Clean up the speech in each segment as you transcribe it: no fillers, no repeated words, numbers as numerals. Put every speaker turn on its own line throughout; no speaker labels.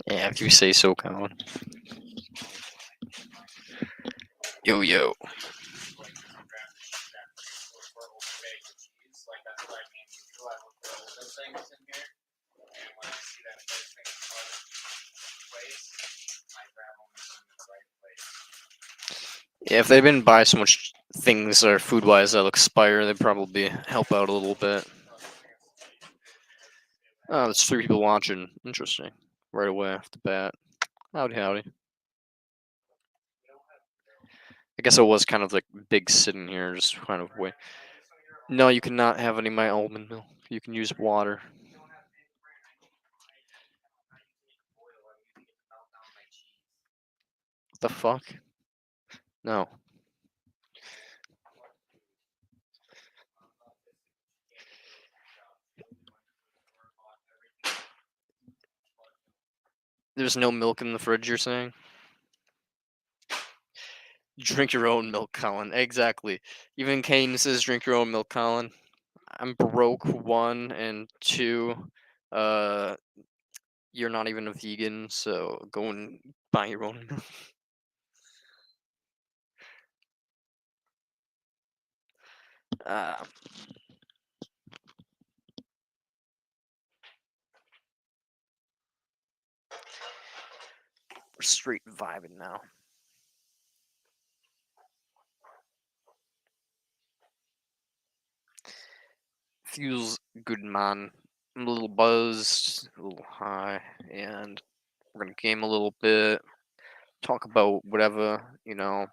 Yeah, if you say so, Colin. Yo, yo. Yeah, if they didn't buy so much things or food-wise that'll expire, they'd probably help out a little bit. Oh, there's 3 people watching. Interesting. Right away off the bat. Howdy, howdy. I guess I was kind of like big sitting here, just kind of wait. No, you cannot have any of my almond milk. You can use water. What the fuck? No. There's no milk in the fridge, you're saying? Drink your own milk, Colin. Exactly. Even Kane says drink your own milk, Colin. I'm broke, 1, and 2. Uh, you're not even a vegan, so go and buy your own milk. Uh, we're straight vibing now. Feels good, man. I'm a little buzzed, a little high, and we're gonna game a little bit, talk about whatever, What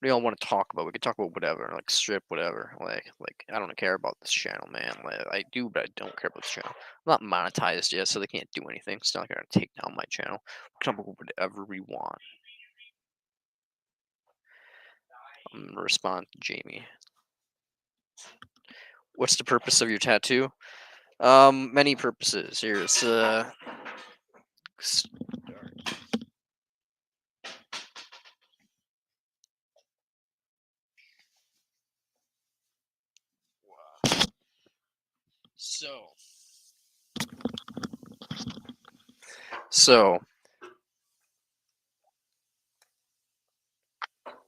do y'all want to talk about? We could talk about whatever, like strip, whatever. Like I don't care about this channel, man. Like, I do, but I don't care about this channel. I'm not monetized yet, so they can't do anything. It's not like they're gonna take down my channel. We can talk about whatever we want. I'm gonna respond to Jamie. What's the purpose of your tattoo? Many purposes. Here's so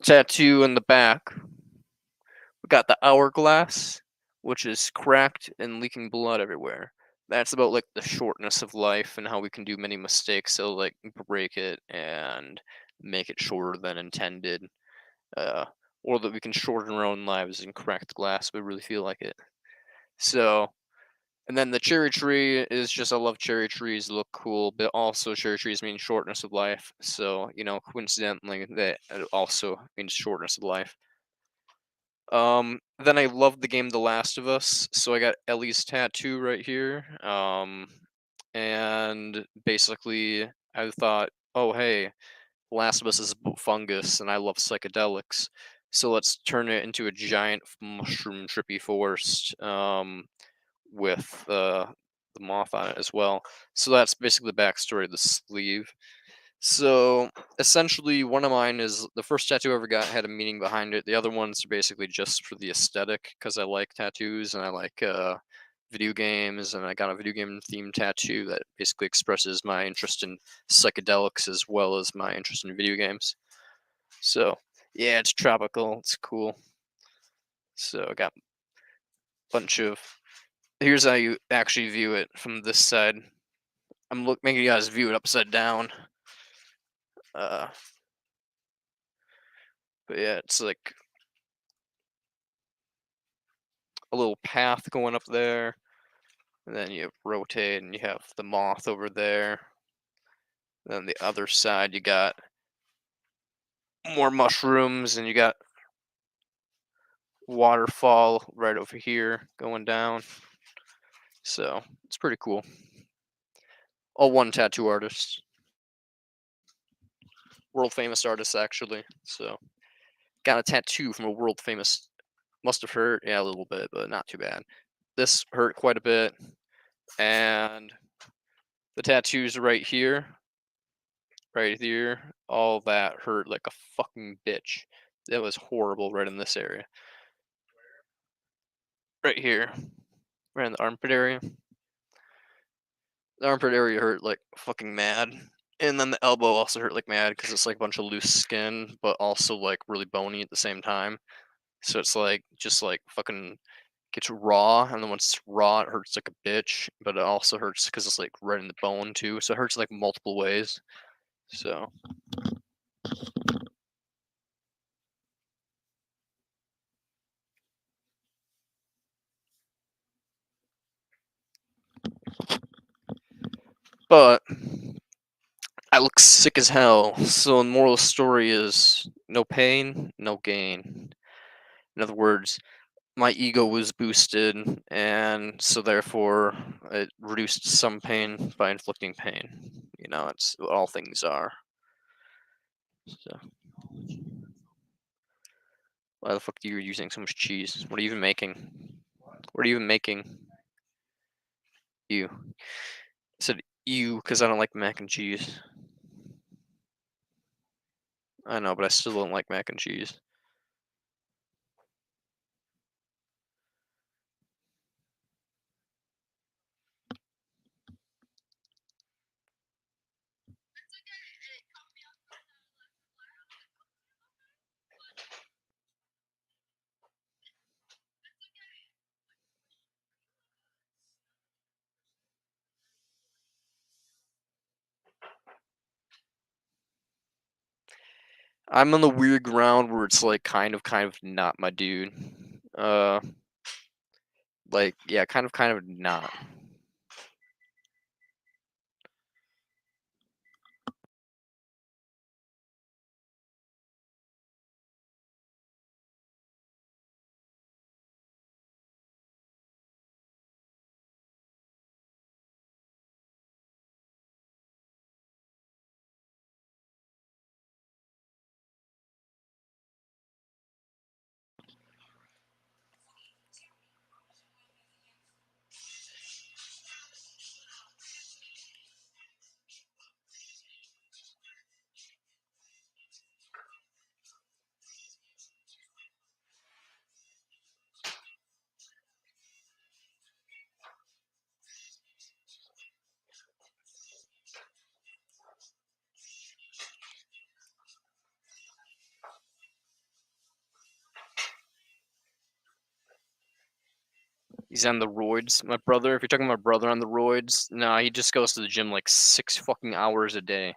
tattoo in the back. We got the hourglass, which is cracked and leaking blood everywhere. That's about like the shortness of life and how we can do many mistakes. So like break it and make it shorter than intended, uh, or that we can shorten our own lives and crack the glass. We really feel like it. So, and then the cherry tree is just I love cherry trees. Look cool, but also cherry trees mean shortness of life. So coincidentally, that also means shortness of life. Then I love the game The Last of Us, so I got Ellie's tattoo right here. And basically I thought, oh hey, Last of Us is about fungus, and I love psychedelics, so let's turn it into a giant mushroom trippy forest. With the moth on it as well. So that's basically the backstory of the sleeve. So essentially, one of mine is the first tattoo I ever got had a meaning behind it. The other ones are basically just for the aesthetic because I like tattoos and I like video games, and I got a video game themed tattoo that basically expresses my interest in psychedelics as well as my interest in video games. So yeah, it's tropical. It's cool. So I got a bunch of. Here's how you actually view it from this side. Making you guys view it upside down. Uh, but yeah, it's like a little path going up there, and then you rotate and you have the moth over there. Then the other side you got more mushrooms, and you got waterfall right over here going down. So it's pretty cool. All one tattoo artist, world famous artist actually. So got a tattoo from a world famous. Must have hurt, yeah, a little bit, but not too bad. This hurt quite a bit, and the tattoos right here, all that hurt like a fucking bitch. That was horrible right in this area. Right here. Right in the armpit area. The armpit area hurt like fucking mad. And then the elbow also hurt like mad because it's like a bunch of loose skin, but also like really bony at the same time. So it's like just like fucking gets raw, and then once it's raw, it hurts like a bitch. But it also hurts because it's like right in the bone too. So it hurts like multiple ways. So but I look sick as hell. So the moral of the story is no pain, no gain. In other words, my ego was boosted, and so therefore it reduced some pain by inflicting pain. You know, it's what all things are. So why the fuck are you using so much cheese? What are you even making? What are you even making? You. I said you because I don't like mac and cheese. I know, but I still don't like mac and cheese. I'm on the weird ground where it's like kind of not my dude. Uh, like yeah, kind of not. He's on the roids. My brother, if you're talking about my brother on the roids, nah, he just goes to the gym like 6 fucking hours a day.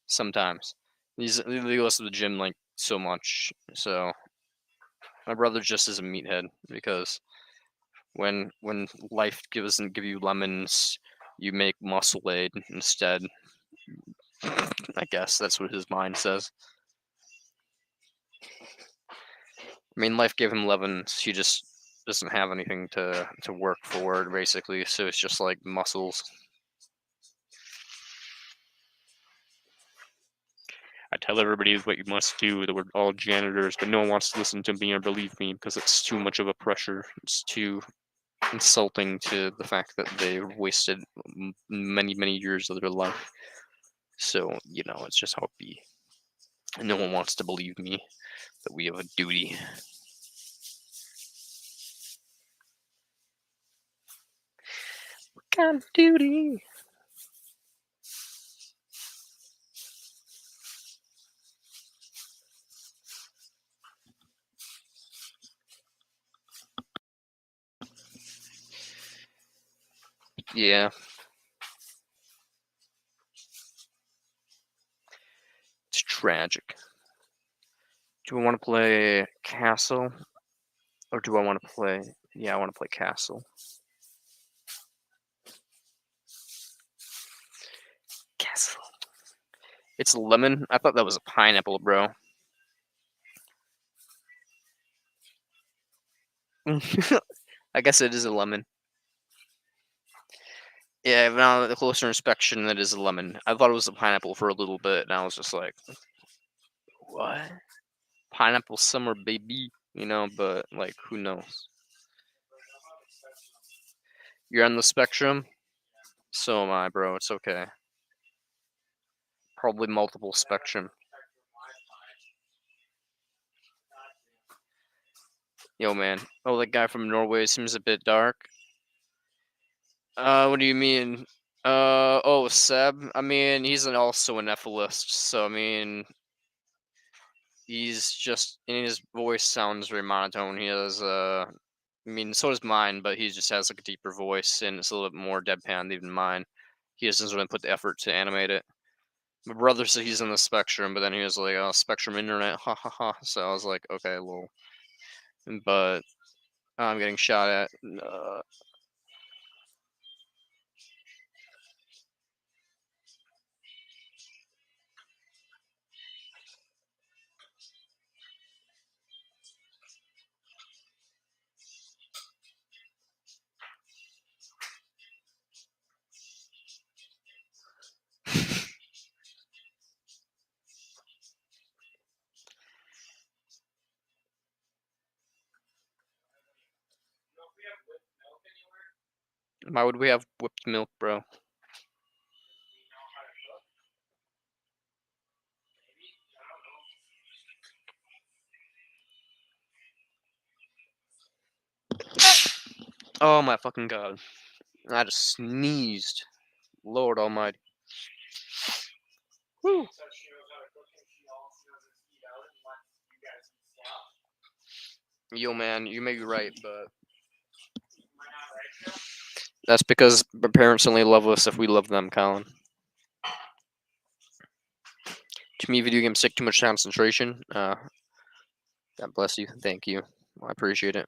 Sometimes. He goes to the gym like so much. So my brother just is a meathead because when life doesn't give you lemons, you make muscle aid instead. I guess that's what his mind says. I mean, life gave him lemons. He just doesn't have anything to work for, basically. So it's just like muscles. I tell everybody what you must do, that we're all janitors, but no one wants to listen to me or believe me because it's too much of a pressure. It's too insulting to the fact that they've wasted many, many years of their life. So, you know, it's just how it be. And no one wants to believe me that we have a duty. What kind of duty? Yeah, it's tragic. Do I want to play Castle? Or do I want to play... Yeah, I want to play Castle. Castle. It's lemon? I thought that was a pineapple, bro. I guess it is a lemon. Yeah, now the closer inspection, that is a lemon. I thought it was a pineapple for a little bit, and I was just like, what? Pineapple summer, baby. You know, but, like, who knows? You're on the spectrum? So am I, bro. It's okay. Probably multiple spectrum. Yo, man. Oh, that guy from Norway seems a bit dark. What do you mean? Oh, Seb. I mean, he's also an efilist, so I mean, he's just and his voice sounds very monotone. He has I mean, so does mine, but he just has like a deeper voice and it's a little bit more deadpan than even mine. He just doesn't really put the effort to animate it. My brother said he's on the Spectrum, but then he was like, "Oh, Spectrum Internet, ha ha ha." So I was like, "Okay, well," but I'm getting shot at. Why would we have whipped milk, bro? Oh my fucking god! I just sneezed. Lord Almighty. Woo. Yo, man, you may be right, but that's because our parents only love us if we love them, Colin. Too many video games take too much concentration. God bless you. Thank you. I appreciate it.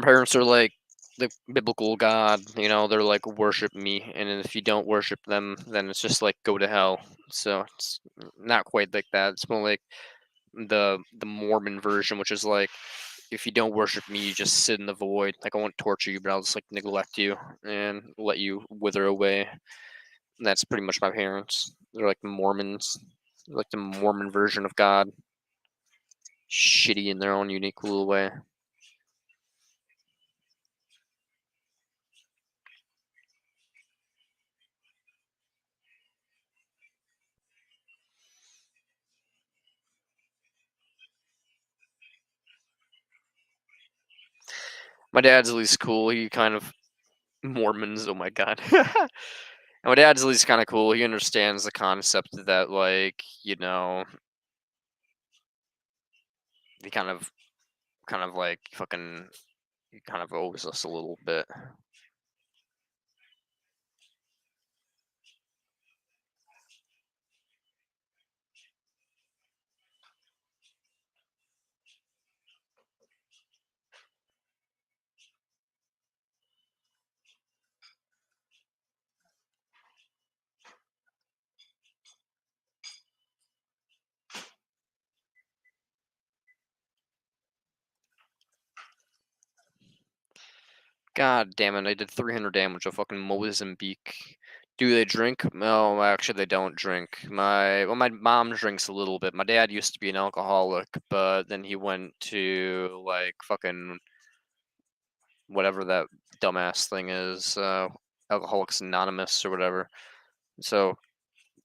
Parents are like the biblical God, you know, they're like worship me, and if you don't worship them, then it's just like go to hell. So it's not quite like that. It's more like the Mormon version, which is like if you don't worship me, you just sit in the void. Like I won't torture you, but I'll just like neglect you and let you wither away. And that's pretty much my parents. They're like the Mormons. They're like the Mormon version of God. Shitty in their own unique little way. My dad's at least cool. He kind of Mormons. Oh my god. And my dad's at least kind of cool. He understands the concept that like he kind of like fucking he kind of owes us a little bit. God damn it! I did 300 damage of fucking Mozambique. Do they drink? No, actually they don't drink. My mom drinks a little bit. My dad used to be an alcoholic, but then he went to like fucking whatever that dumbass thing is, Alcoholics Anonymous or whatever. So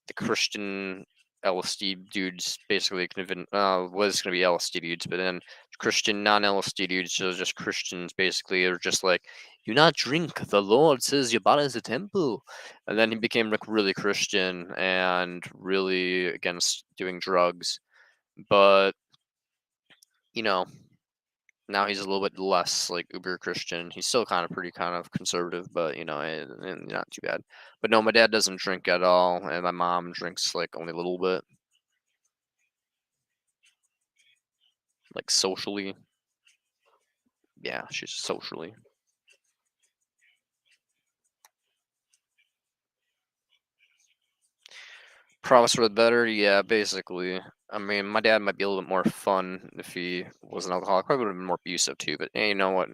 the Christian LSD dudes basically was going to be LSD dudes, but then Christian non-LSD dudes, so just Christians basically are just like, "Do not drink. The Lord says your body is a temple." And then he became like really Christian and really against doing drugs, but you know. Now he's a little bit less like uber Christian. He's still kind of pretty kind of conservative, but not too bad. But no, my dad doesn't drink at all, and my mom drinks like only a little bit, like socially. Yeah, she's socially. Promise for the better, yeah, basically. I mean, my dad might be a little bit more fun if he was an alcoholic. Probably would have been more abusive too, but hey, you know what?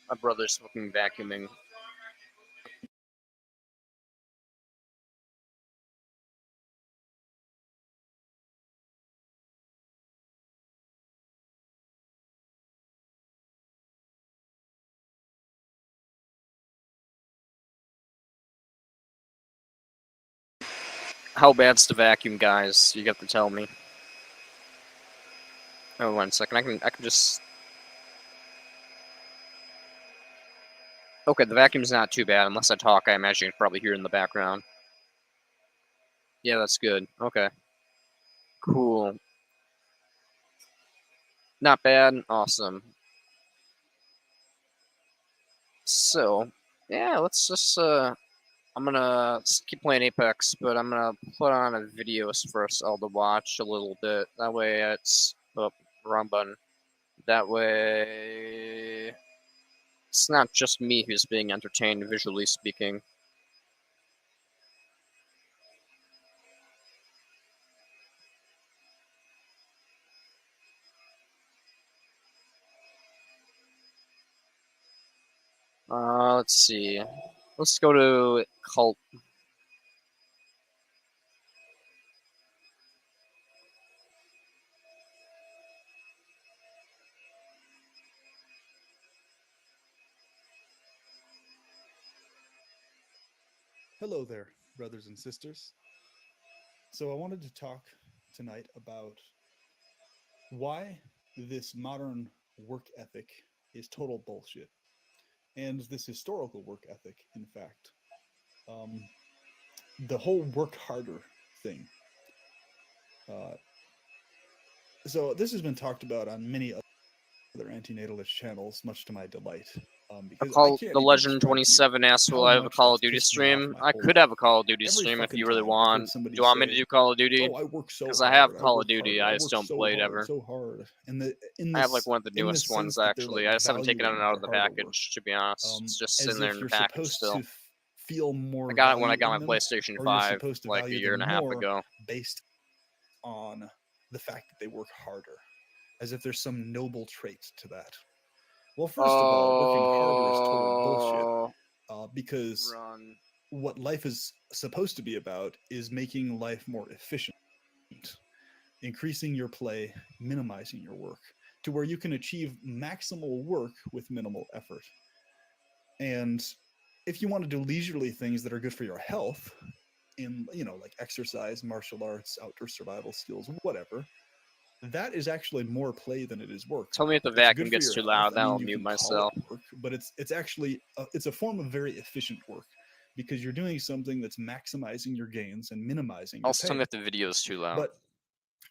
My brother's fucking vacuuming. How bad's the vacuum, guys? You got to tell me. Oh, 1 second. I can just. Okay, the vacuum's not too bad. Unless I talk, I imagine you can probably hear it in the background. Yeah, that's good. Okay. Cool. Not bad. Awesome. So, yeah, let's just I'm gonna keep playing Apex, but I'm gonna put on a videos for us all to watch a little bit. That way it's wrong button. That way it's not just me who's being entertained visually speaking. Let's see. Let's go to cult.
Hello there, brothers and sisters. So, I wanted to talk tonight about why this modern work ethic is total bullshit, and this historical work ethic, in fact. Um, the whole work harder thing. Uh, so, this has been talked about on many other antinatalist channels, much to my delight.
A
Because I
call
can't
the
even
Legend
describe to you
27 asks,
how
will I have a
much
Call
that's
of Duty
pissed me off
stream?
my
I
whole
could have
life.
a Call of Duty
Every
stream if
fucking
you really
time I've heard
want.
somebody
Do you want me to
say,
do Call of Duty?
"Oh, I work so
Because I have
hard. I
Call of
work
Duty,
harder. I
I just
work
don't
so
play it
hard,
ever.
so hard." And in
I have like
this
one of the
in this
newest ones
sense that they're
actually.
like
I just haven't taken it
valuing
out
their
of the
harder work,
package, to be honest. It's just
as
sitting there
if
in the
you're
package
supposed
still.
to feel
I
more
got it when I
value
got
in
my
them,
PlayStation
or you're
5
supposed to
like a
value
year
them
and a half
more
ago.
based on the fact that they work harder, as if there's some noble trait to that. Well, first of all, working harder is total bullshit,
Oh,
because
run.
what life is supposed to be about is making life more efficient, increasing your play, minimizing your work, to where you can achieve maximal work with minimal effort. And if you want to do leisurely things that are good for your health, in like exercise, martial arts, outdoor survival skills, whatever, that is actually more play than it is work.
Tell me if the
It's
vacuum
good for
gets
your
too
health.
loud.
I mean,
That'll
you
mute
can call it
myself.
work, but it's actually it's a form of very efficient work, because you're doing something that's maximizing your gains and minimizing your
Also, tell me
pain.
if the video is too loud.
But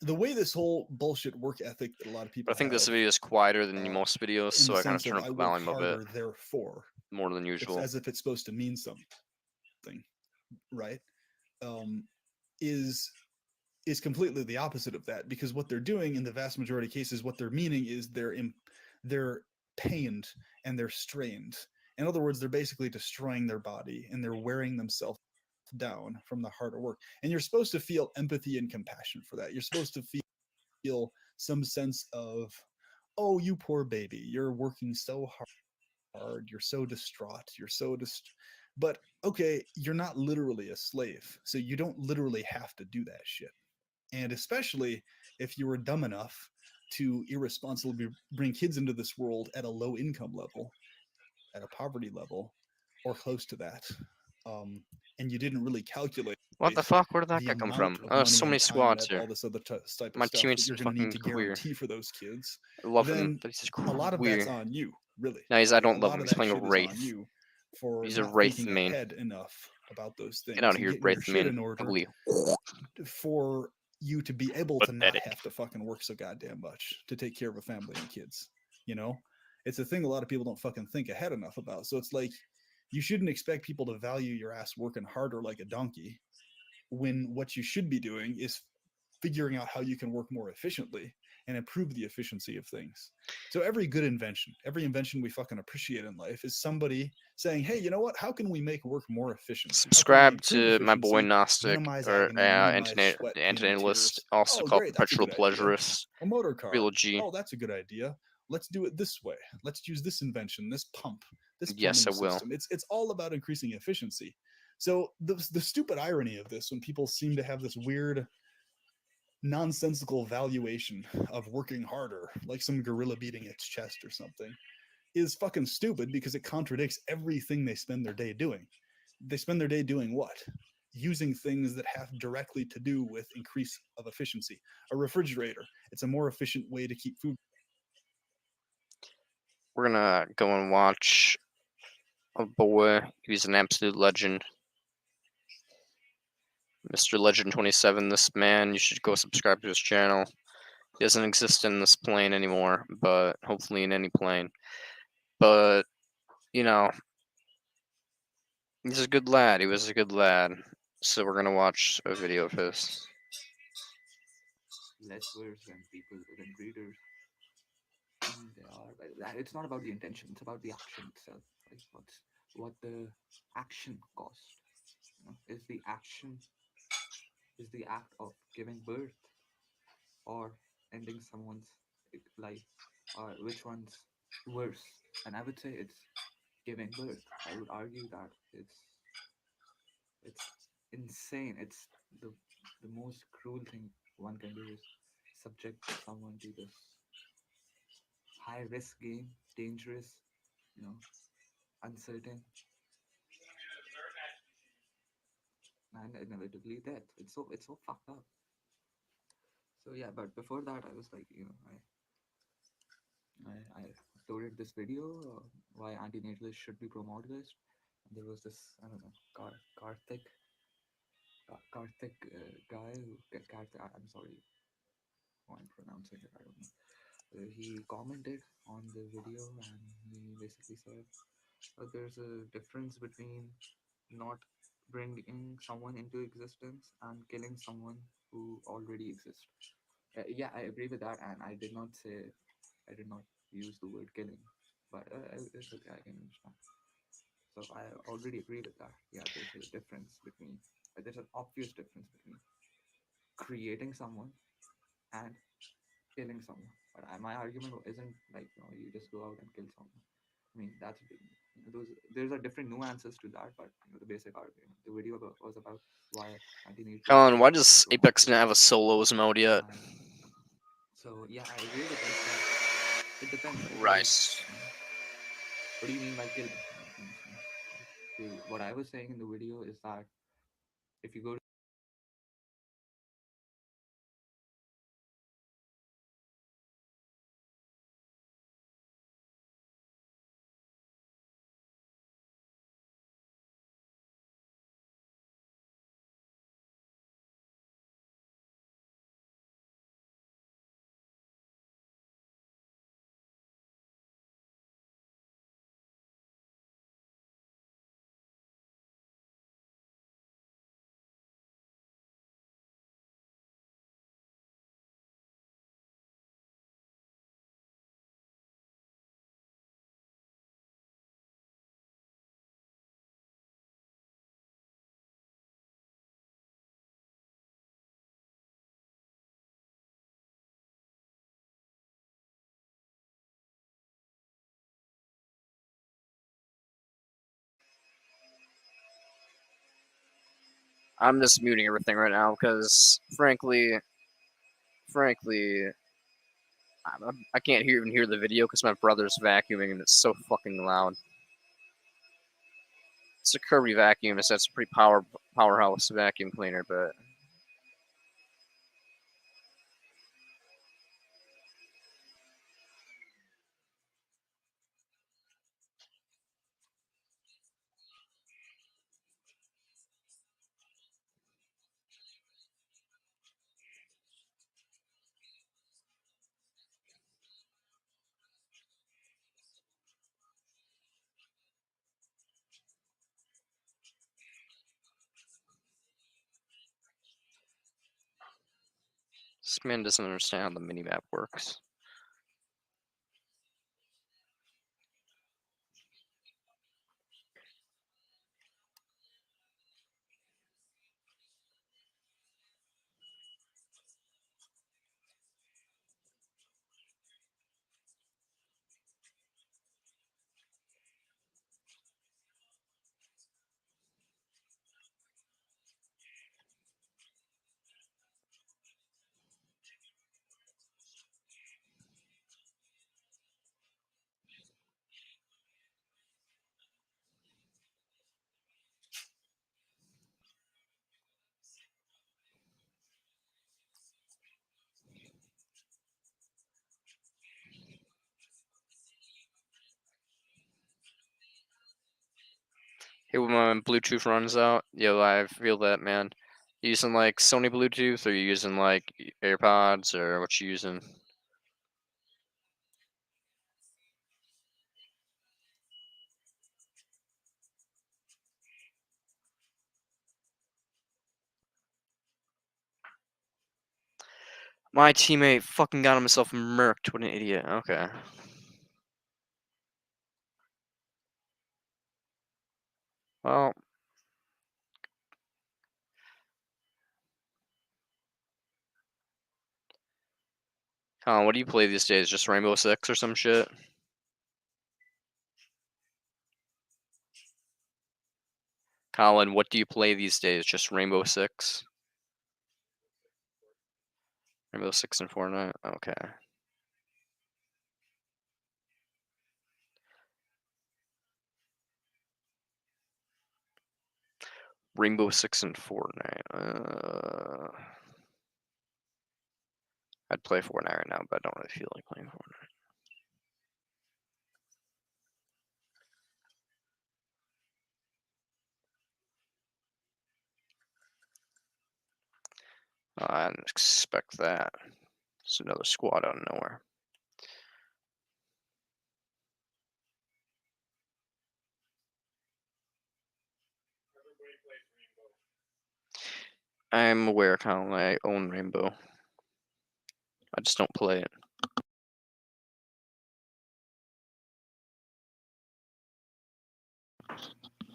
the way this whole bullshit work ethic that a lot of
But
people
I think this
have,
video is quieter than
uh,
most videos,
in
so
the
I kind of
sense
turn
of
up
I
the
work
volume a bit
harder, therefore,
more than
it's
usual.
as if it's supposed to mean something, right? Um, is is completely the opposite of that, because what they're doing in the vast majority of cases, what they're meaning is they're pained and they're strained. In other words, they're basically destroying their body and they're wearing themselves down from the harder work. And you're supposed to feel empathy and compassion for that. You're supposed to feel some sense of, oh, you poor baby, you're working so hard, you're so distraught, but okay, you're not literally a slave, so you don't literally have to do that shit. And especially if you were dumb enough to irresponsibly bring kids into this world at a low income level, at a poverty level, or close to that, and you didn't really calculate
What the fuck? Where did that
the
guy come
amount
from?
of
Oh,
money
so
and
many
time and
squads here.
all this other type of
My
stuff that
teammate's
you're going to need
fucking
to
queer.
guarantee for those kids,
I love him,
then
but he's just
a lot of that's
queer.
on you, really.
No, I
A
don't love
lot
him.
of
He's
that
playing a
shit is on
Wraith.
you for
He's a
not
Wraith
thinking
main.
ahead enough about those
Get out
things
of
and
here,
getting your
Wraith
shit
main.
in order
Ugly.
for you to be able to not
Pathetic.
have to fucking work so goddamn much to take care of a family and kids. You know, it's a thing a lot of people don't fucking think ahead enough about. So it's like, you shouldn't expect people to value your ass working harder like a donkey, when what you should be doing is figuring out how you can work more efficiently and improve the efficiency of things. So every invention we fucking appreciate in life is somebody saying, "Hey, you know what? How can we make work more efficient? How can we
Subscribe
improve
to my boy
efficiency,
Gnostic,
minimize
or
agony, minimize sweat, pain, and
antinatalist,
tears?"
also
Oh,
called
great, that's a
Perpetual
good idea.
Pleasurist.
A motor car.
Real G.
Oh, that's a good idea. let's do it this way, let's use this invention, this pump, this
Yes,
plumbing
I will.
system. It's all about increasing efficiency. So the stupid irony of this, when people seem to have this weird nonsensical valuation of working harder, like some gorilla beating its chest or something, is fucking stupid because it contradicts everything they spend their day doing. They spend their day doing what? Using things that have directly to do with increase of efficiency. A refrigerator, it's a more efficient way to keep food.
We're gonna go and watch a boy. He's an absolute legend. Mr. Legend 27, this man, you should go subscribe to his channel. He doesn't exist in this plane anymore, but hopefully in any plane. But, you know, he's a good lad. He was a good lad. So we're gonna watch a video of his.
Less worse than people than breeders. They are. But it's not about the intention. It's about the action itself. Like what the action cost. You know, is the action is the act of giving birth or ending someone's life, or which one's worse? And I would say it's giving birth. I would argue that it's insane. It's the most cruel thing one can do is subject someone to this high risk game, dangerous, you know, uncertain, and inevitably death. It's so fucked up. So yeah, but before that, I was like, I uploaded this video, why antinatalists should be pro-mortalist. And there was this, I don't know, Karthik guy who Karthik, I'm sorry how I'm pronouncing it, I don't know. He commented on the video and he basically said there's a difference between not bringing someone into existence and killing someone who already exists. Yeah, I agree with that, and I did not use the word killing, but it's okay, I can understand. So I already agree with that. Yeah, there's a difference between, there's an obvious difference between creating someone and killing someone. But my argument isn't like, you just go out and kill someone. I mean, those there's a different nuances to that, but the basic argument. The video was about why anti-neutralists
Colin,
should
why
be
does Apex not
pro-mortalist,
have a solos mode yet?
and so yeah, I agree with this, but it depends, right?
Right.
Because what do you mean by killing? For instance, like what I was saying in the video is that if you go to
I'm just muting everything right now because, frankly, I can't even hear the video because my brother's vacuuming and it's so fucking loud. It's a Kirby vacuum, so that's a pretty powerhouse vacuum cleaner, but this man doesn't understand how the minimap works. Hey, when my Bluetooth runs out, yo, I feel that, man. You using like Sony Bluetooth, or you using like AirPods, or what you using? My teammate fucking got himself murked. What an idiot. Okay. Well, Colin, what do you play these days? Just Rainbow Six or some shit? Colin, what do you play these days? Just Rainbow Six? Rainbow Six and Fortnite? Okay. Rainbow Six and Fortnite. I'd play Fortnite right now, but I don't really feel like playing Fortnite. I didn't expect that. It's another squad out of nowhere. I'm aware, Colin. I own Rainbow. I just don't play it.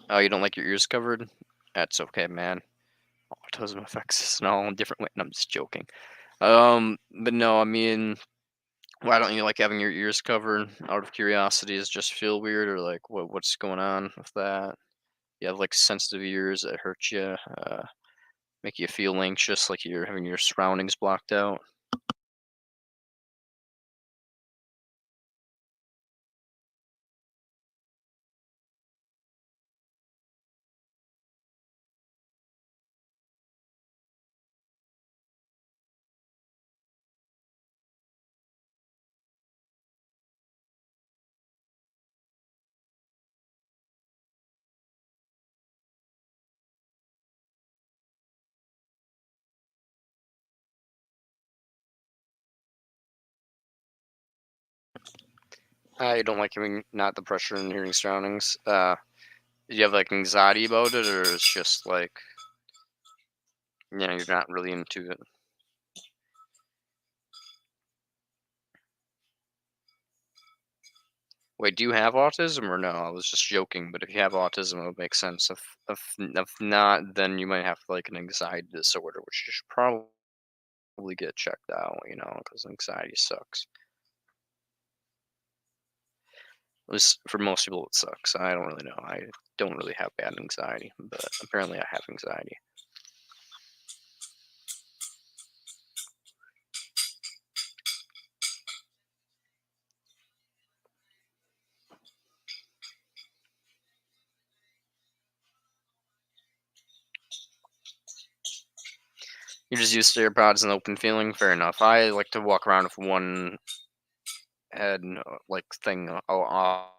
Oh, you don't like your ears covered? That's okay, man. Autism affects us in all different ways. I'm just joking. But no, I mean, why don't you like having your ears covered? Out of curiosity, does it just feel weird, or like what's going on with that? You have like sensitive ears that hurt you, make you feel anxious, like you're having your surroundings blocked out. I don't like having not the pressure in hearing surroundings. Do you have like anxiety about it, or it's just like you're not really into it? Wait, do you have autism or no? I was just joking, but if you have autism, it would make sense. If not, then you might have like an anxiety disorder, which you should probably get checked out. Because anxiety sucks. At least for most people, it sucks. I don't really know. I don't really have bad anxiety, but apparently I have anxiety. You're just used to AirPods and open feeling. Fair enough. I like to walk around with one head like thing off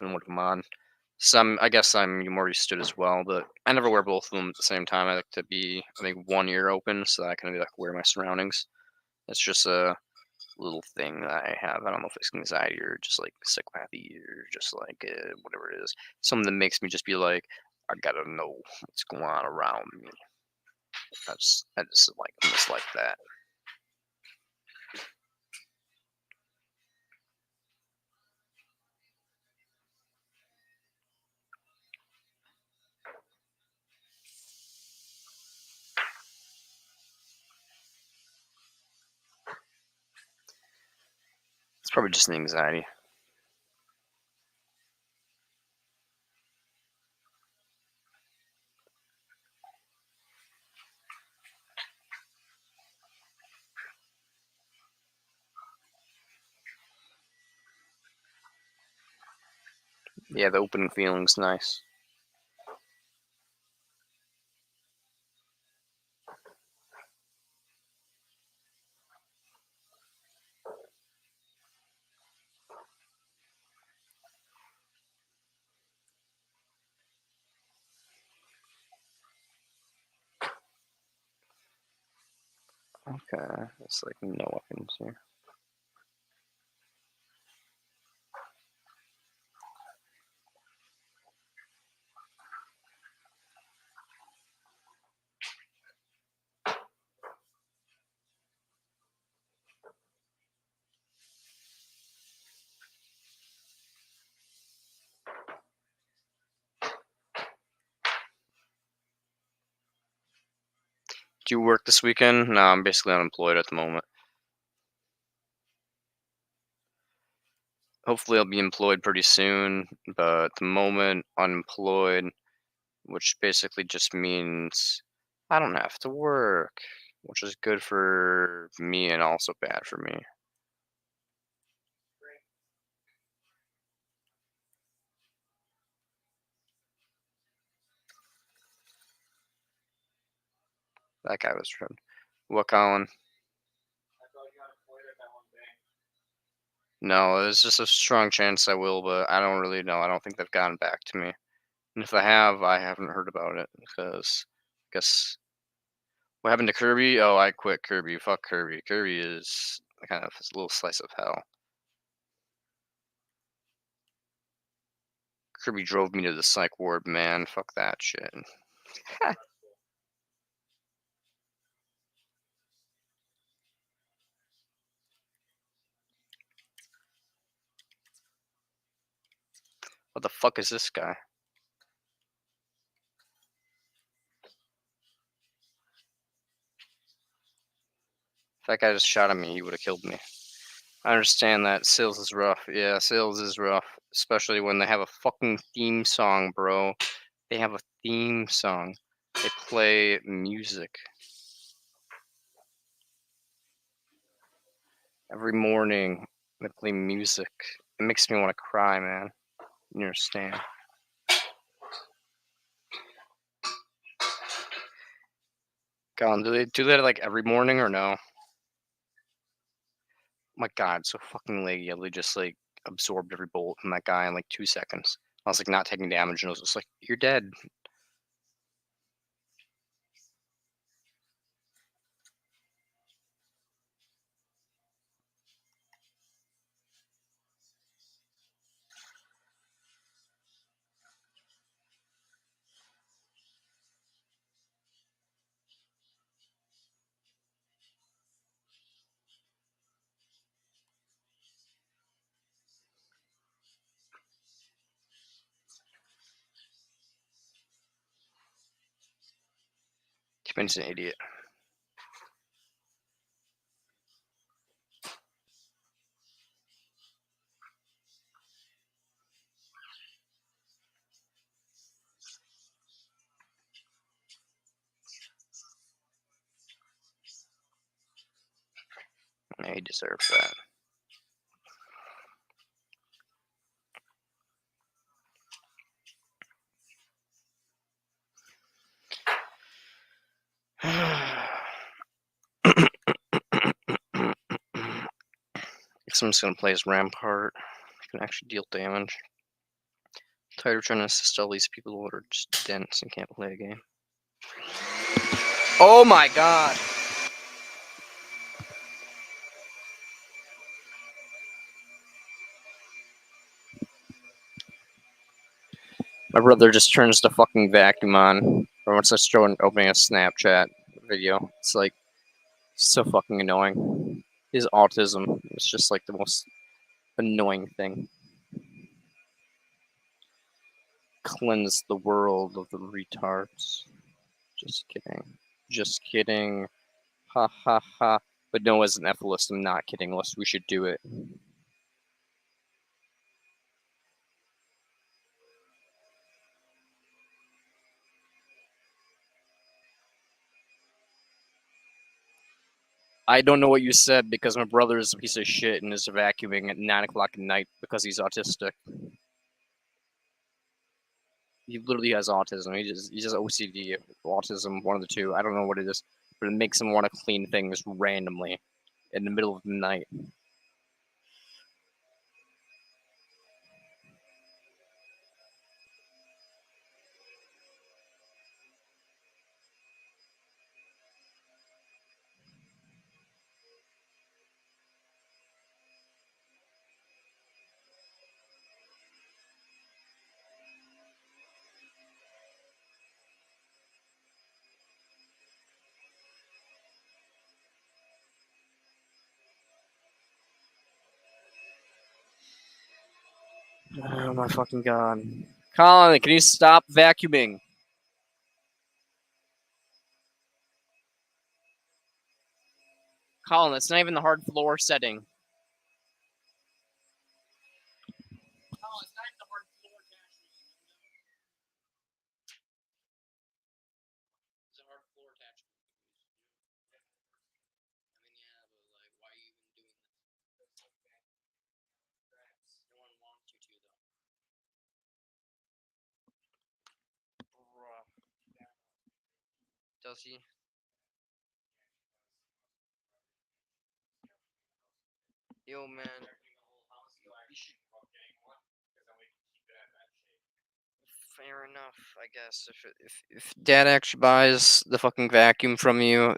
and with them on. I guess I'm more used to it as well, but I never wear both of them at the same time. I like to be, I think, one ear open so that I can be like aware of my surroundings. It's just a little thing that I have. I don't know if it's anxiety or just like psychopathy or just like whatever it is. Something that makes me just be like, I gotta know what's going on around me. I'm just like that. It's probably just an anxiety. Yeah, the open feeling's nice. Okay, it's like no weapons here. Do you work this weekend? No, I'm basically unemployed at the moment. Hopefully, I'll be employed pretty soon, but at the moment, unemployed, which basically just means I don't have to work, which is good for me and also bad for me. That guy was trimmed. What, Colin? No, there's just a strong chance I will, but I don't really know. I don't think they've gotten back to me. And if I have, I haven't heard about it because I guess what happened to Kirby? Oh, I quit Kirby. Fuck Kirby. Kirby is kind of a little slice of hell. Kirby drove me to the psych ward, man. Fuck that shit. What the fuck is this guy? If that guy just shot at me, he would have killed me. I understand that sales is rough. Yeah, sales is rough, especially when they have a fucking theme song, bro. They have a theme song. They play music every morning. They play music. It makes me want to cry, man. You understand? God, do they like every morning or no? My God, so fucking laggy. I just like absorbed every bullet from that guy in like 2 seconds. I was like not taking damage, and I was just like, "You're dead." Kidman's an idiot. Yeah, he deserves that. Someone's gonna play as Rampart. Can actually deal damage. Tired of trying to assist all these people who are just dense and can't play a game. Oh my God! My brother just turns the fucking vacuum on, or once I start opening a Snapchat video. It's like so fucking annoying. His autism is just like the most annoying thing. Cleanse the world of the retards. Just kidding. Just kidding. Ha ha ha. But no, as an efilist, I'm not kidding, unless we should do it. I don't know what you said because my brother is a piece of shit and is vacuuming at 9 o'clock at night because he's autistic. He literally has autism. He just OCD, autism, one of the two. I don't know what it is, but it makes him want to clean things randomly in the middle of the night. Oh my fucking god. Colin, can you stop vacuuming? Colin, that's not even the hard floor setting. Colin, it's not even the hard floor attachment. It's a hard floor attachment. I mean, yeah, but like, why are you even doing this? No one wants you to, though. Bruh. Does he? Yo, man. You should. Fair enough, I guess. If Dad actually buys the fucking vacuum from you,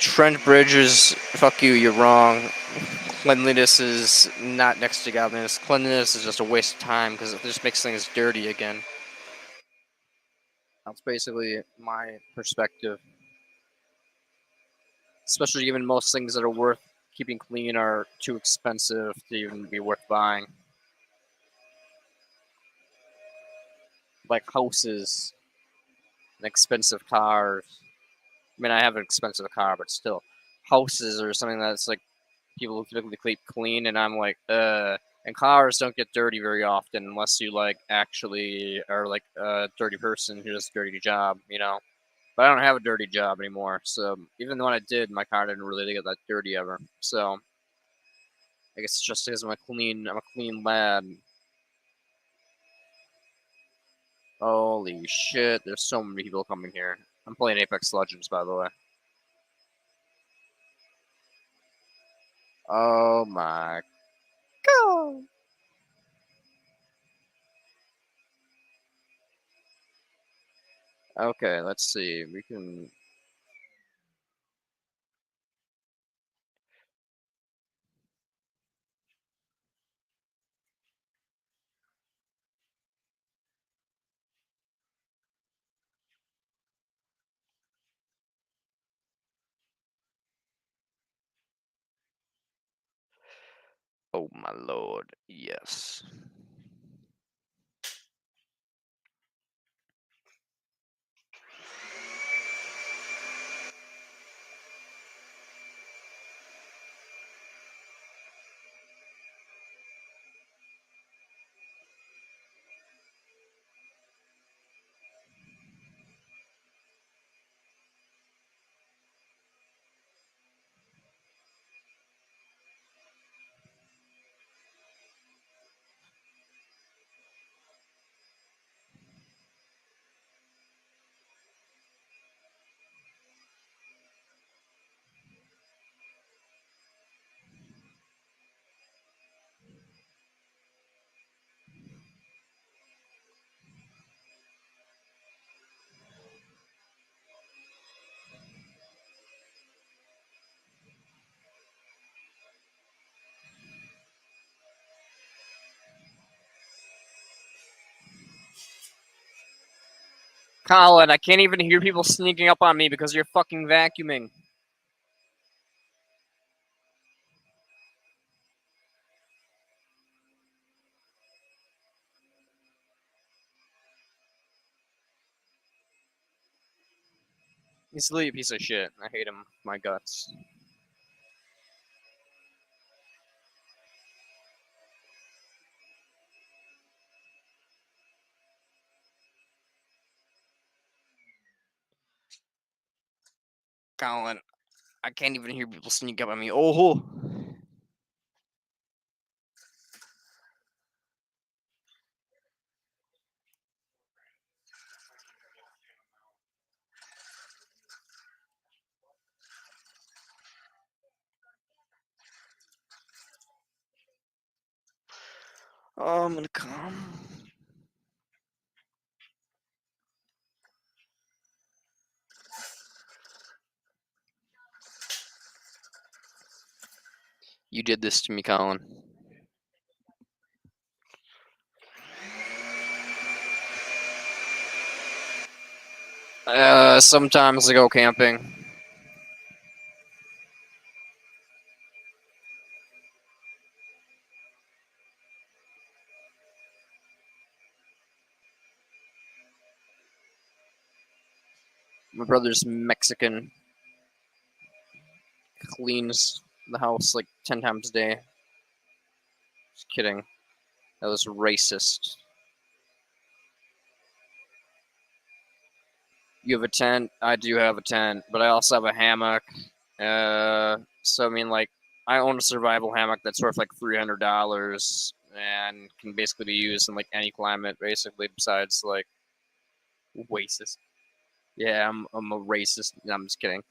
Trent Bridges, fuck you, you're wrong. Cleanliness is not next to godliness. Cleanliness is just a waste of time because it just makes things dirty again. That's basically my perspective. Especially given most things that are worth keeping clean are too expensive to even be worth buying. Like houses and expensive cars. I mean, I have an expensive car, but still. Houses are something that's like people typically keep clean, and I'm like, and cars don't get dirty very often unless you like actually are like a dirty person who does a dirty job, you know. But I don't have a dirty job anymore, so even when I did, my car didn't really get that dirty ever. So I guess it's just because I'm a clean lad. Holy shit! There's so many people coming here. I'm playing Apex Legends, by the way. Oh my god! Okay, let's see. We can. Oh my lord, yes. Colin, I can't even hear people sneaking up on me because you're fucking vacuuming. He's really a piece of shit. I hate him. My guts. Colin, I can't even hear people sneak up on me. Oh. Oh, I'm gonna come. You did this to me, Colin. Sometimes I go camping. My brother's Mexican. Cleans the house like 10 times a day. Just kidding. That was racist. You have a tent? I do have a tent, but I also have a hammock. So I mean, like, I own a survival hammock that's worth like $300 and can basically be used in like any climate, basically, besides like racist. Yeah, I'm a racist. No, I'm just kidding.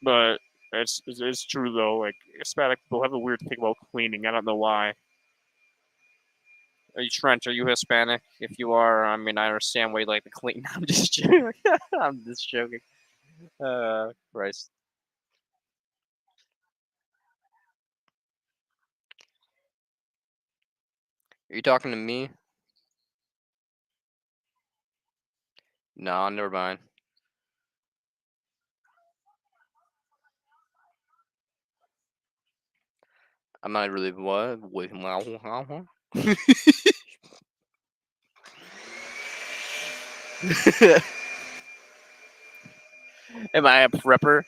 But it's true though. Like Hispanic people have a weird thing about cleaning. I don't know why.
Are you Trent? Are you Hispanic? If you are, I mean, I understand why you like to clean. I'm just joking. I'm just joking. Christ. Are you talking to me? No, never mind. I'm not really what? Am I a prepper?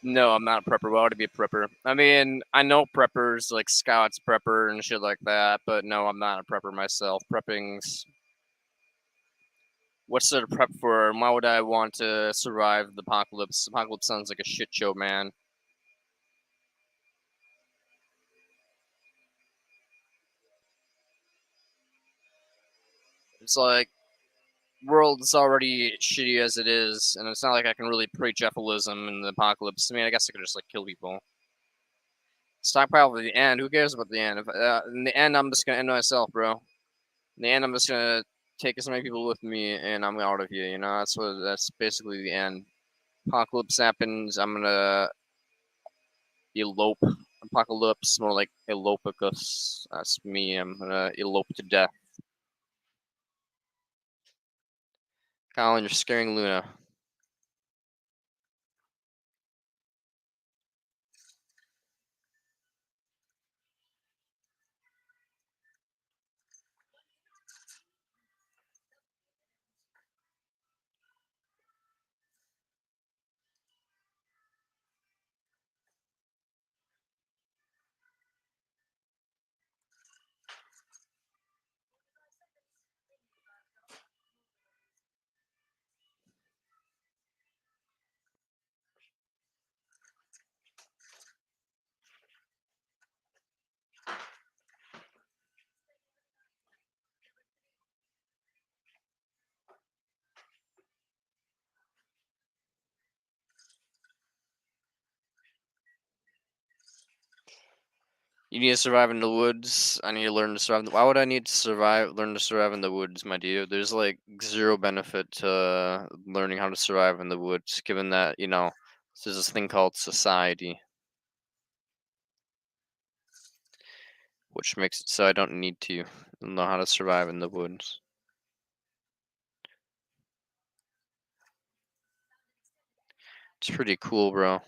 No, I'm not a prepper. Why would I be a prepper? I mean, I know preppers like scouts prepper and shit like that, but no, I'm not a prepper myself. Prepping's what's there to prep for? And why would I want to survive the apocalypse? Apocalypse sounds like a shit show, man. It's like world is already shitty as it is, and it's not like I can really preach efilism in the apocalypse. I mean, I guess I could just like kill people. Stockpile for the end. Who cares about the end? If, in the end, I'm just gonna end myself, bro. In the end, I'm just gonna take as many people with me, and I'm out of here. You know, that's basically the end. Apocalypse happens. I'm gonna elope. Apocalypse more like elopicus. That's me. I'm gonna elope to death. Colin, you're scaring Luna. You need to survive in the woods. I need to learn to survive. Why would I need to learn to survive in the woods, my dear? There's like zero benefit to learning how to survive in the woods, given that, there's this thing called society, which makes it so I don't need to know how to survive in the woods. It's pretty cool, bro.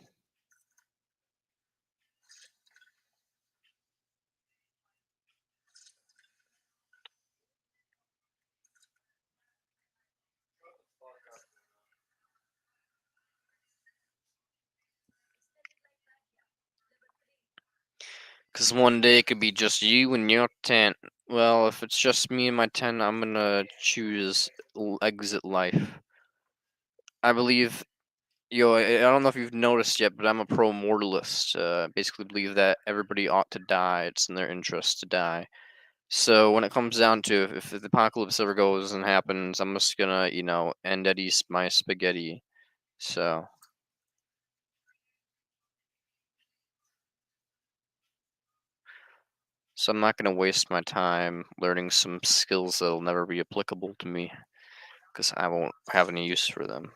Because one day it could be just you and your tent. Well, if it's just me and my tent, I'm gonna choose exit life. I believe I don't know if you've noticed yet, but I'm a pro mortalist. Basically, believe that everybody ought to die. It's in their interest to die. So when it comes down to if the apocalypse ever goes and happens, I'm just gonna, end Eddie's my spaghetti. So I'm not gonna waste my time learning some skills that'll never be applicable to me because I won't have any use for them.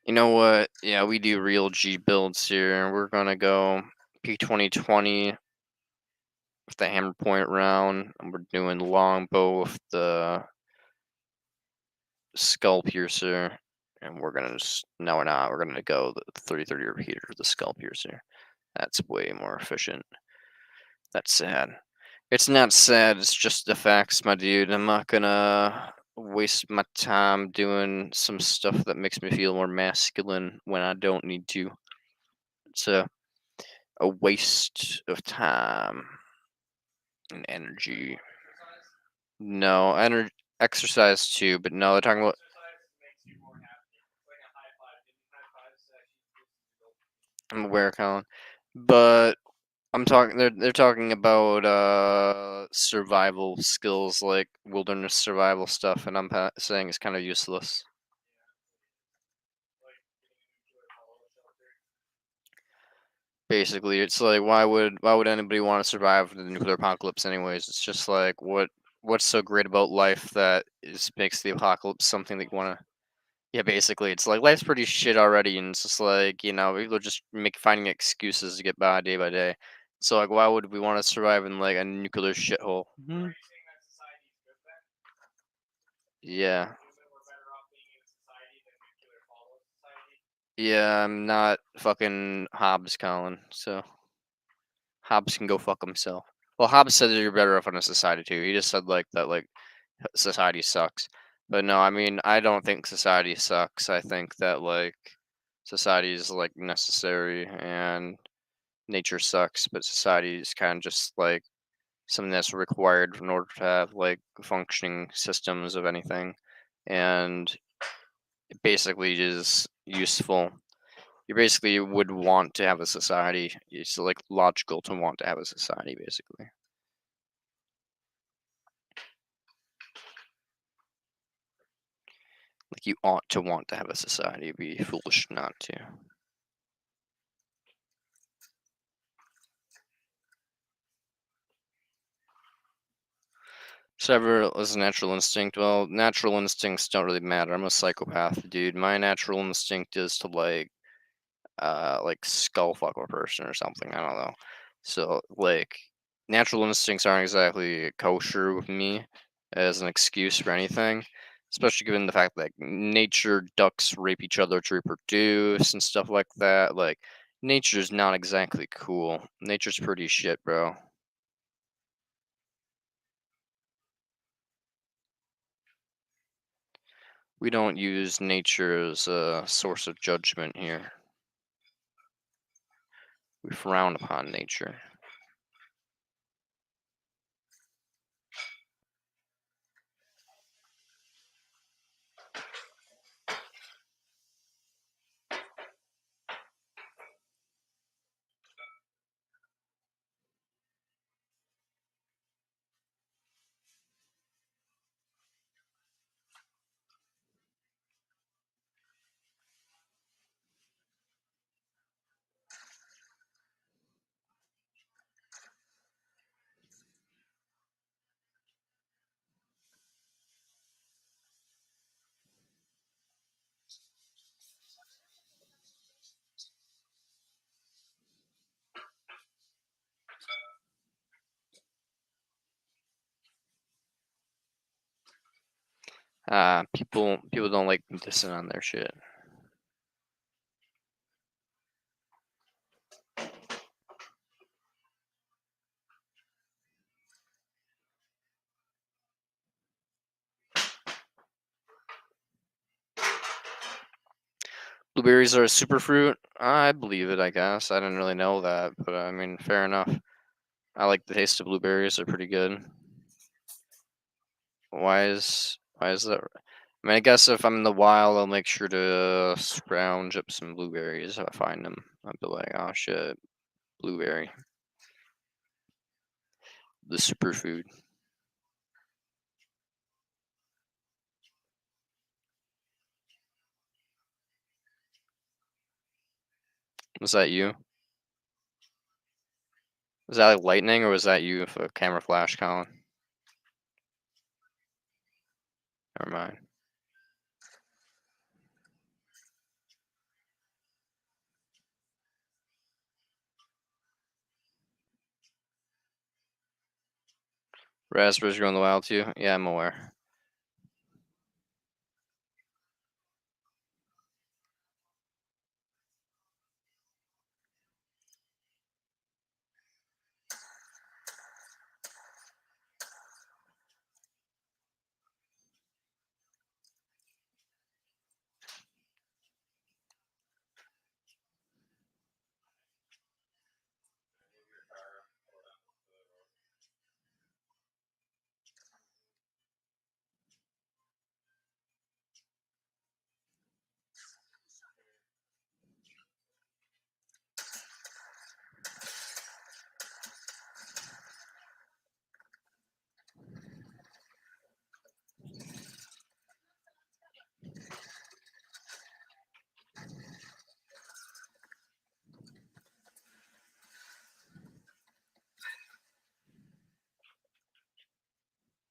You know what? Yeah, we do real G builds here. We're gonna go P2020 with the hammer point round, and we're doing longbow with the skull piercer, and we're gonna just no, we're not. We're gonna go the 3030 repeater with the skull piercer. That's way more efficient. That's sad. It's not sad. It's just the facts, my dude. I'm not gonna waste my time doing some stuff that makes me feel more masculine when I don't need to. It's a waste of time and energy. No, exercise too, but no, they're talking about. I'm aware, Colin, but I'm talking. They're talking about survival skills like wilderness survival stuff, and I'm saying it's kind of useless. Basically, it's like why would anybody want to survive the nuclear apocalypse anyways? It's just like what's so great about life that makes the apocalypse something that you want to. Yeah, basically, it's like life's pretty shit already, and it's just like people are just finding excuses to get by day. So like, why would we want to survive in like a nuclear shithole? Yeah, yeah, I'm not fucking Hobbes, Colin. So Hobbes can go fuck himself. Well, Hobbes said that you're better off in a society too. He just said like that, like society sucks. But no, I mean, I don't think society sucks. I think that like society is like necessary and nature sucks, but society is kind of just like something that's required in order to have like functioning systems of anything, and it basically is useful. You basically would want to have a society. It's like logical to want to have a society, basically. Like you ought to want to have a society. It'd be foolish not to. Several is a natural instinct. Well, natural instincts don't really matter. I'm a psychopath, dude. My natural instinct is to like skull fuck a person or something. I don't know. So like natural instincts aren't exactly kosher with me as an excuse for anything, especially given the fact that nature ducks rape each other to reproduce and stuff like that. Like nature's not exactly cool. Nature's pretty shit, bro. We don't use nature as a source of judgment here. We frown upon nature. People don't like dissing on their shit. Blueberries are a superfruit. I believe it. I guess I didn't really know that, but I mean, fair enough. I like the taste of blueberries. They're pretty good. Why is that? I mean, I guess if I'm in the wild, I'll make sure to scrounge up some blueberries if I find them. I'll be like, oh shit, blueberry, the superfood. Was that you? Was that like lightning, or was that you with a camera flash, Colin? Never mind. Raspberries grow in the wild too. Yeah, I'm aware.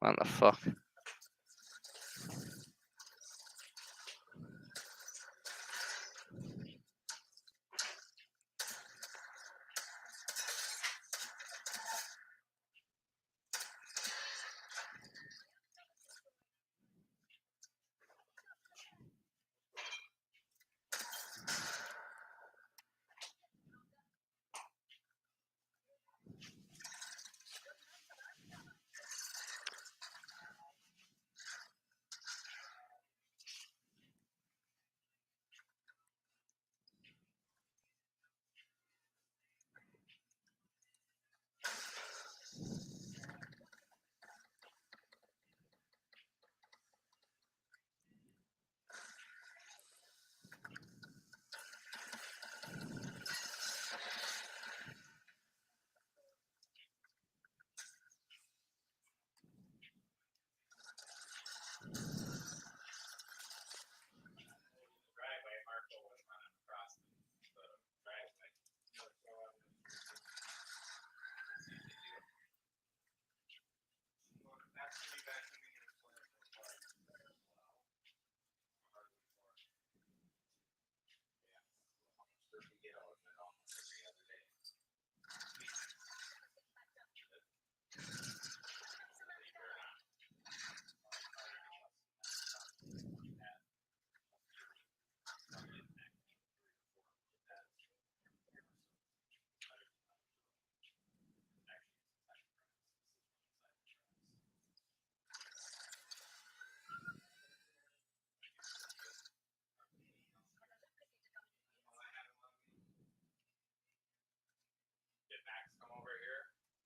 What the fuck?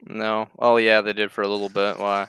No. Oh yeah, they did for a little bit. Why?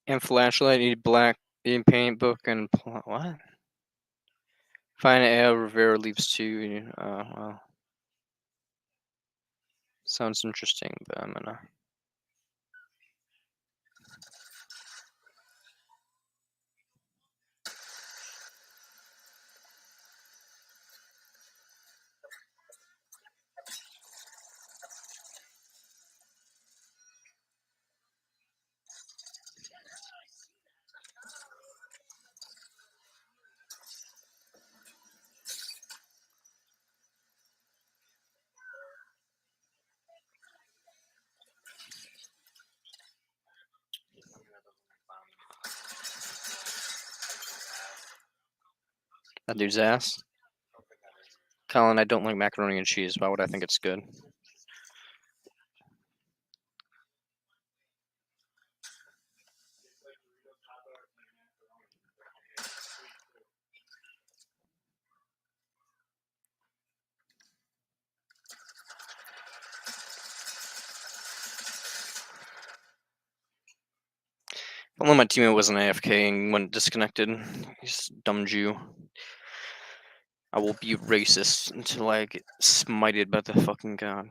And flashlight, need black, need paint book, and what? Find A. Rivera leaves two. Well, sounds interesting, but I'm gonna. That dude's ass. Colin, I don't like macaroni and cheese. Why would I think it's good? Only my teammate wasn't AFK and went disconnected. He's a dumb Jew. I will be racist until I get smited by the fucking god.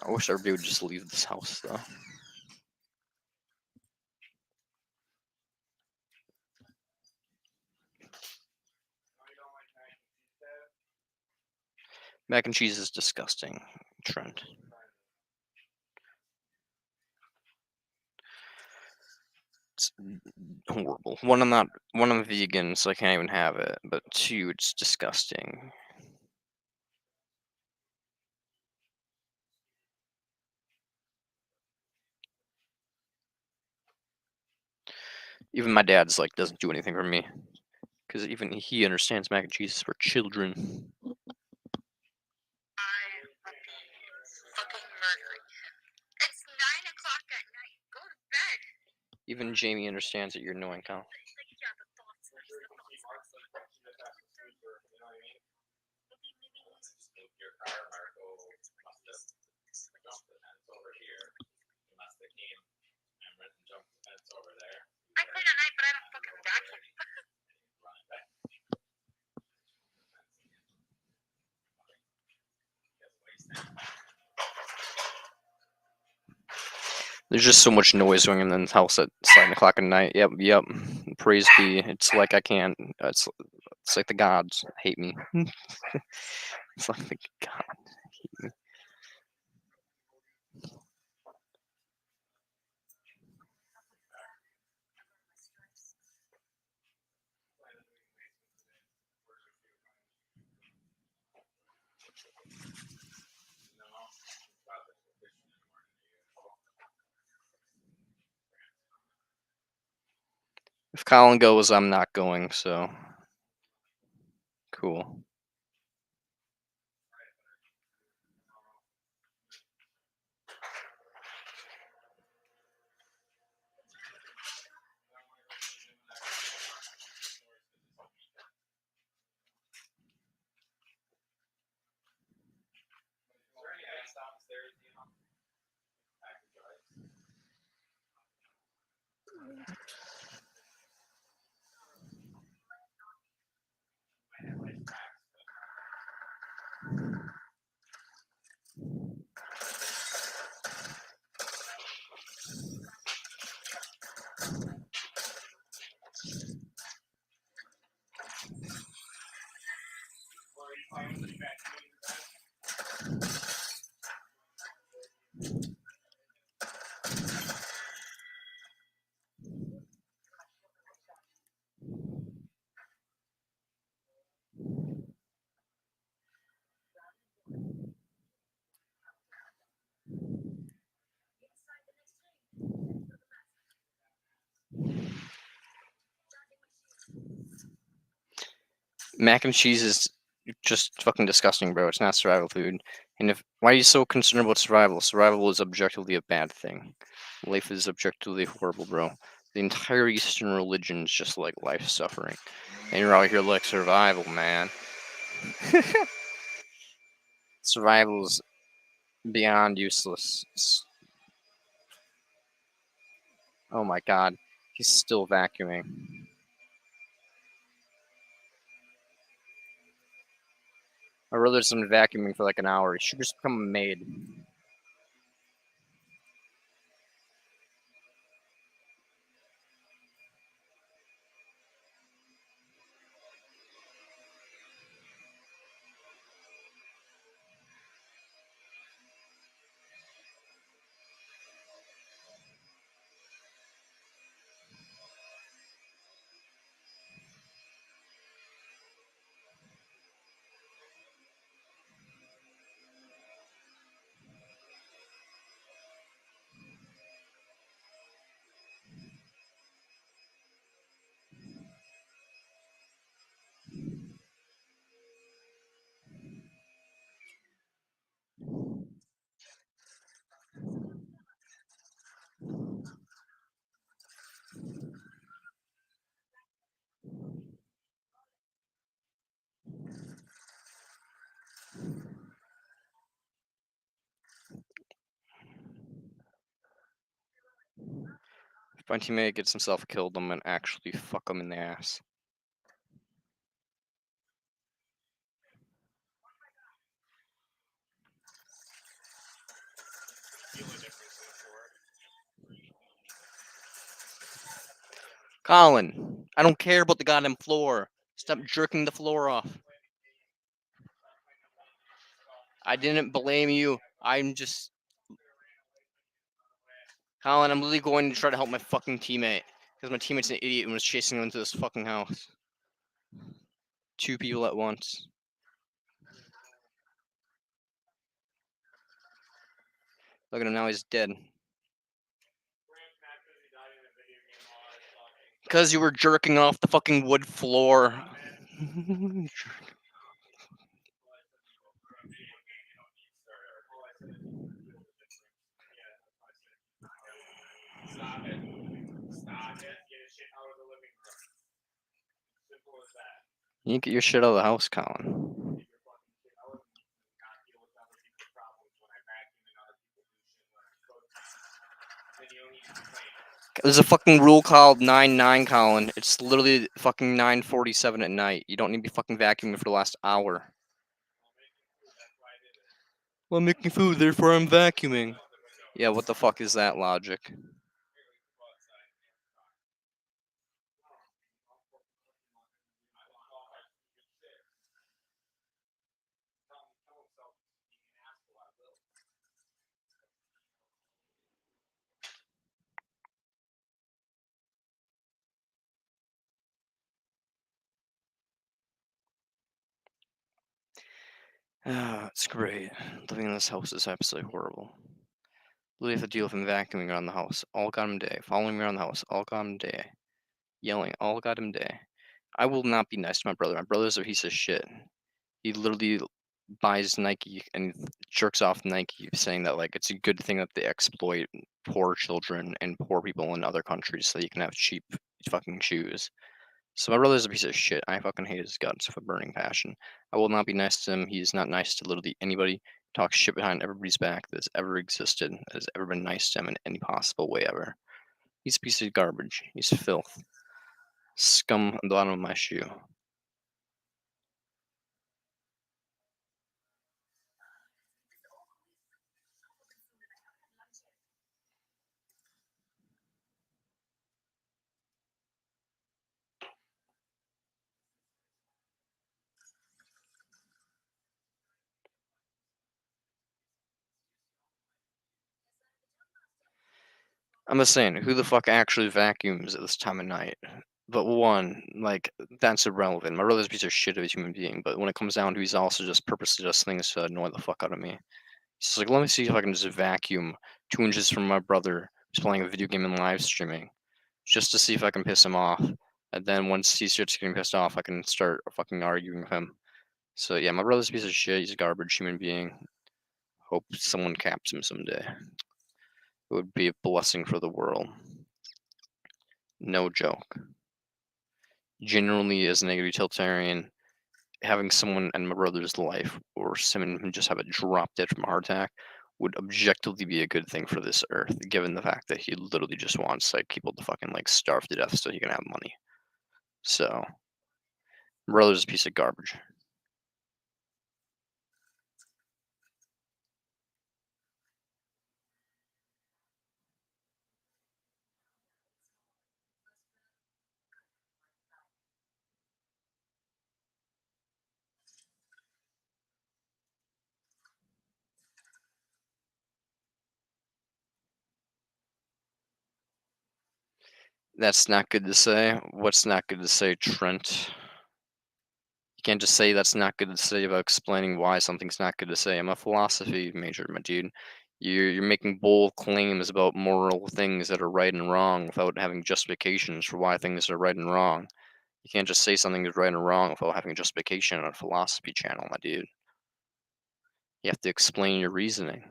I wish everybody would just leave this house, though. Mac and cheese is disgusting, Trent. It's horrible. One, I'm vegan, so I can't even have it. But two, it's disgusting. Even my dad's like doesn't do anything for me, because even he understands mac and cheese is for children.
It's 9 o'clock at night. Go to bed.
Even Jamie understands that you're annoying, Kyle.
Yeah, the thoughts. I clean at night, but I don't fucking vacuum.
There's just so much noise going on in the house at 7 o'clock at night. Yep. Praise be. It's like I can't. It's like the gods hate me. It's like the god hate me. If Colin goes, I'm not going. So cool. Mac and cheese is just fucking disgusting, bro. It's not survival food. And why are you so concerned about survival? Survival is objectively a bad thing. Life is objectively horrible, bro. The entire Eastern religion is just like life suffering. And you're out here like survival, man. Survival is beyond useless. Oh my god. He's still vacuuming. My brother's been vacuuming for like an hour. He should just become a maid. If my teammate gets himself killed, I'm gonna actually fuck him in the ass. Colin, I don't care about the goddamn floor. Stop jerking the floor off. I didn't blame you. I'm just... Colin, I'm literally going to try to help my fucking teammate. Because my teammate's an idiot and was chasing him into this fucking house. 2 people at once. Look at him now, he's dead. Because you were jerking off the fucking wood floor. You need to get your shit out of the house, Colin. There's a fucking rule called 9-9, Colin. It's literally fucking 9:47 at night. You don't need to be fucking vacuuming for the last hour. Well, I'm making food, therefore I'm vacuuming. Yeah, what the fuck is that logic? It's great. Living in this house is absolutely horrible. Literally have to deal with him vacuuming around the house all goddamn day, following me around the house all goddamn day, yelling all goddamn day. I will not be nice to my brother. My brother's a piece of shit. He literally buys Nike and jerks off Nike, saying that like it's a good thing that they exploit poor children and poor people in other countries so you can have cheap fucking shoes. So my brother's a piece of shit. I fucking hate his guts with a burning passion. I will not be nice to him. He's not nice to literally anybody. Talks shit behind everybody's back that's ever existed, has ever been nice to him in any possible way ever. He's a piece of garbage. He's filth. Scum on the bottom of my shoe. I'm just saying, who the fuck actually vacuums at this time of night? But one, like, that's irrelevant. My brother's a piece of shit of a human being, but when it comes down to he's also just purposely does things to annoy the fuck out of me. He's just like, let me see if I can just vacuum 2 inches from my brother who's playing a video game and live streaming, just to see if I can piss him off. And then once he starts getting pissed off, I can start fucking arguing with him. So yeah, my brother's a piece of shit. He's a garbage human being. Hope someone caps him someday. It would be a blessing for the world. No joke. Generally, as a negative utilitarian, having someone in my brother's life or someone who just have a drop dead from a heart attack would objectively be a good thing for this earth, given the fact that he literally just wants like people to fucking like starve to death so he can have money. So, my brother's a piece of garbage. That's not good to say. What's not good to say, Trent? You can't just say that's not good to say without explaining why something's not good to say. I'm a philosophy major, my dude. You're making bold claims about moral things that are right and wrong without having justifications for why things are right and wrong. You can't just say something is right and wrong without having justification on a philosophy channel, my dude. You have to explain your reasoning.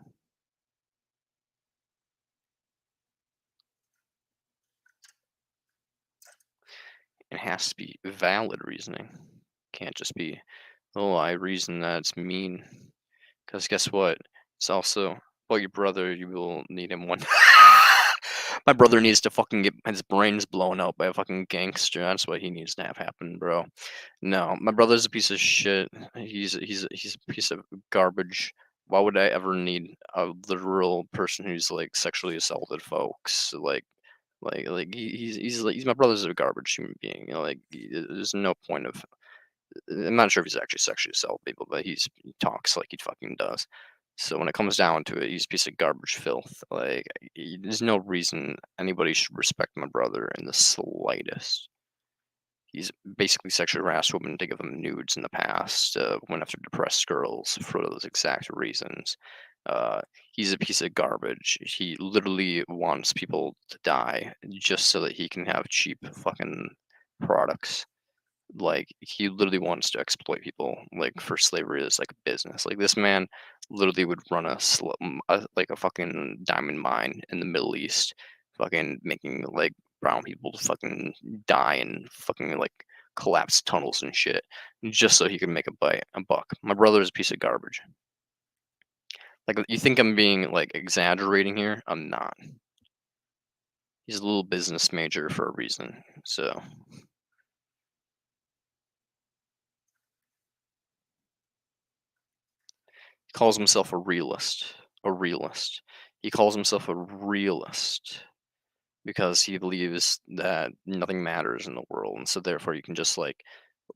It has to be valid reasoning. Can't just be, oh, I reason that it's mean. Because guess what? It's also about your brother. You will need him one. My brother needs to fucking get his brains blown out by a fucking gangster. That's what he needs to have happen, bro. No, my brother's a piece of shit. He's a piece of garbage. Why would I ever need a literal person who's like sexually assaulted folks? He's my brother's a garbage human being. There's no point of. I'm not sure if he's actually sexually assaulted people, but he talks like he fucking does. So when it comes down to it, he's a piece of garbage filth. There's no reason anybody should respect my brother in the slightest. He's basically sexually harassed women to give him nudes in the past, went after depressed girls for those exact reasons. Uh, he's a piece of garbage. He literally wants people to die just so that he can have cheap fucking products. Like, he literally wants to exploit people, like, for slavery as like a business. Like, this man literally would run like a fucking diamond mine in the Middle East, fucking making like brown people to fucking die and fucking like collapse tunnels and shit, just so he could make a buck. My brother is a piece of garbage. Like, you think I'm being like exaggerating here? I'm not. He's a little business major for a reason. So he calls himself a realist. A realist. He calls himself a realist because he believes that nothing matters in the world, and so therefore you can just like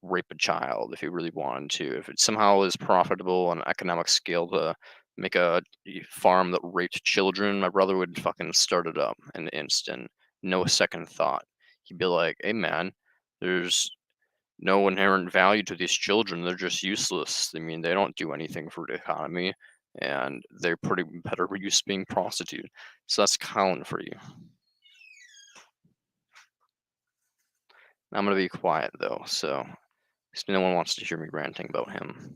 rape a child if you really wanted to. If it somehow is profitable on an economic scale to make a farm that raped children, my brother would fucking start it up in an instant, no second thought. He'd be like, "Hey man, there's no inherent value to these children. They're just useless. I mean, they don't do anything for the economy, and they're pretty better use being prostituted." So that's Colin for you. I'm gonna be quiet though, so because no one wants to hear me ranting about him.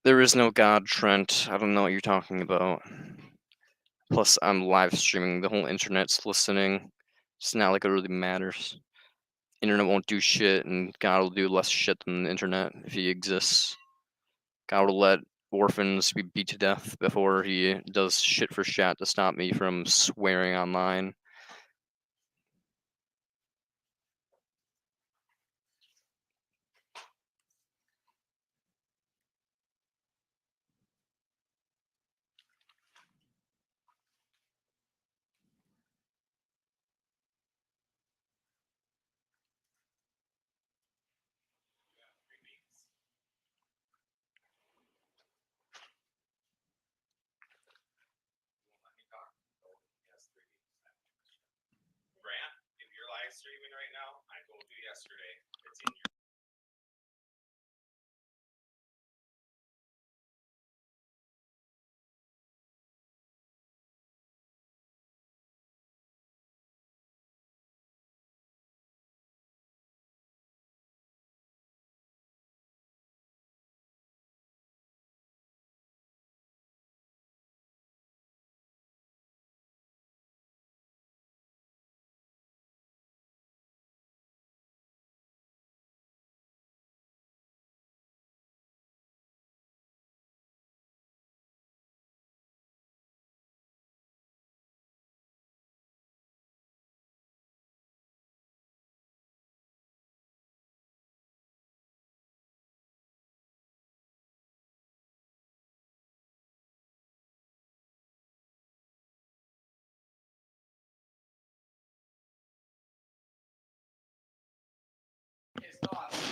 There is no God, Trent. I don't know what you're talking about. Plus, I'm live streaming. The whole internet's listening. It's not like it really matters. Internet won't do shit, and God will do less shit than the internet if he exists. God will let orphans be beat to death before he does shit for chat to stop me from swearing online.
Grant, if you're live streaming right now, I told you yesterday, it's in your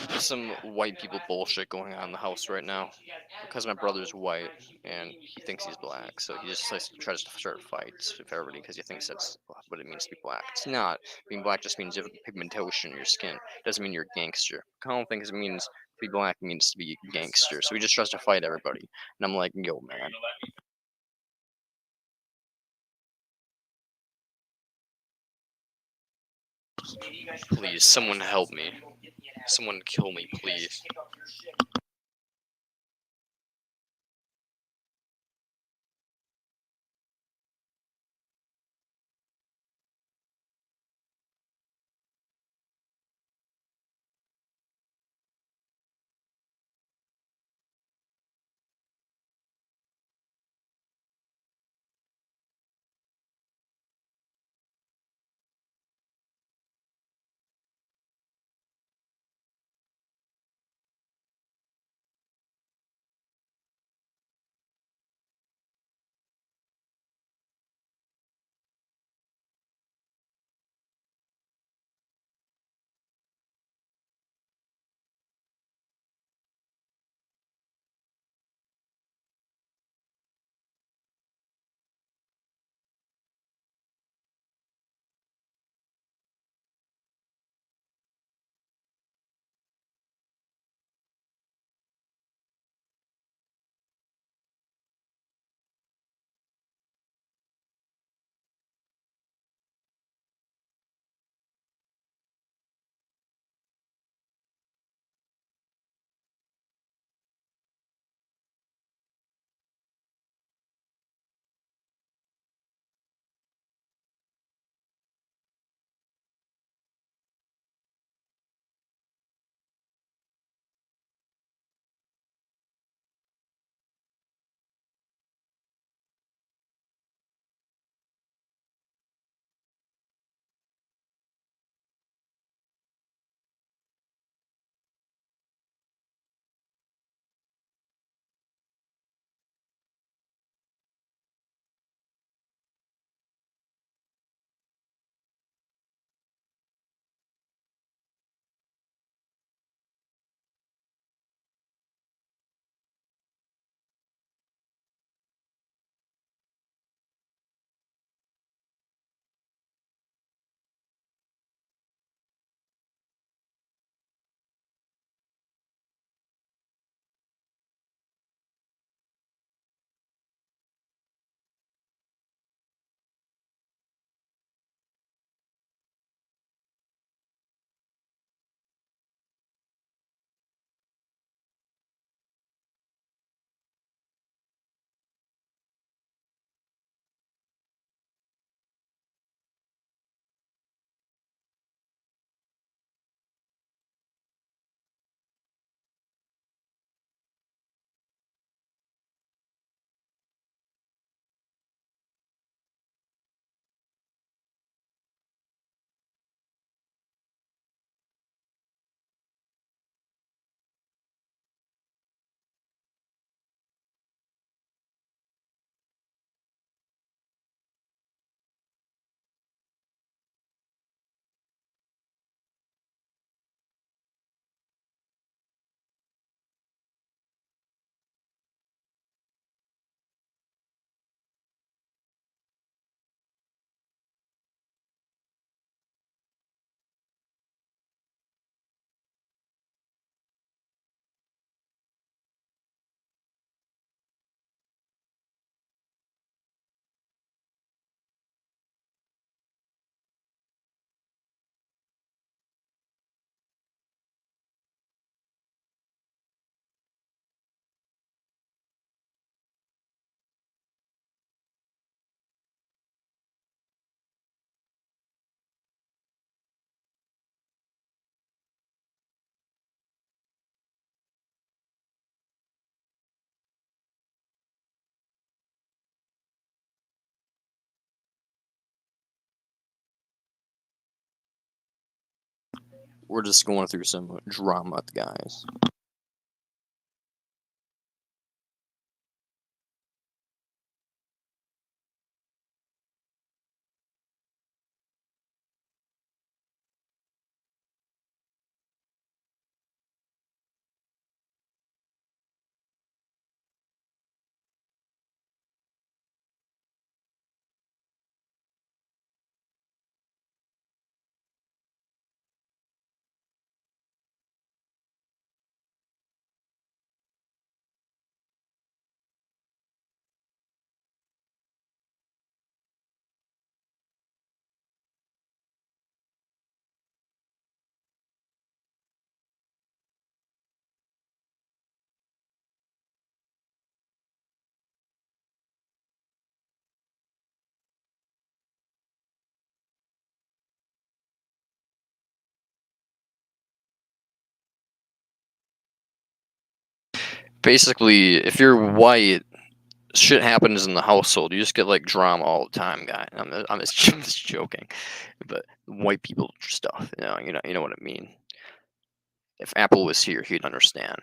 There's some white people bullshit going on in the house right now because my brother's white and he thinks he's black, so he just likes to tries to start fights with everybody because he thinks that's what it means to be black. It's not. Being black just means you have pigmentation in your skin. It doesn't mean you're a gangster. Colin thinks it means be black means to be gangster. So he just tries to fight everybody. And I'm like, yo, man. Please, someone help me. Someone kill me, please. We're just going through some drama, guys. basically, if you're white, shit happens in the household. You just get like drama all the time, guy. I'm just joking, but white people stuff. You know what I mean. If Apple was here, he'd understand.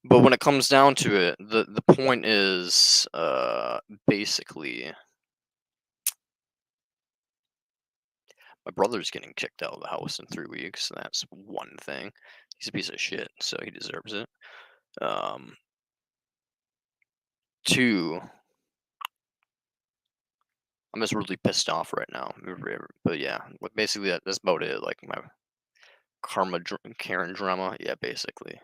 But when it comes down to it, the point is, basically, my brother's getting kicked out of the house in 3 weeks. That's one thing. He's a piece of shit, so he deserves it. Two, I'm just really pissed off right now. But yeah, basically that's about it. Like my Karen drama. Yeah, basically.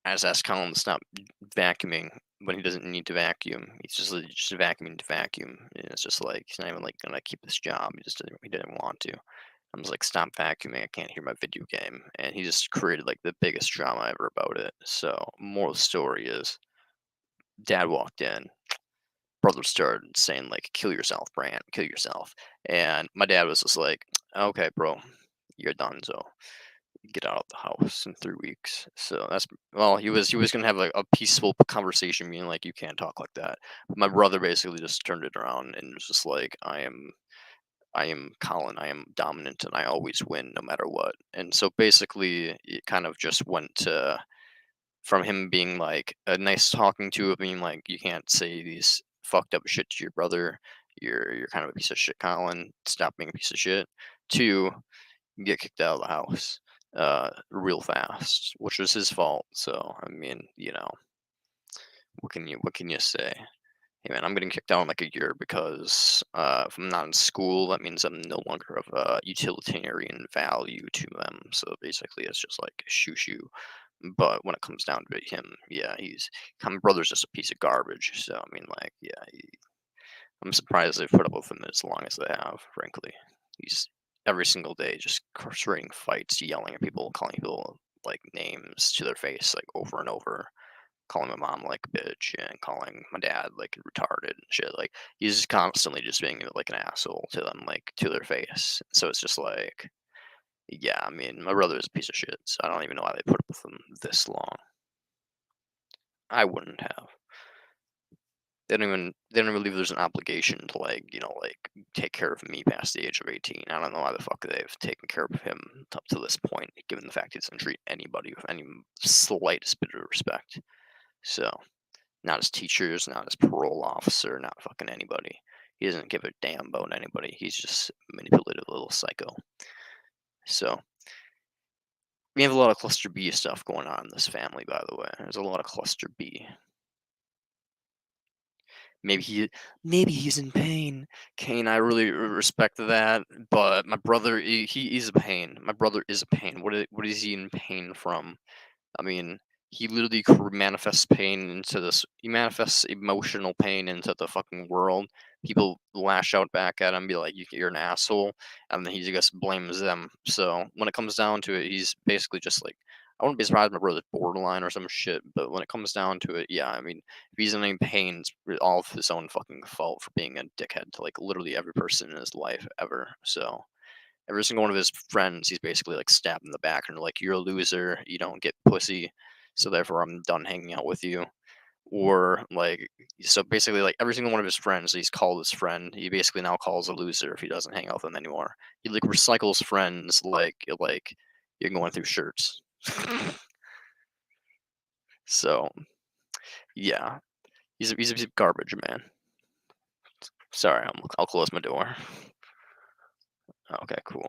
I just asked Colin to stop vacuuming when he doesn't need to vacuum. He's just vacuuming to vacuum. And it's just like he's not even like gonna keep this job. He didn't want to. I'm just like, stop vacuuming. I can't hear my video game. And he just created like the biggest drama ever about it. So moral of the story is, dad walked in, brother started saying like, kill yourself, Brant, kill yourself. And my dad was just like, okay, bro, you're done. So get out of the house in 3 weeks. So that's, well, he was gonna have like a peaceful conversation, being like, you can't talk like that. But my brother basically just turned it around and was just like, I am Colin. I am dominant, and I always win no matter what. And so basically, it kind of just went to, from him being like a nice talking to, of being like, you can't say these fucked up shit to your brother. You're kind of a piece of shit, Colin. Stop being a piece of shit. To get kicked out of the house, real fast, which was his fault. So I mean, what can you say? Hey man, I'm getting kicked out in like a year because if I'm not in school, that means I'm no longer of utilitarian value to them. So basically, it's just like shoo shoo. But when it comes down to it, him, yeah, my brother's just a piece of garbage. So I mean, like, yeah, I'm surprised they've put up with him as long as they have. Frankly, he's every single day just creating fights, yelling at people, calling people like names to their face, like over and over, calling my mom like a bitch and calling my dad like retarded and shit. Like he's just constantly just being like an asshole to them, like to their face. So it's just like, yeah, I mean, my brother is a piece of shit. So I don't even know why they put up with him this long. I wouldn't have. They don't even believe there's an obligation to like take care of me past the age of 18. I don't know why the fuck they've taken care of him up to this point, given the fact he doesn't treat anybody with any slightest bit of respect. So, not his teachers, not his parole officer, not fucking anybody. He doesn't give a damn about anybody. He's just a manipulative little psycho. So, we have a lot of cluster B stuff going on in this family, by the way. There's a lot of cluster B. Maybe he's in pain. Kane, I really respect that, but my brother, he is a pain. My brother is a pain. What is he in pain from? I mean, he literally manifests pain into this. He manifests emotional pain into the fucking world. People lash out back at him, be like, "You're an asshole," and then he just blames them. So when it comes down to it, he's basically just like, I wouldn't be surprised if my brother's borderline or some shit. But when it comes down to it, yeah, I mean, if he's in any pain, it's all of his own fucking fault for being a dickhead to like literally every person in his life ever. So every single one of his friends, he's basically like stabbed in the back and like, you're a loser, you don't get pussy, so therefore I'm done hanging out with you. Or like, so basically, like every single one of his friends, he's called his friend. He basically now calls a loser if he doesn't hang out with them anymore. He like recycles friends like you're going through shirts. So yeah, he's a piece of garbage, man. Sorry, I'll close my door. Okay, cool.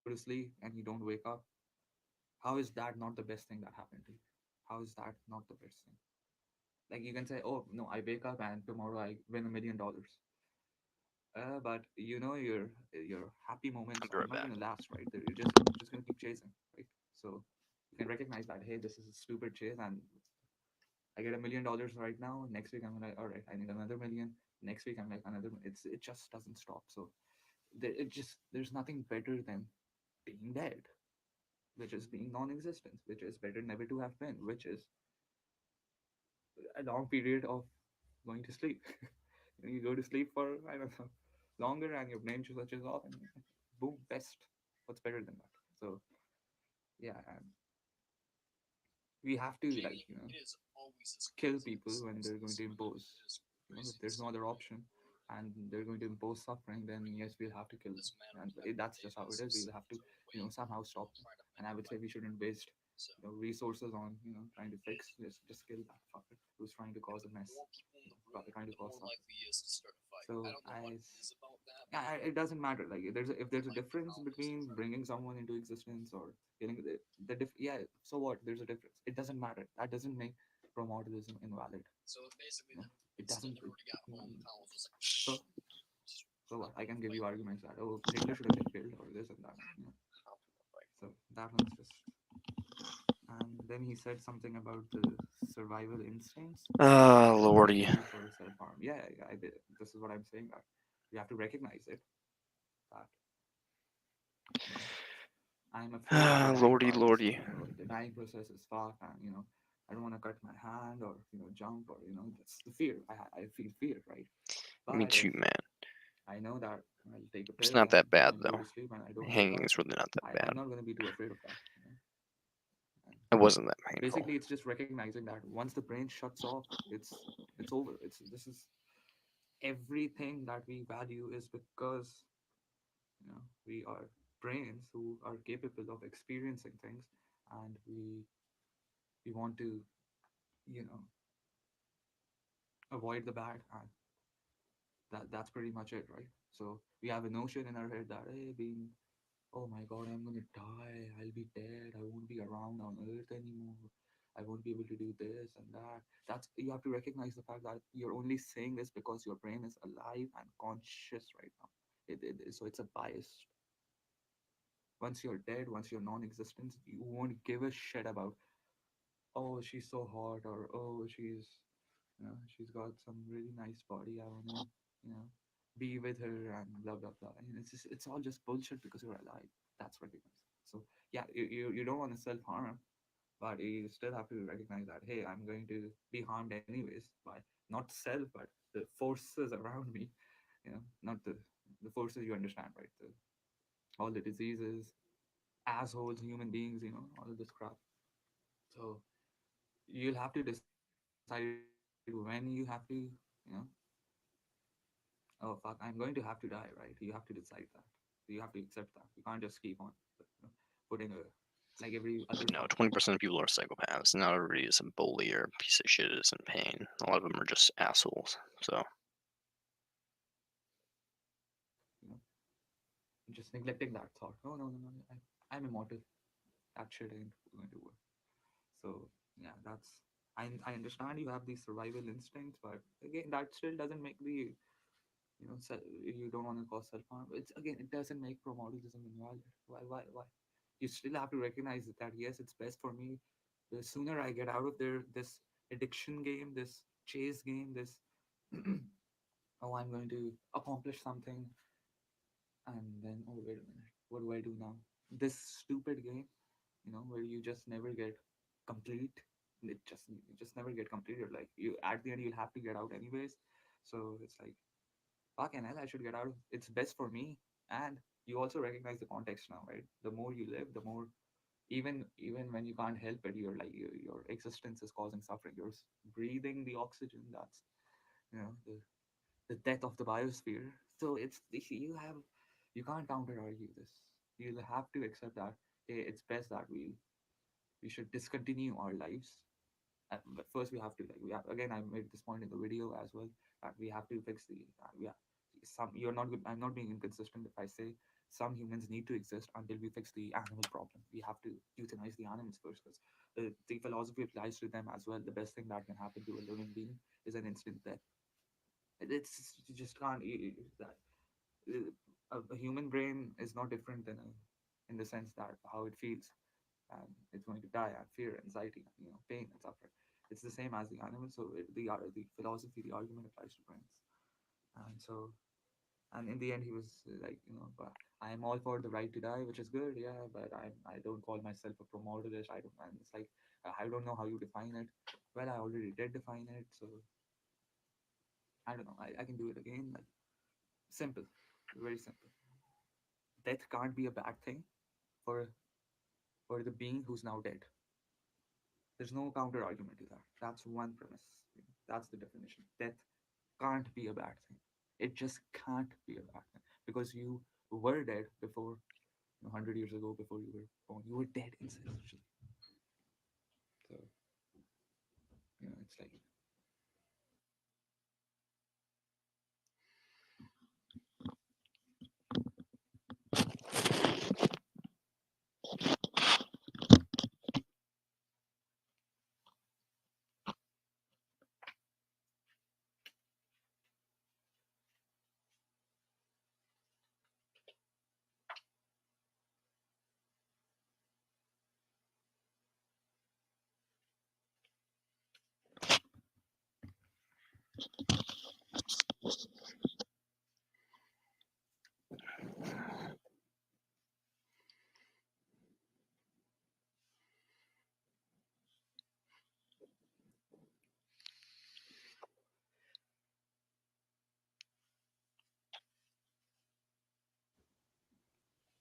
Go to sleep and you don't wake up. How is that not the best thing that happened to you? How is that not the best thing? Like you can say, oh no, I wake up and tomorrow I win $1 million. But you know your happy
I'll
moments
be
are
right
not
back.
gonna last, right? You're just gonna keep chasing, right? So you can recognize that, hey, this is a stupid chase, and I get $1 million right now. Next week I'm like, all right, I need another million. Next week I'm like another. It just doesn't stop. So there's nothing better than being dead, which is being non-existent, which is better never to have been, which is a long period of going to sleep. You go to sleep for, I don't know, longer, and your brain switches off, and boom, best. What's better than that? So yeah, and we have to, like, kill people when they're going to impose. If there's no other option and they're going to impose suffering, then yes, we'll have to kill them. And that's just how it is. We'll have to, somehow stop them. And I would say we shouldn't waste, resources on, trying to fix. Just kill that fucker who's trying to cause a mess, trying to cause suffering. So it doesn't matter. Like, if there's a difference between bringing someone into existence or killing yeah. So what? There's a difference. It doesn't matter. That doesn't make primordialism invalid. It doesn't. So what? I can give you arguments that, oh, Hitler should have been killed, or this and that. So that one's just. And then he said something about the survival instincts.
Ah, lordy.
For self-harm. Yeah, I did. This is what I'm saying. That we have to recognize it. That I'm afraid of the dying
Lordy,
process.
lordy.
The dying process is fucked, and I don't want to cut my hand or jump, or that's the fear. I feel fear, right?
Me
But
too,
if
man.
I know that I'll take a
It's
pill
not that bad,
and go
though.
to sleep and I don't wake
Hanging
up,
is really not that bad.
I'm not going to be too afraid of that.
It wasn't that painful.
Basically, it's just recognizing that once the brain shuts off, it's over. This is everything that we value is because we are brains who are capable of experiencing things, and we want to you know avoid the bad, and that's pretty much it, right? So we have a notion in our head that, hey, being, oh my god, I'm gonna die, I'll be dead, I won't be around on earth anymore, I won't be able to do this and that. That's, you have to recognize the fact that you're only saying this because your brain is alive and conscious right now. So it's a bias. Once you're dead, once you're non-existent, you won't give a shit about, oh, she's so hot, or oh, she's got some really nice body, I wanna you know be with her, and blah blah blah. And it's all just bullshit because you're alive. That's recognized. So yeah, you don't want to self-harm, but you still have to recognize that, hey, I'm going to be harmed anyways by not self, but the forces around me. Not the forces, you understand, right? All the diseases, assholes, human beings, all of this crap. So you'll have to decide when you have to, oh fuck, I'm going to have to die, right? You have to decide that. You have to accept that. You can't just keep on putting a, like every other
No,
fuck.
20% of people are psychopaths. Not everybody is a bully or a piece of shit is in pain. A lot of them are just assholes. So
you know, just neglecting that thought. Oh no, no, no, I'm immortal. That shit ain't going to work. So yeah, I understand you have these survival instincts, but again, that still doesn't make the you don't want to cause self harm. It's, again, it doesn't make pro-moralism invalid. Why? You still have to recognize that yes, it's best for me. The sooner I get out of this addiction game, this chase game, this oh, I'm going to accomplish something, and then, oh, wait a minute, what do I do now? This stupid game, where you just never get complete. You just never get completed. Like, you, at the end, you'll have to get out anyways. So it's like, fucking hell, I should get out of, it's best for me. And you also recognize the context now, right? The more you live, the more, even when you can't help it, you're like, your existence is causing suffering. You're breathing the oxygen. That's the death of the biosphere. So you can't counter argue this. You'll have to accept that, hey, it's best that we should discontinue our lives. But first we have to, like, again, I made this point in the video as well, that we have to fix the some, you're not good, I'm not being inconsistent if I say some humans need to exist until we fix the animal problem. We have to euthanize the animals first, because the philosophy applies to them as well. The best thing that can happen to a living being is an instant death. It's, you just can't, that a human brain is not different than in the sense that how it feels. and it's going to die, and fear, anxiety, pain and suffering. It's the same as the animal. So the philosophy, the argument applies to brains. And so, and in the end, he was like, but I am all for the right to die, which is good, yeah, but I don't call myself a promoterist. I don't, and it's like, I don't know how you define it. Well, I already did define it, so I don't know. I can do it again. Like, simple, very simple. Death can't be a bad thing for the being who's now dead. There's no counter argument to that. That's one premise. That's the definition. Death can't be a bad thing. It just can't be a bad thing because you were dead before, 100 years ago, before you were born. You were dead essentially. So it's like,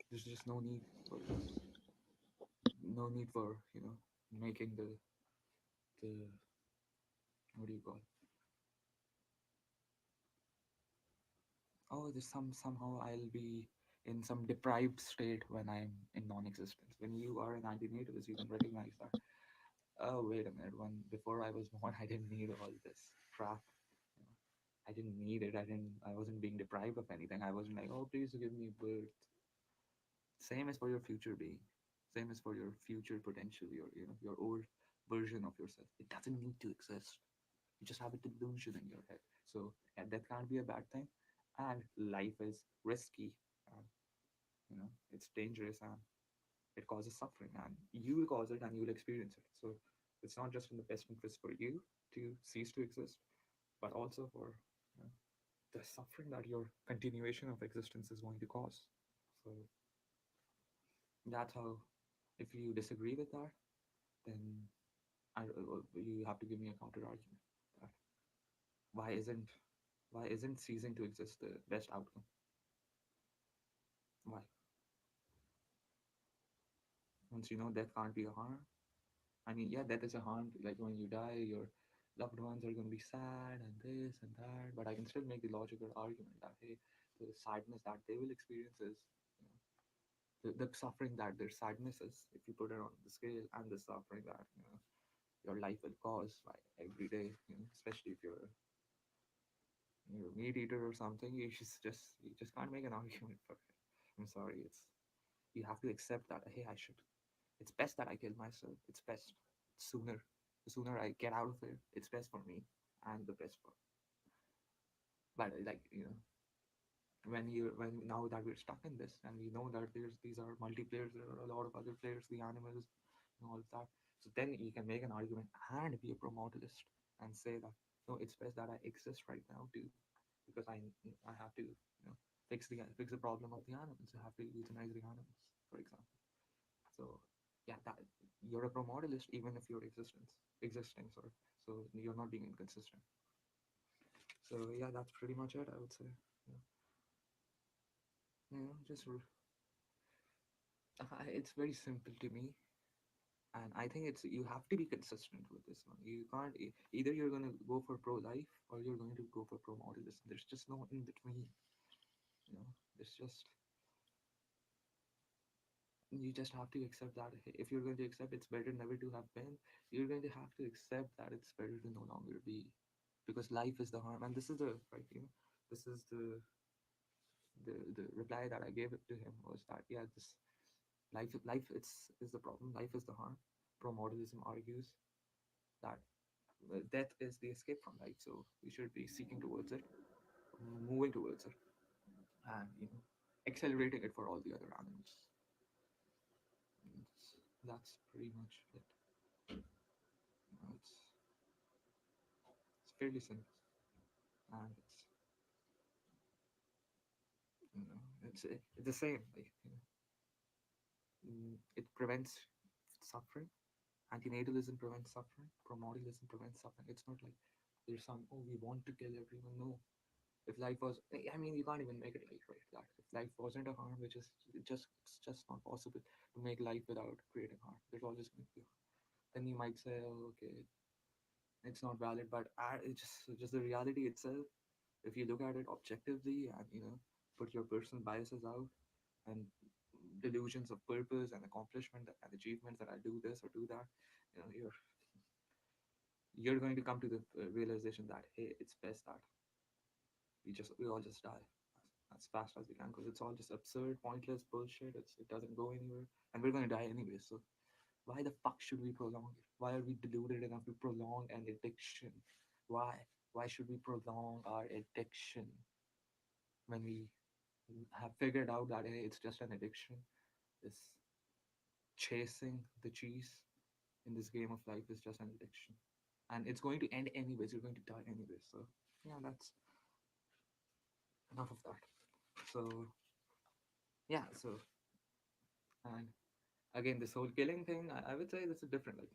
there's just no need for making the what do you call? Oh, there's somehow I'll be in some deprived state when I'm in non-existence. When you are an anti-natalist, you can recognize that. Oh, wait a minute. When before I was born, I didn't need all this crap. You know, I didn't need it. I wasn't being deprived of anything. I wasn't like, oh, please give me birth. Same as for your future being. Same as for your future potential. Your old version of yourself. It doesn't need to exist. You just have a delusion in your head. So yeah, that can't be a bad thing. And life is risky. And, it's dangerous and it causes suffering. And you will cause it and you will experience it. So it's not just in the best interest for you to cease to exist, but also for you know, the suffering that your continuation of existence is going to cause. So that's how. If you disagree with that, then you have to give me a counter argument. That why isn't ceasing to exist the best outcome? Why? Once you know death can't be a harm. I mean, yeah, death is a harm. Like when you die, your loved ones are going to be sad and this and that. But I can still make the logical argument that hey, the sadness that they will experience is you know, the suffering that their sadness is. If you put it on the scale, and the suffering that your life will cause by every day, especially if you're a meat eater or something, you just can't make an argument for it. I'm sorry, you have to accept that hey, I should. It's best that I kill myself. It's best sooner. The sooner I get out of it, it's best for me and the best for. But like when now that we're stuck in this and we know that these are multiplayers, there are a lot of other players, the animals, all of that. So then you can make an argument and be a promotalist and say that no, it's best that I exist right now too, because I have to fix the problem of the animals. I have to euthanize the animals, for example. So yeah, that you're a promotalist even if you're existing. Sorry, so you're not being inconsistent. So yeah, that's pretty much it. I would say. Yeah, just it's very simple to me, and I think it's you have to be consistent with this one. You can't either you're going to go for pro life or you're going to go for pro modalism. There's just no in between. You know, there's just you just have to accept that if you're going to accept it's better never to have been, you're going to have to accept that it's better to no longer be, because life is the harm. And this is the right, this is the reply that I gave it to him was that yeah, this life is the problem, life is the harm. Pro modernism argues that death is the escape from life, so we should be seeking towards it, moving towards it, and accelerating it for all the other animals. That's pretty much it. It's fairly simple, and it's the same. Like it prevents suffering. Antinatalism prevents suffering. Promodalism prevents suffering. It's not like there's some, oh, we want to kill everyone. No. If life was, I mean, you can't even make it like right that. If life wasn't a harm, which is it's just not possible to make life without creating harm. There's always going to be harm. Then you might say, oh, okay, it's not valid, but it's just the reality itself. If you look at it objectively and put your personal biases out and delusions of purpose and accomplishment and achievements that I do this or do that, you're going to come to the realization that hey, it's best that we all just die as fast as we can because it's all just absurd, pointless bullshit. It doesn't go anywhere, and we're going to die anyway. So why the fuck should we prolong it? Why are we deluded enough to prolong an addiction? Why? Why should we prolong our addiction when we have figured out that hey, it's just an addiction? This chasing the cheese in this game of life is just an addiction, and it's going to end anyways. You're going to die anyways. So yeah, that's enough of that. So yeah, so and again, this whole killing thing, I would say this is different. Like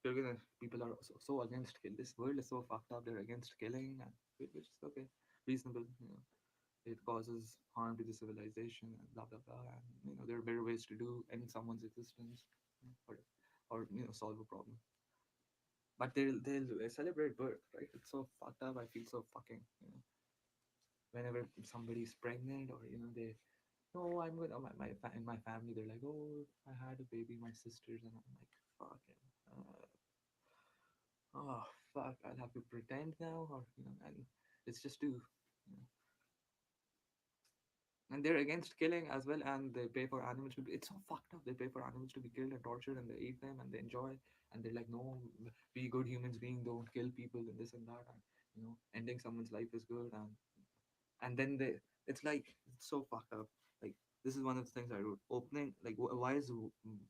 you're gonna people are so against kill. This world is so fucked up. They're against killing, and which is okay, reasonable. It causes harm to the civilization and blah blah blah. And there are better ways to do end someone's existence, or solve a problem. But they'll celebrate birth, right? It's so fucked up. I feel so fucking whenever somebody's pregnant or they no, I'm good. In my family, they're like, oh, I had a baby, my sisters, and I'm like, fucking, oh, fuck, I'll have to pretend now, or and it's just too, you know. And they're against killing as well, and they pay for animals to be. It's so fucked up. They pay for animals to be killed and tortured, and they eat them, and they enjoy, and they're like, no, we good humans being don't kill people and this and that, and ending someone's life is good, and then it's like it's so fucked up. Like this is one of the things I wrote. Opening like why is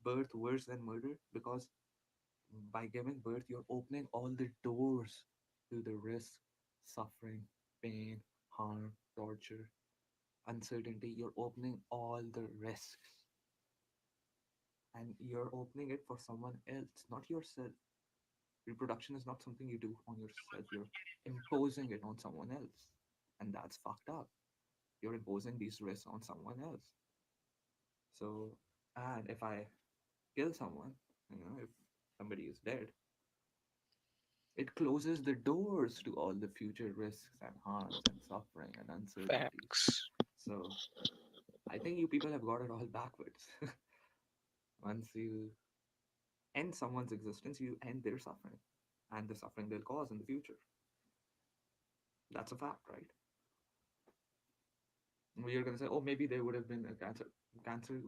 birth worse than murder? Because by giving birth, you're opening all the doors to the risk, suffering, pain, harm, torture, uncertainty. You're opening all the risks, and you're opening it for someone else, not yourself. Reproduction is not something you do on yourself. You're imposing it on someone else, and that's fucked up. You're imposing these risks on someone else. So, and if I kill someone, if somebody is dead, it closes the doors to all the future risks and harms and suffering and uncertainties.
Facts.
So, I think you people have got it all backwards. Once you end someone's existence, you end their suffering and the suffering they'll cause in the future. That's a fact, right? You're gonna say, oh, maybe there would have been a cancer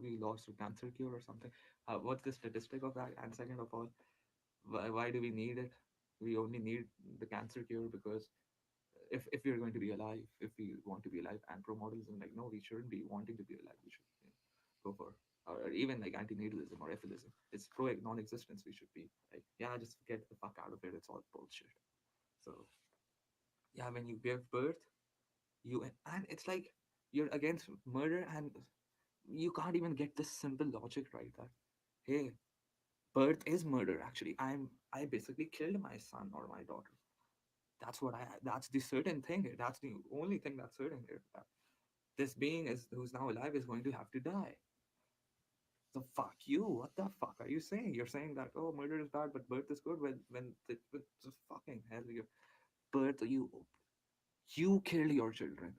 we lost to cancer cure or something. What's the statistic of that? And second of all, why do we need it? We only need the cancer cure because if we're going to be alive, if we want to be alive, and pro-modernism, like, no, we shouldn't be wanting to be alive. We should go for, or even like antinatalism or efilism. It's pro non-existence. We should be like, yeah, just get the fuck out of it. It's all bullshit. So yeah, when you give birth, and it's like you're against murder, and you can't even get this simple logic right that hey, birth is murder. Actually, I basically killed my son or my daughter. That's the certain thing here. That's the only thing that's certain here. That this being is who's now alive is going to have to die. So fuck you. What the fuck are you saying? You're saying that oh, murder is bad, but birth is good. When the fucking hell, you birth, you kill your children.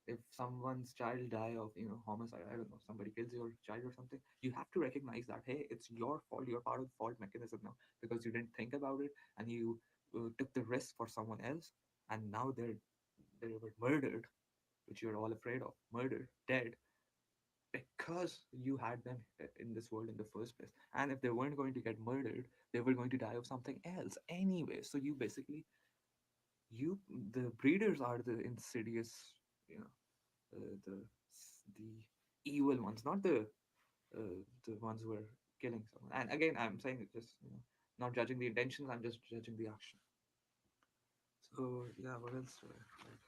If someone's child die of homicide, I don't know, somebody kills your child or something, you have to recognize that hey, it's your fault. You're part of the fault mechanism now because you didn't think about it, and you took the risk for someone else, and now they were murdered, which you're all afraid of, murdered, dead, because you had them in this world in the first place. And if they weren't going to get murdered, they were going to die of something else anyway. So you basically, you the breeders are the insidious, the evil ones, not the the ones who are killing someone. And again, I'm saying it just not judging the intentions. I'm just judging the action. So yeah, what else do I like?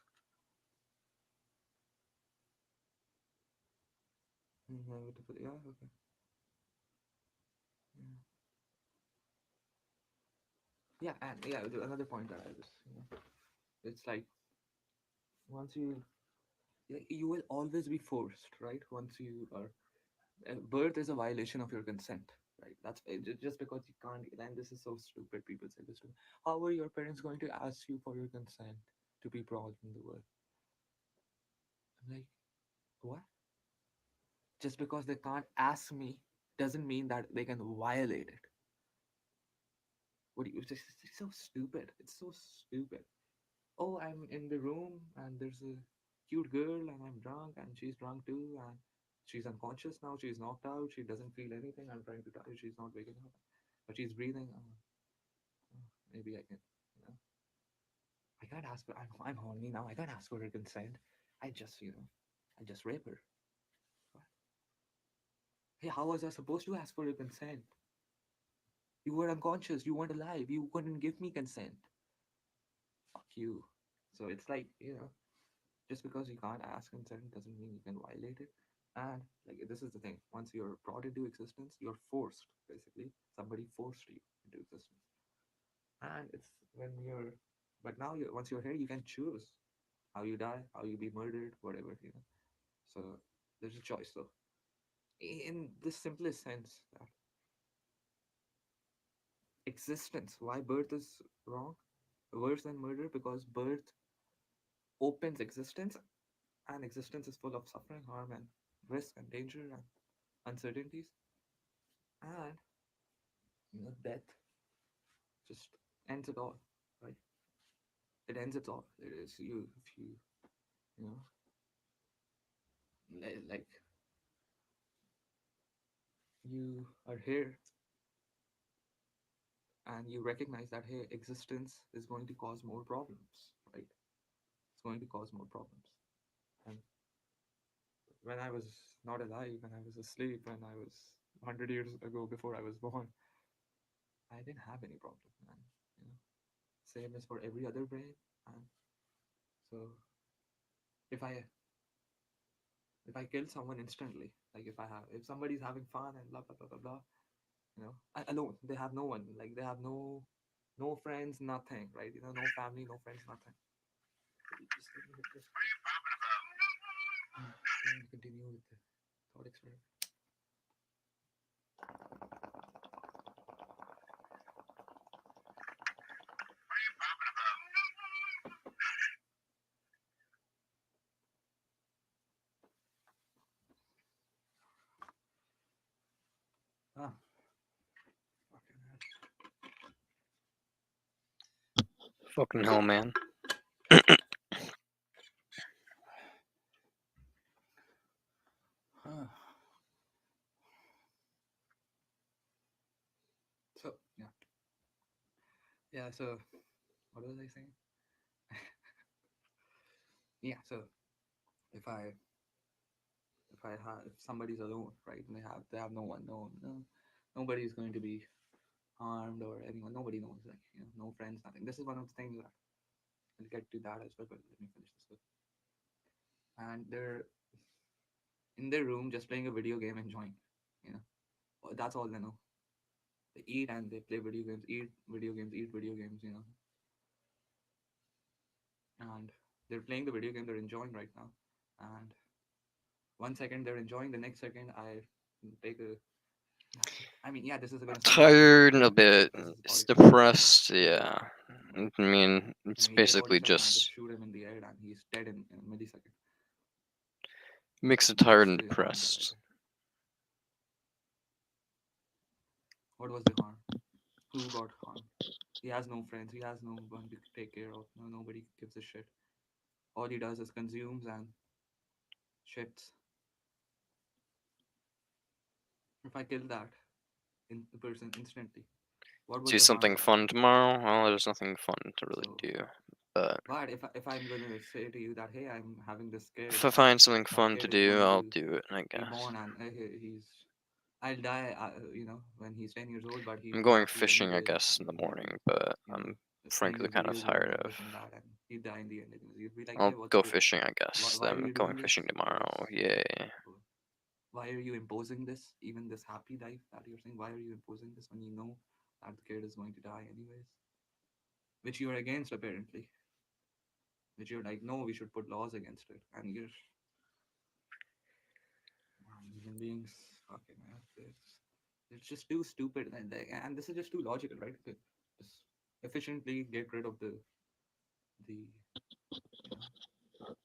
Inevitable. Yeah, okay. Yeah, and yeah, another point that I was, it's like once you, like, you will always be forced, right? Once you are, birth is a violation of your consent, right? That's just because you can't. And this is so stupid. People say this to me. How are your parents going to ask you for your consent to be brought in the world? I'm like, what? Just because they can't ask me doesn't mean that they can violate it. What do you? It's so stupid. It's so stupid. Oh, I'm in the room and there's a cute girl and I'm drunk and she's drunk too and she's unconscious now. She's knocked out. She doesn't feel anything. I'm trying to die. She's not waking up, but she's breathing. Maybe I can, you know. I can't ask for. I'm horny now. I can't ask for her consent. I just, I just rape her. What? Hey, how was I supposed to ask for her consent? You were unconscious. You weren't alive. You couldn't give me consent. Fuck you. So it's like, just because you can't ask consent doesn't mean you can violate it. And like this is the thing: once you're brought into existence, you're forced. Basically, somebody forced you into existence. And it's when you're, but now you once you're here, you can choose how you die, how you be murdered, whatever. So there's a choice, though. In the simplest sense, that existence, why birth is wrong, worse than murder, because birth opens existence, and existence is full of suffering, harm, and risk, and danger, and uncertainties. And death just ends it all, right? It ends it all. It is you if you know like you are here and you recognize that hey, existence is going to cause more problems, right? It's going to cause more problems. And when I was not alive, when I was asleep, when I was 100 years ago before I was born, I didn't have any problem, man. You know, same as for every other brain. And so if I if I kill someone instantly, like if somebody's having fun and blah blah blah blah blah, alone, they have no one, like they have no friends, nothing, right? No family, no friends, nothing. Just let me hit this. Let me continue with the thought experiment. Ah, fucking
Fucking hell, man.
hell. So yeah. So what was I saying? Yeah. So if I if somebody's alone, right, and they have no one, nobody's going to be harmed or anyone. Nobody knows, like no friends, nothing. This is one of the things that I'll get to that as well. But let me finish this book. And they're in their room just playing a video game, enjoying. You know, that's all they know. They eat and they play video games, eat video games, eat video games. And they're playing the video game. They're enjoying right now. And 1 second they're enjoying, the next second I take a. I mean, yeah, this is gonna sound
Tired and a bit
because it's a thought experiment.
depressed, yeah. I mean, it's
You take
basically
47 and just
just
shoot him in the air, and he's dead in a millisecond.
mix of tired
What's
and
the harm that I
depressed.
did? What was the harm? Who got harmed? He has no friends. He has no one to take care of. Nobody gives a shit. All he does is consumes and shits. If I kill that in the person instantly, what was
Do
the harm
something
that I
fun
did?
tomorrow? Well, there's nothing fun to really
So,
do. But
but if I'm gonna say to you that hey, I'm having this kid
if I
and
find something
that
fun to
kid is
do,
going
I'll
to
do it, I
be
guess.
born and he's I'll die, when he's 10 years old, but he'll
I'm
be
going
happy
fishing, I
anyways.
guess, in the
He'll
morning,
be,
but
you know,
I'm frankly
playing
kind of
video games
tired
and
of.
this and that, and he'll die in the end. Anyways. You'll be like, hey,
I'll
what's
go
this?
fishing, I
Why,
guess.
why are
I'm
you
going
doing this?
fishing tomorrow. Yay.
Why are you imposing this? Even this happy life that you're saying, why are you imposing this when you know that the kid is going to die anyways? Which you're against, apparently. Which you're like, no, we should put laws against it. And you're human beings, fucking hell, it's just too stupid. And this is just too logical, right? Just efficiently get rid of the you know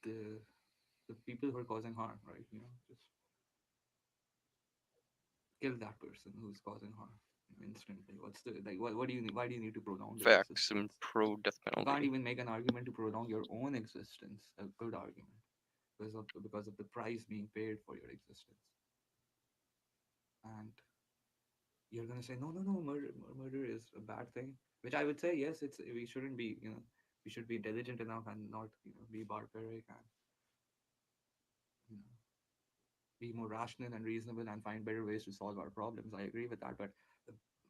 the the people who are causing harm, right? Just kill that person who's causing harm instantly. What's the like? What do you need? Why do you need to prolong their
Facts and
existence?
pro death
You can't
penalty.
even make an argument to prolong your own existence. A good argument because of the price being paid for your existence. And you're gonna say, no, murder is a bad thing. Which I would say, yes, we shouldn't be. We should be intelligent enough and not be barbaric and you know be more rational and reasonable and find better ways to solve our problems. I agree with that. But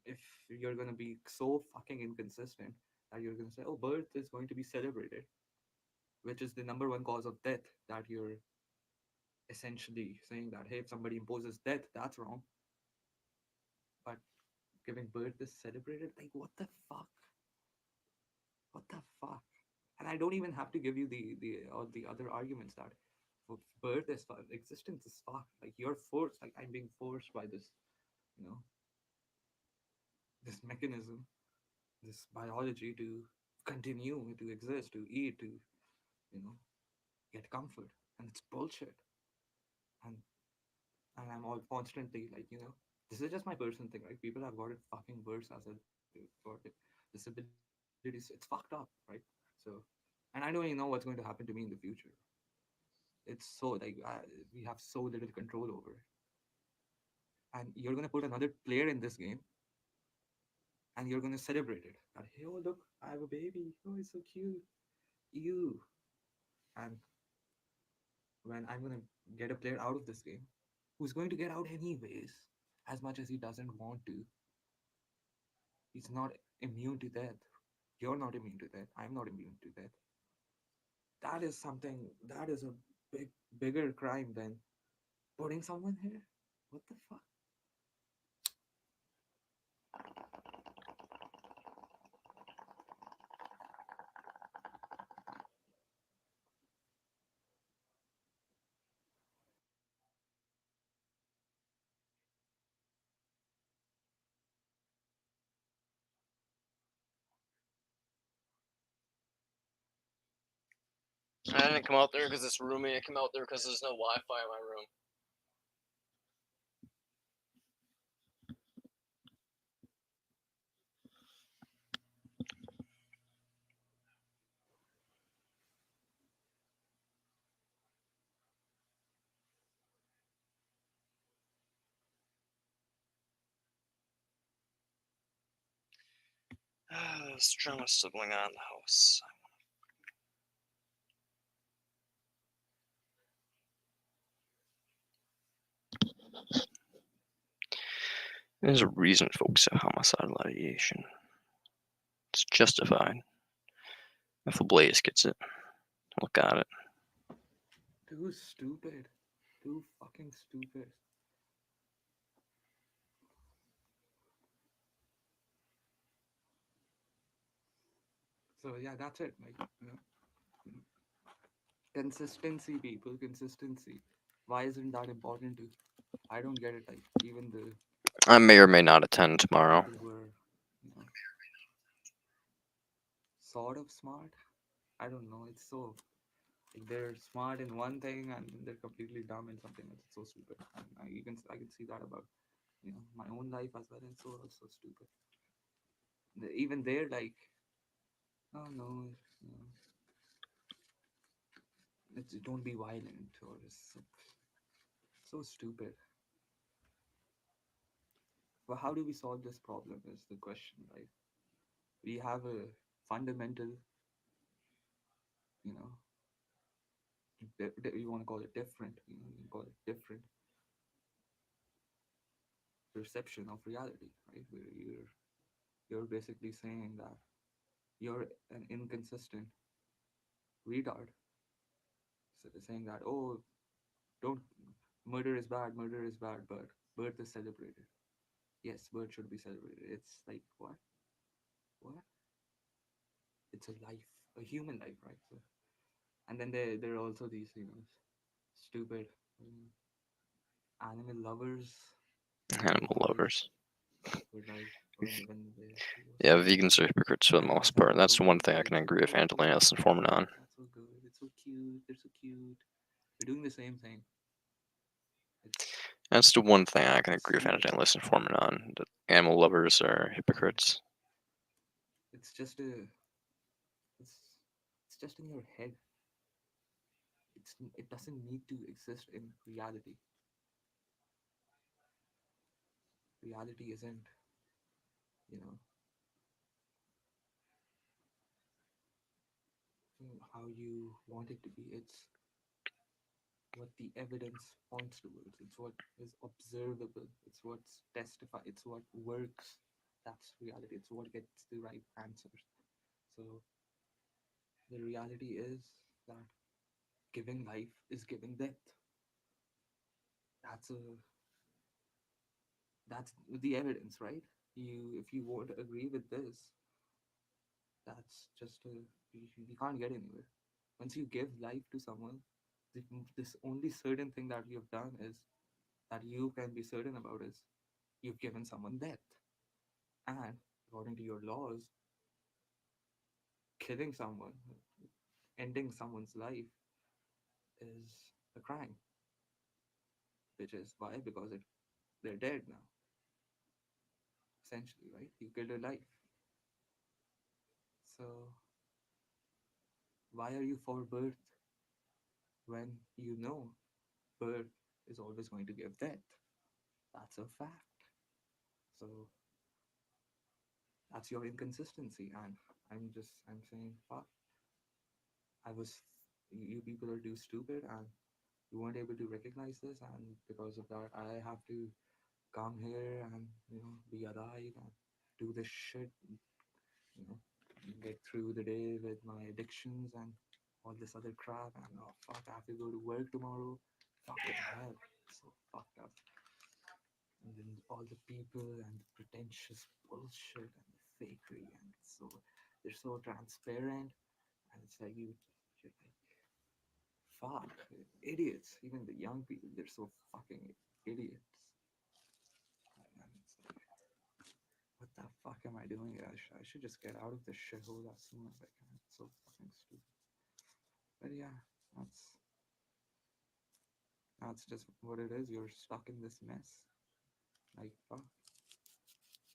if you're going to be so fucking inconsistent that you're going to say, oh, birth is going to be celebrated, which is the number one cause of death, that you're essentially saying that, hey, if somebody imposes death, that's wrong. But giving birth is celebrated? Like, what the fuck? What the fuck? And I don't even have to give you the other arguments that birth is fuck, existence is fuck. Like, you're forced, like, I'm being forced by you know, this mechanism, this biology to continue to exist, to eat, to you know get comfort, and it's bullshit. And I'm all constantly like, this is just my personal thing, right? People have got it fucking worse as they've got it. Disabilities, it's fucked up, right? So, and I don't even know what's going to happen to me in the future. It's so like we have so little control over it, and you're gonna put another player in this game and you're gonna celebrate it. That, hey, oh look, I have a baby. Oh, it's so cute. You. And when I'm gonna get a player out of this game, who's going to get out anyways, as much as he doesn't want to, he's not immune to death. You're not immune to death. I'm not immune to death. That is something. That is a bigger crime than putting someone here. What the fuck?
I didn't come out there because it's roomy. I come out there because there's no Wi-Fi in my room. Let's try my sibling out in the house. There's a reason folks have homicidal ideation. It's justified. If the Blaze gets it, look at it.
Too stupid. Too fucking stupid. So yeah, that's it. Like, consistency, people, consistency. Why isn't that important to? I don't get it. Like, even the
I may or may not attend tomorrow.
people who are, you know, sort of smart. I don't know. It's so like they're smart in one thing and they're completely dumb in something else. It's so stupid. And I can see that about my own life as well. And so stupid. Even they're like, oh no, don't be violent, or it's so stupid. But how do we solve this problem is the question, right? We have a fundamental, you know, you want to call it different, you can call it different perception of reality, right? Where you're basically saying that you're an inconsistent retard, saying that, oh, don't, murder is bad, but birth is celebrated. Yes, birth should be celebrated. It's like, what? It's a life, a human life, right? So, and then there are also these, stupid animal lovers
Animal
who
lovers.
would like when they
Yeah, vegans are hypocrites for the most part. That's the one thing I can agree with Angelina's informant on.
That's so good. It's so cute. They're so cute. We're doing the same thing. It's
That's the one thing I can agree with Angelina's informant on. That animal lovers are hypocrites.
it's just a it's it's just in your head. It doesn't need to exist in reality. Reality isn't, you know, how you want it to be. It's what the evidence points towards. It's what is observable. It's what's testified. It's what works. That's reality. It's what gets the right answers. So the reality is that giving life is giving death. That's a that's the evidence, right? If you won't agree with this, that's just a we can't get anywhere. Once you give life to someone, this only certain thing that you've done is that you can be certain about is you've given someone death. And according to your laws, killing someone, ending someone's life is a crime. Which is why? Because they're dead now, essentially, right? You killed a life. So why are you for birth when you know birth is always going to give death? That's a fact. So that's your inconsistency. And I'm saying, fuck, I was, you people are too stupid and you weren't able to recognize this. And because of that, I have to come here and, be alive and do this shit, you know, get through the day with my addictions and all this other crap. And oh, fuck, I have to go to work tomorrow. Fucking hell. So fucked up. And then all the people and the pretentious bullshit and the fakery and they're so transparent and it's like you're like fuck idiots. Even the young people, they're so fucking idiots. And it's like, what the fuck am I doing here? I should just get out of this shithole as soon as I can. It's so fucking stupid. But yeah, that's just what it is. You're stuck in this mess. Like fuck.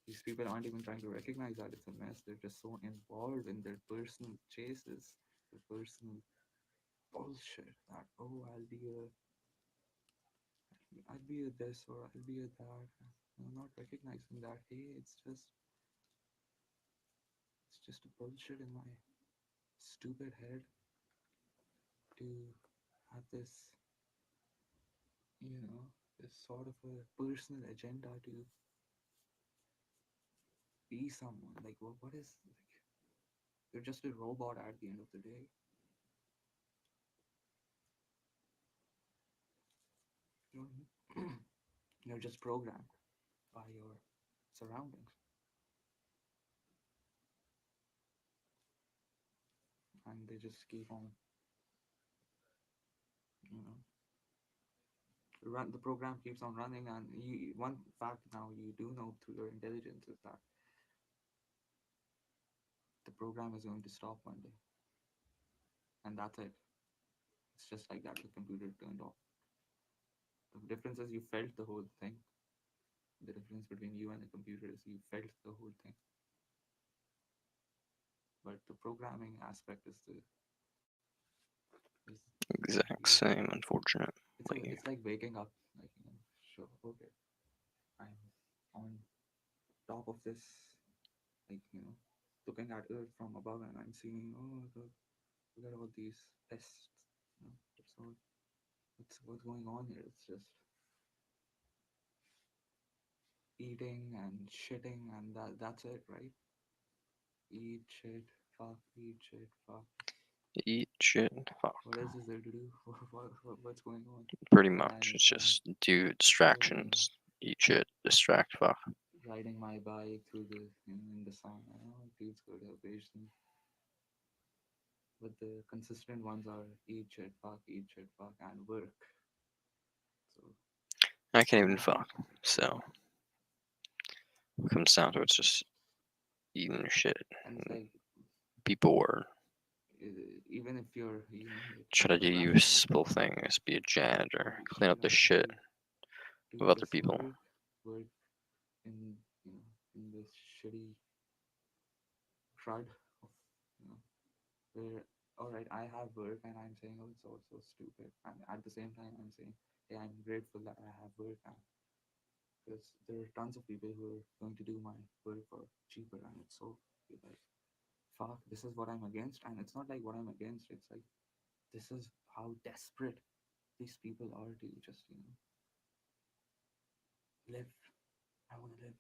These people aren't even trying to recognize that it's a mess. They're just so involved in their personal chases, their personal bullshit that oh I'll be a this or I'll be a that. I'm not recognizing that hey it's just a bullshit in my stupid head to have this this sort of a personal agenda to be someone. Like what is like you're just a robot at the end of the day. You know what I mean? You're just programmed by your surroundings, and they just keep on, you know, run. The program keeps on running, and one fact now you do know through your intelligence is that the program is going to stop one day, and that's it. It's just like that. The computer turned off. The difference is you felt the whole thing. The difference between you and the computer is you felt the whole thing, but the programming aspect is
Exact same, unfortunate.
it's like waking up, like sure, okay, I'm on top of this, like looking at Earth from above, and I'm seeing look at all these pests. It's all what's going on here. It's just eating and shitting, and that's it, right? Eat shit, fuck, eat shit, fuck.
Eat shit. Fuck.
What else is there to do? What's going on?
Pretty
And
much. It's
I'm
just do
like
distractions. Eat shit. Distract. Fuck.
riding my bike through the in the sun. I know it feels good occasionally, but the consistent ones are eat shit, fuck, and work. So
I can't even
yeah,
fuck. So it comes down to it's just eating shit.
and it's like
Be bored.
even if you're like
Try to do
procrastinating,
useful things. Be a janitor. Clean up the
if
shit
you
of
do
other
this
people.
work in in this shitty crud of where all right, I have work and I'm saying, oh, it's all so stupid, and at the same time I'm saying, hey, I'm grateful that I have work, and because there are tons of people who are going to do my work for cheaper, and it's so you're like, fuck, this is what I'm against, and it's not like what I'm against, it's like this is how desperate these people are to just live. I want to live.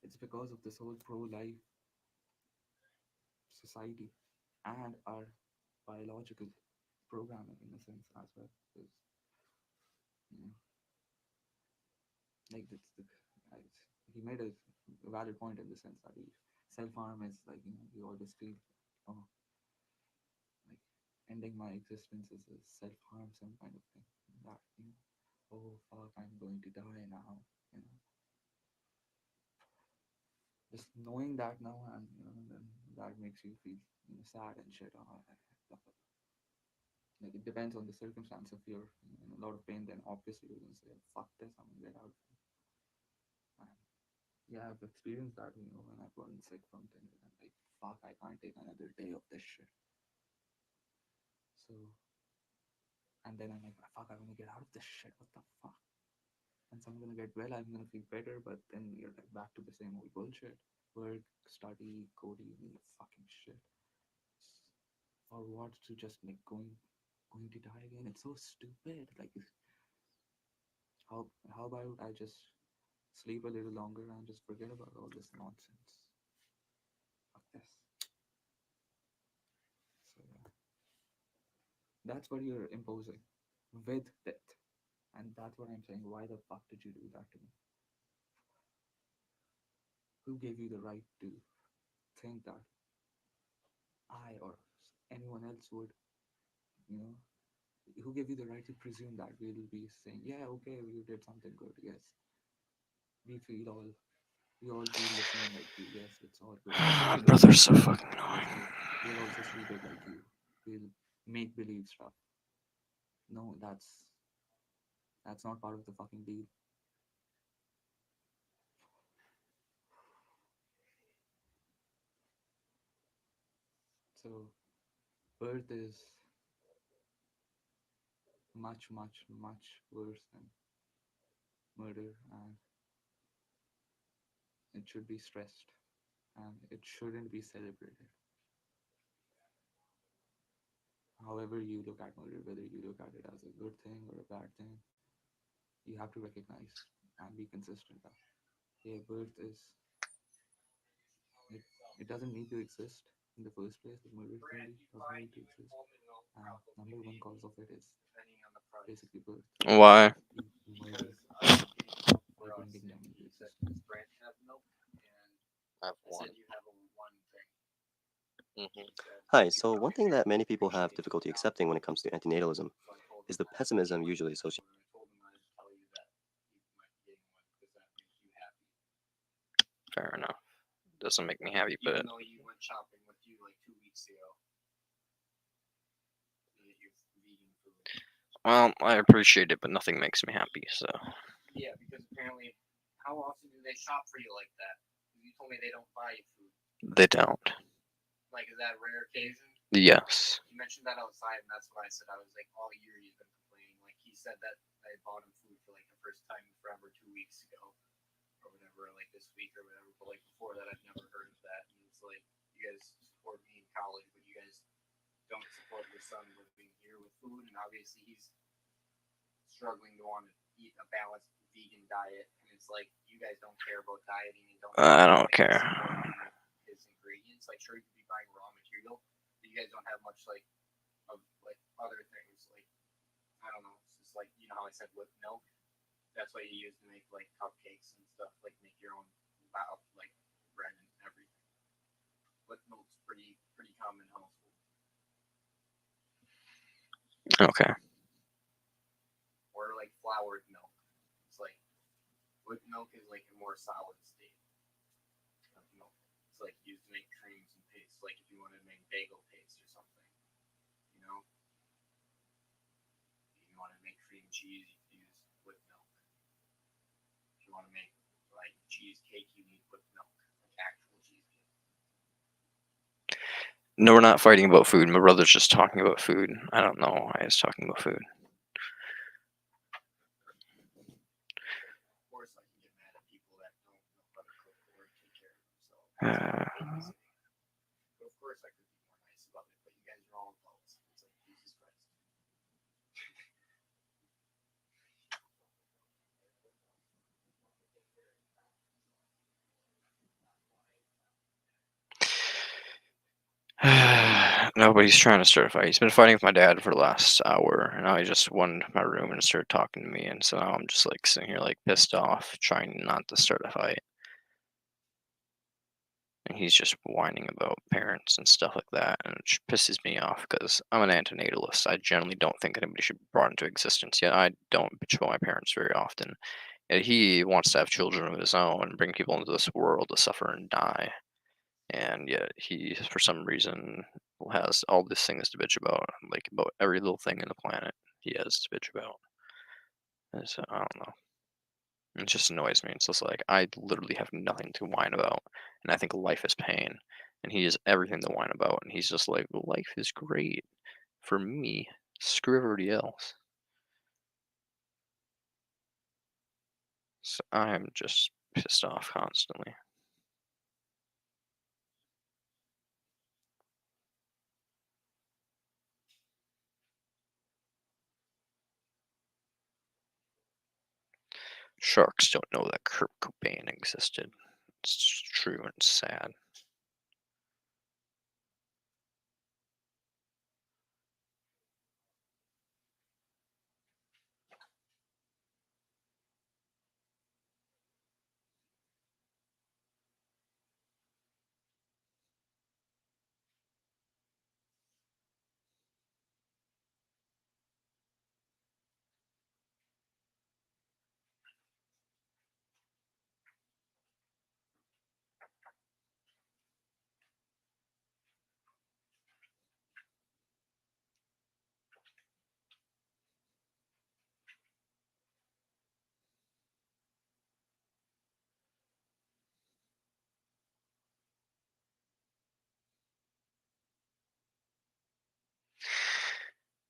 It's because of this whole pro-life society and our biological programming in a sense as well. Because you know, like he made a valid point in the sense that self harm is like you always feel oh like ending my existence is a self harm some kind of thing that oh fuck I'm going to die now you know just knowing that now and then that makes you feel sad and shit blah, blah, blah. Like it depends on the circumstance. If you're in a lot of pain, then obviously you're gonna say, "Fuck this, I'm gonna get out." And yeah, I've experienced that. When I've gotten sick from things, and I'm like, "Fuck, I can't take another day of this shit." So, and then I'm like, "Fuck, I want to get out of this shit. What the fuck?" And so I'm gonna get well. I'm gonna feel better, but then you're like back to the same old bullshit. Work, study, coding, fucking shit. For what to just like going to die again? It's so stupid. Like how about I just sleep a little longer and just forget about all this nonsense? Fuck this. So yeah, that's what you're imposing with death, and that's what I'm saying. Why the fuck did you do that to me? Who gave you the right to think that I or anyone else would, you know? Who gave you the right to presume that we'll be saying, yeah, okay, you did something good, yes. We feel all we all feel the same like you. Yes, it's all good.
Brother's so fucking
Yes,
annoying.
we're also stupid like you. We'll make believe stuff. No, that's not part of the fucking deal. So birth is much, much, much worse than murder, and it should be stressed, and it shouldn't be celebrated. However you look at murder, whether you look at it as a good thing or a bad thing, you have to recognize and be consistent that yeah, birth is it, it doesn't need to exist in the first place. The murder thing doesn't need to exist. And number one cause of it is basically birth.
Why?
You murder by bringing them into existence.
I have one.
Hi, so one thing that many people have difficulty accepting when it comes to antinatalism is the pessimism usually associated.
Fair enough. Doesn't make me happy, but
Even though you went shopping with you like 2 weeks ago. You eat vegan food.
well, I appreciate it, but nothing makes me happy. So
Yeah, because apparently, how often do they shop for you like that? You told me they don't buy you food.
they don't.
Like, is that a rare occasion?
Yes.
You mentioned that outside, and that's what I said. I was like, all year you've been complaining. Like, he said that I bought him food for like the first time in forever 2 weeks ago, or whatever, like this week or whatever. But like before that, I'd never heard of that. And it's like, you guys support me in college, but you guys don't support your son living here with food, and obviously he's struggling to want to eat a balanced vegan diet, and it's like you guys don't care about dieting and don't.
I don't care.
His ingredients, like sure you could be buying raw material, but you guys don't have much like of like other things. Like I don't know, it's just like you know how I said whipped milk. That's what you use to make like cupcakes and stuff. Like make your own like bread and everything. Whipped milk's pretty common household.
Okay.
Or like floured milk. It's like whipped milk is like a more solid state of milk. It's like used to make creams and pastes. Like if you want to make bagel paste or something, you know. If you want to make cream cheese, you can use whipped milk. If you want to make like cheesecake, you need whipped milk, like actual cheesecake.
No, we're not fighting about food. My brother's just talking about food. I don't know why he's talking about food.
Of course, I can get mad at people that don't know how to cook or take care of themselves. But of course, I could be more nice about it. But you guys are all adults. It's like Jesus Christ.
Nobody's trying to start a fight. He's been fighting with my dad for the last hour, and now he just went into my room and started talking to me, and so now I'm just like sitting here like pissed off, trying not to start a fight. And he's just whining about parents and stuff like that, and it just pisses me off because I'm an antinatalist. I generally don't think anybody should be brought into existence. Yet I don't bitch about my parents very often. Yet he wants to have children of his own and bring people into this world to suffer and die. And yet he, for some reason, has all these things to bitch about, like about every little thing in the planet he has to bitch about. And so I don't know. It just annoys me. It's just like I literally have nothing to whine about, and I think life is pain, and he has everything to whine about, and he's just like, well, life is great for me. Screw everybody else. So I'm just pissed off constantly. Sharks don't know that Kurt Cobain existed. It's true and sad.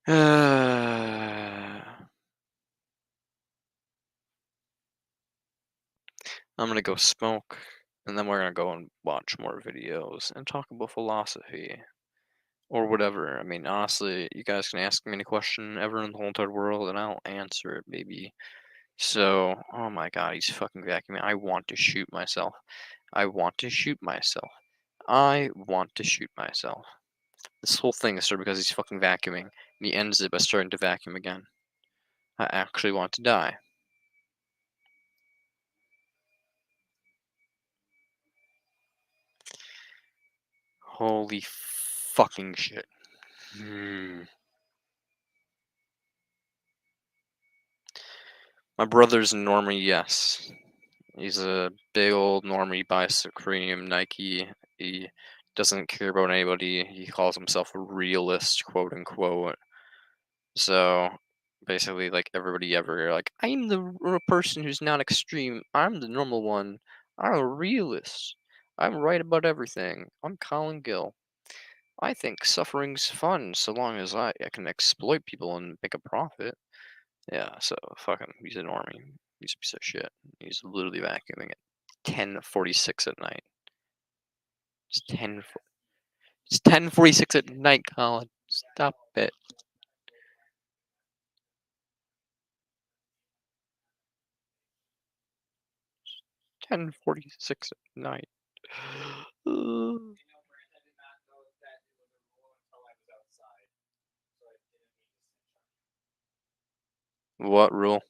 I'm gonna go smoke, and then we're gonna go and watch more videos and talk about philosophy or whatever. I mean, honestly, you guys can ask me any question ever in the whole entire world, and I'll answer it, baby. So, oh my god, he's fucking vacuuming. I want to shoot myself. I want to shoot myself. I want to shoot myself. This whole thing is started because he's fucking vacuuming, and he ends it by starting to vacuum again. I actually want to die. Holy fucking shit. My brother's a normie, yes. He's a big old normie, buys cream, Nike. He doesn't care about anybody. He calls himself a realist, quote unquote. So basically, like everybody ever, like, I'm the person who's not extreme. I'm the normal one. I'm a realist. I'm right about everything. I'm Colin Gill. I think suffering's fun so long as I can exploit people and make a profit. Yeah, so fucking, he's a normie. He's a piece of shit. He's literally vacuuming at 10:46 at night. It's 10. It's 10:46 at night, Colin. Stop it. 10:46 at night. What rule?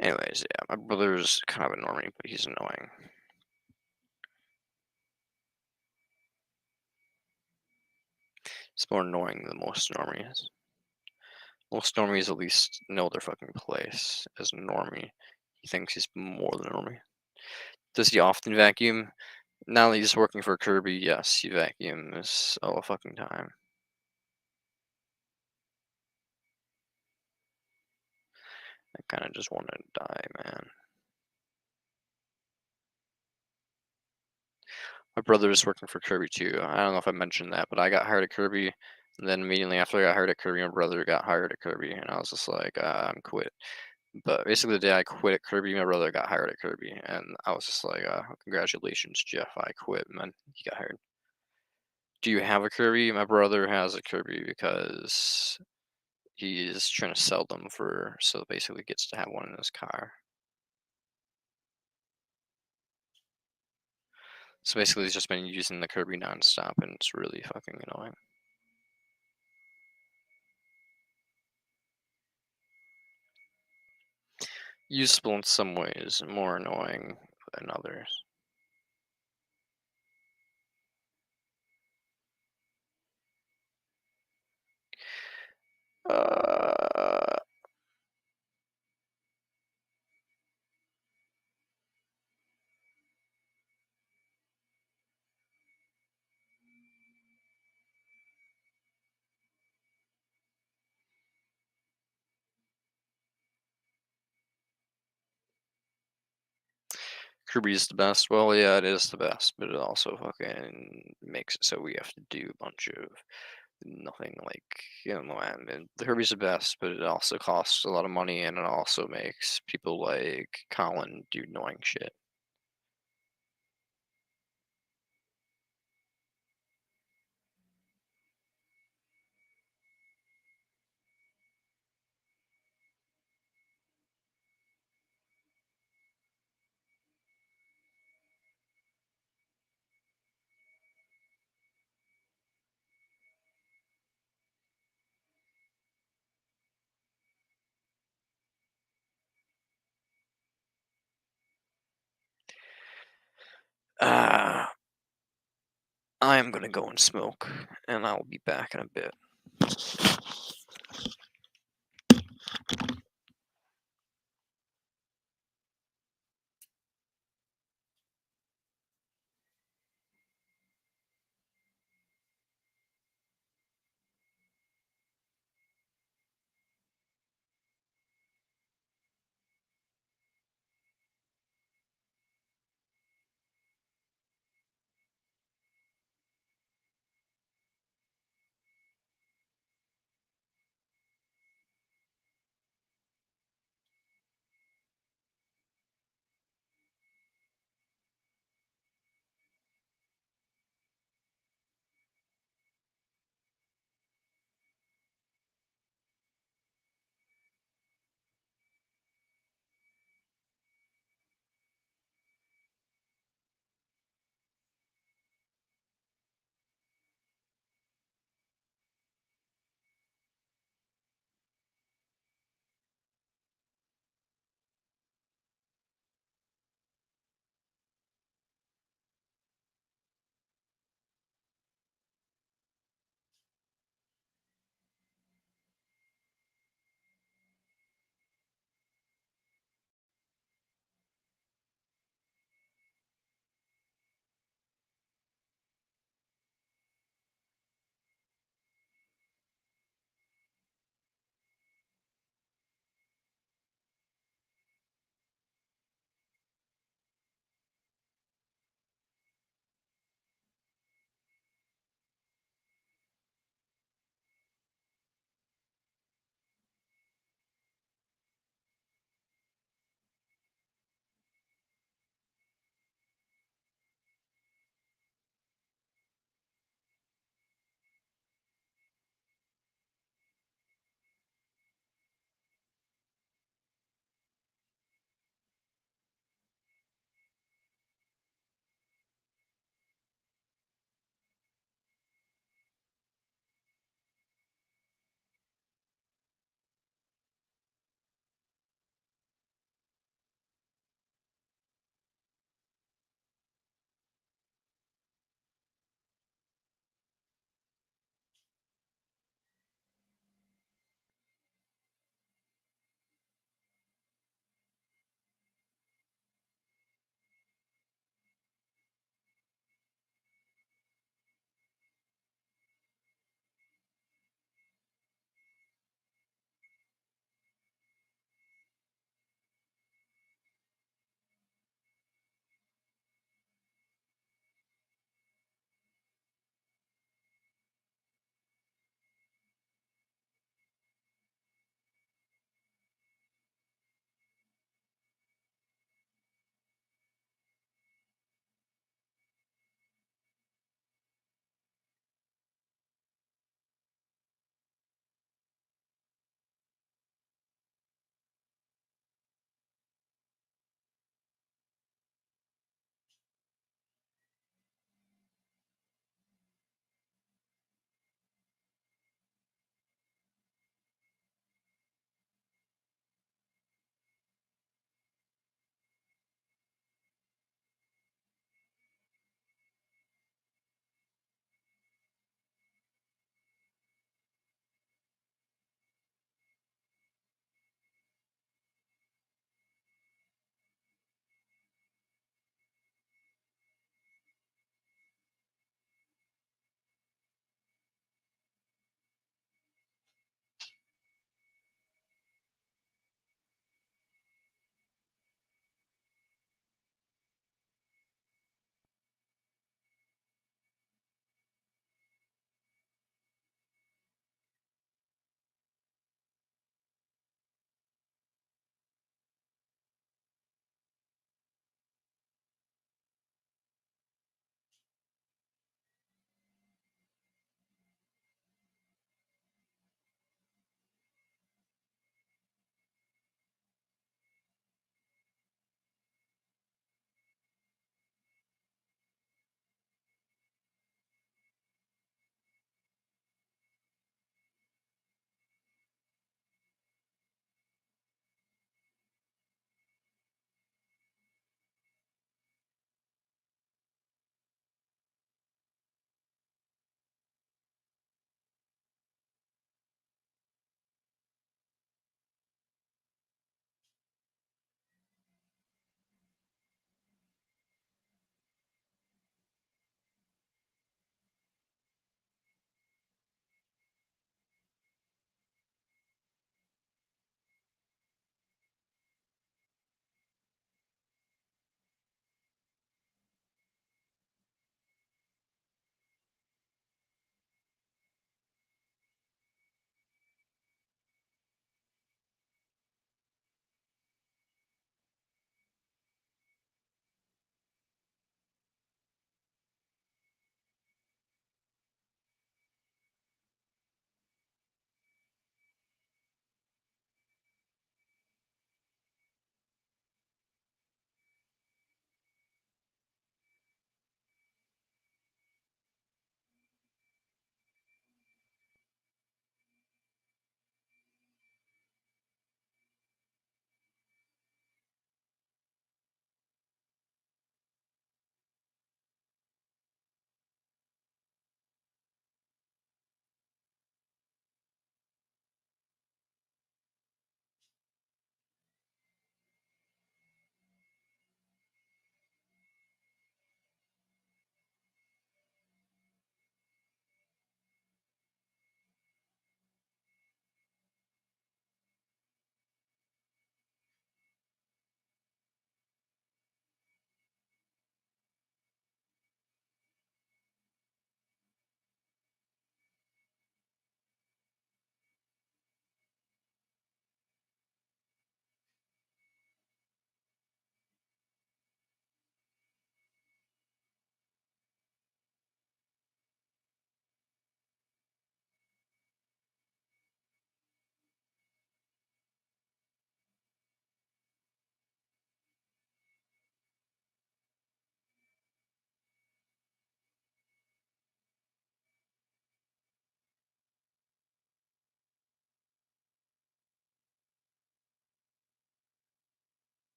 Anyways, yeah, my brother's kind of a normie, but he's annoying. He's more annoying than most normies. Most normies at least know their fucking place. As a normie, he thinks he's more than a normie. Does he often vacuum? Now that he's working for Kirby, yes, he vacuums all the fucking time. I kind of just want to die, man. My brother is working for Kirby too. I don't know if I mentioned that, but I got hired at Kirby, and then immediately after I got hired at Kirby, my brother got hired at Kirby, and I was just like, I'm quit. But basically, the day I quit at Kirby, my brother got hired at Kirby, and I was just like, congratulations, Jeff, I quit, and then he got hired. Do you have a Kirby? My brother has a Kirby because he is trying to sell them for, so basically gets to have one in his car. So basically, he's just been using the Kirby nonstop, and it's really fucking annoying. Useful in some ways, more annoying than others. Uh, Kirby's the best. Well, yeah, it is the best, but it also fucking makes it so we have to do a bunch of nothing, like, you know, and the Kirby's the best, but it also costs a lot of money, and it also makes people like Colin do annoying shit. Uh, I am gonna go and smoke, and I'll be back in a bit.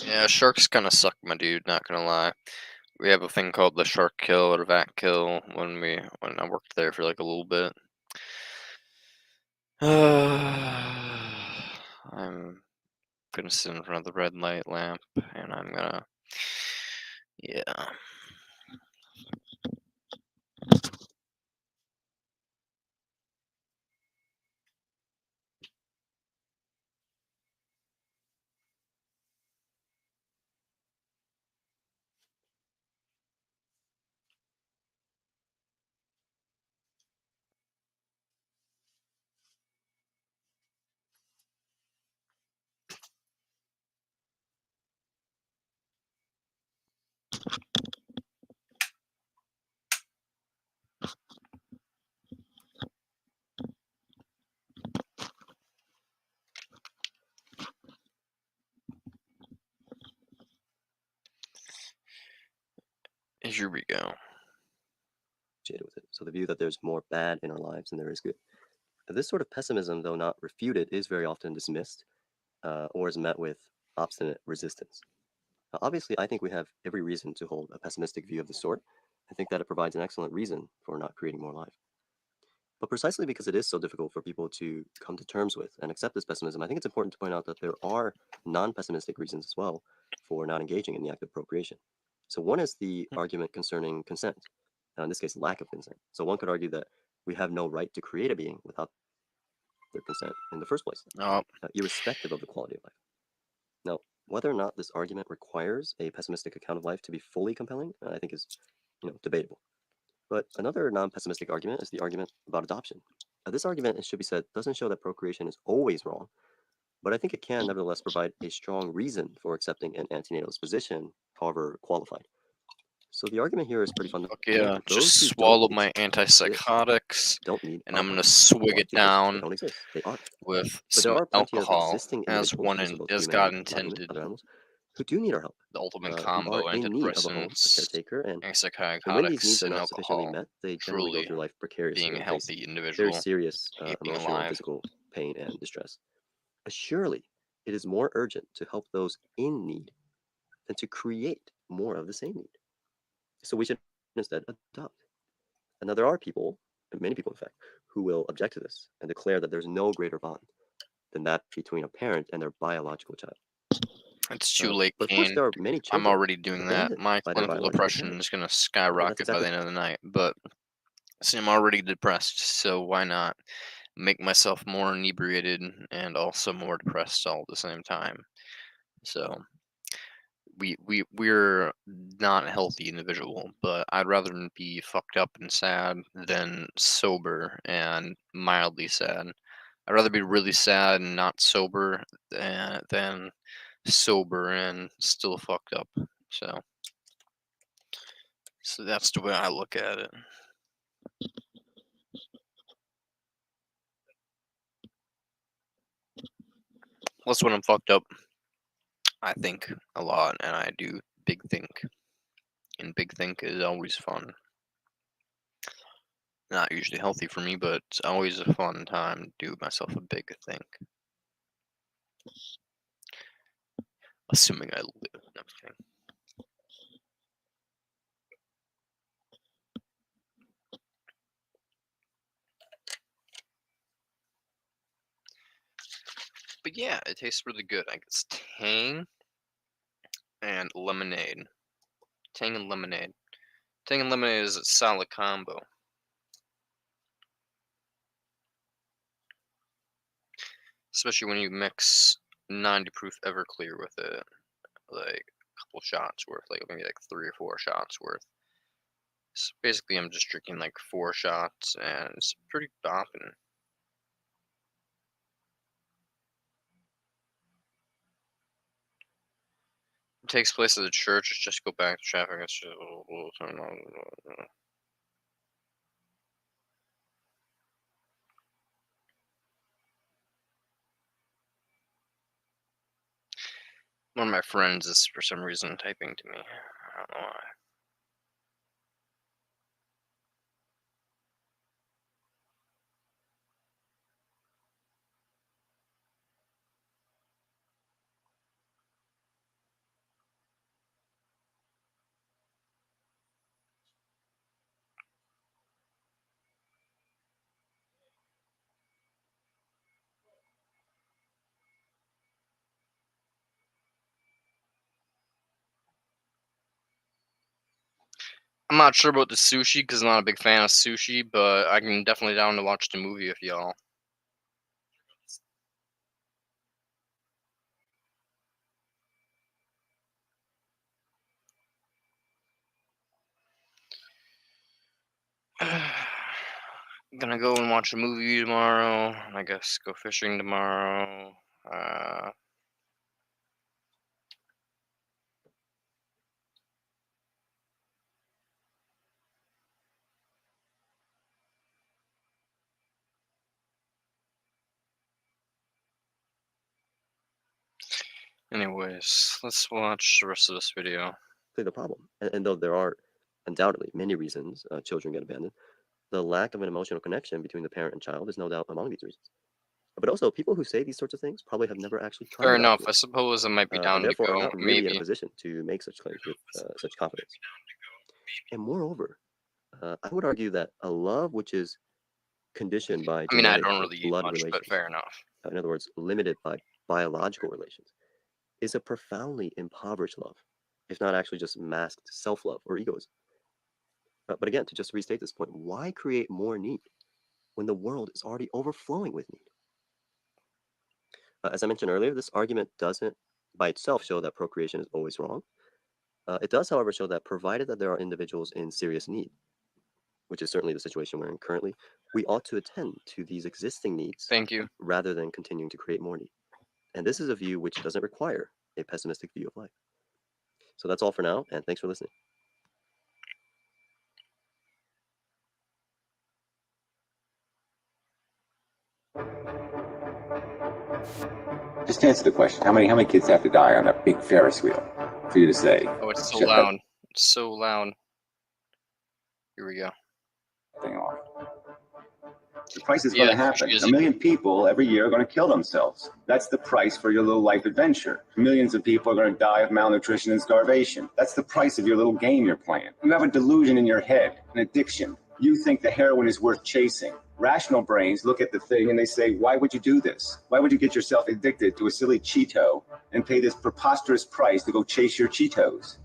Yeah, sharks kind of suck, my dude. Not gonna lie. We have a thing called the shark kill or vac kill when I worked there for like a little bit. I'm gonna sit in front of the red light lamp and I'm gonna, yeah. Here we go.
Associated with it. So the view that there's more bad in our lives than there is good. This sort of pessimism, though not refuted, is very often dismissed or is met with obstinate resistance. Now, obviously, I think we have every reason to hold a pessimistic view of the sort. I think that it provides an excellent reason for not creating more life. But precisely because it is so difficult for people to come to terms with and accept this pessimism, I think it's important to point out that there are non-pessimistic reasons as well for not engaging in the act of procreation. So one is the argument concerning consent. Now, in this case, lack of consent. So one could argue that we have no right to create a being without their consent in the first place,
Oh,
irrespective of the quality of life. Now, whether or not this argument requires a pessimistic account of life to be fully compelling, I think is, debatable. But another non-pessimistic argument is the argument about adoption. This argument, it should be said, doesn't show that procreation is always wrong, but I think it can nevertheless provide a strong reason for accepting an antinatalist position, however qualified. So the argument here is pretty fundamental.
fuck yeah.
Those
Just
who
swallow
don't
my
exist
antipsychotics
don't need
and
our
I'm gonna
help.
swig
Why?
it
Because they
down
don't exist. They are.
with
But there
some
are plenty of
alcohol
existing
as
individuals,
one
this is both
as
human
God
and not human,
intended.
other animals, who do need our help,
The ultimate
who are
combo:
in need of a home, a
antidepressants,
caretaker, and when these needs
antipsychotics,
are
and
not sufficiently
alcohol.
met, they generally go
Truly
through life
being
precariously
a
and face
healthy
very
individual,
serious
being
emotional and
alive.
physical pain and distress. Surely, it is more urgent to help those in need than to create more of the same need. So we should instead adopt. And now there are people, and many people in fact, who will object to this and declare that there's no greater bond than that between a parent and their biological child.
It's too late,
But of course,
Kane.
there are many
I'm
children
already doing that.
abandoned
My
by their
clinical
biological
depression
parents.
is gonna
That's
skyrocket by
exactly
the end of the night. But see, I'm already depressed, so why not make myself more inebriated and also more depressed all at the same time? So we're not a healthy individual, but I'd rather be fucked up and sad than sober and mildly sad. I'd rather be really sad and not sober than sober and still fucked up. So that's the way I look at it. Plus, when I'm fucked up, I think a lot and I do big think. And big think is always fun. Not usually healthy for me, but it's always a fun time to do myself a big think. Assuming I live and everything. But yeah, it tastes really good. I guess tang and lemonade. Tang and lemonade. Tang and lemonade is a solid combo. Especially when you mix 90 proof Everclear with it. Like a couple shots worth, like maybe like 3 or 4 shots worth. So basically, I'm just drinking like 4 shots, and it's pretty bopping. It takes place at a church. It's just go back to traffic. It's just turn on. One of my friends is for some reason typing to me. I don't know why. I'm not sure about the sushi because I'm not a big fan of sushi, but I can definitely down to watch the movie if y'all. Gonna go and watch a movie tomorrow. I guess go fishing tomorrow. Anyways, let's watch the rest of this video.
The problem. And though there are undoubtedly many reasons children get abandoned, the lack of an emotional connection between the parent and child is no doubt among these reasons. But also, people who say these sorts of things probably have never actually tried
Fair
it
enough.
out
I suppose I might be
and
down to
therefore are
go.
not really in a
Maybe.
position to make such claims with such confidence. And moreover, I would argue that a love which is conditioned by
I mean, I
genetic
don't
or
really eat
blood
much, but
relations,
fair enough.
in other words, limited by biological relations, is a profoundly impoverished love, if not actually just masked self-love or egoism. But again, to just restate this point, why create more need when the world is already overflowing with need? As I mentioned earlier, this argument doesn't by itself show that procreation is always wrong. It does, however, show that provided that there are individuals in serious need, which is certainly the situation we're in currently, we ought to attend to these existing needs
Thank you.
rather than continuing to create more need. And this is a view which doesn't require a pessimistic view of life. So that's all for now, and thanks for listening.
Just answer the question. How many kids have to die on that big Ferris wheel for you to say,
Oh, it's so
shut
loud. It's so loud. Here we go.
that thing off? The price is
Yeah,
going to happen.
she is.
1 million people every year are going to kill themselves. That's the price for your little life adventure. Millions of people are going to die of malnutrition and starvation. That's the price of your little game you're playing. You have a delusion in your head, an addiction. You think the heroin is worth chasing. Rational brains look at the thing and they say, why would you do this? Why would you get yourself addicted to a silly Cheeto and pay this preposterous price to go chase your Cheetos?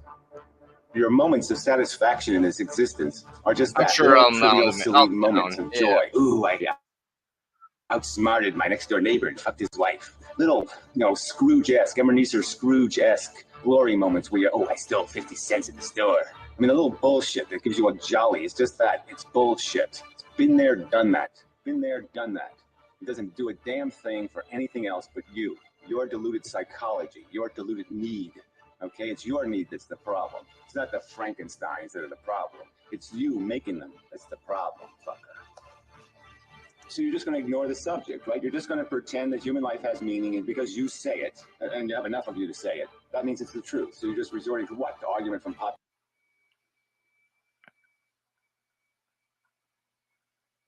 Your moments of satisfaction in this existence are just
I'm
that,
sure
little
I'll
trivial,
down.
silly
I'll be
moments
down.
of
Yeah.
joy. Ooh, I outsmarted my next door neighbor and fucked his wife. Little, Scrooge-esque, Ebenezer Scrooge-esque glory moments where I stole 50 cents at the store. I mean, a little bullshit that gives you a jolly. It's just that. It's bullshit. It's been there, done that. Been there, done that. It doesn't do a damn thing for anything else but you. Your deluded psychology, your deluded need. Okay, it's your need that's the problem. It's not the Frankensteins that are the problem. It's you making them that's the problem, fucker. So you're just going to ignore the subject, right? You're just going to pretend that human life has meaning, and because you say it, and you have enough of you to say it, that means it's the truth. So you're just resorting to what? The argument from pop.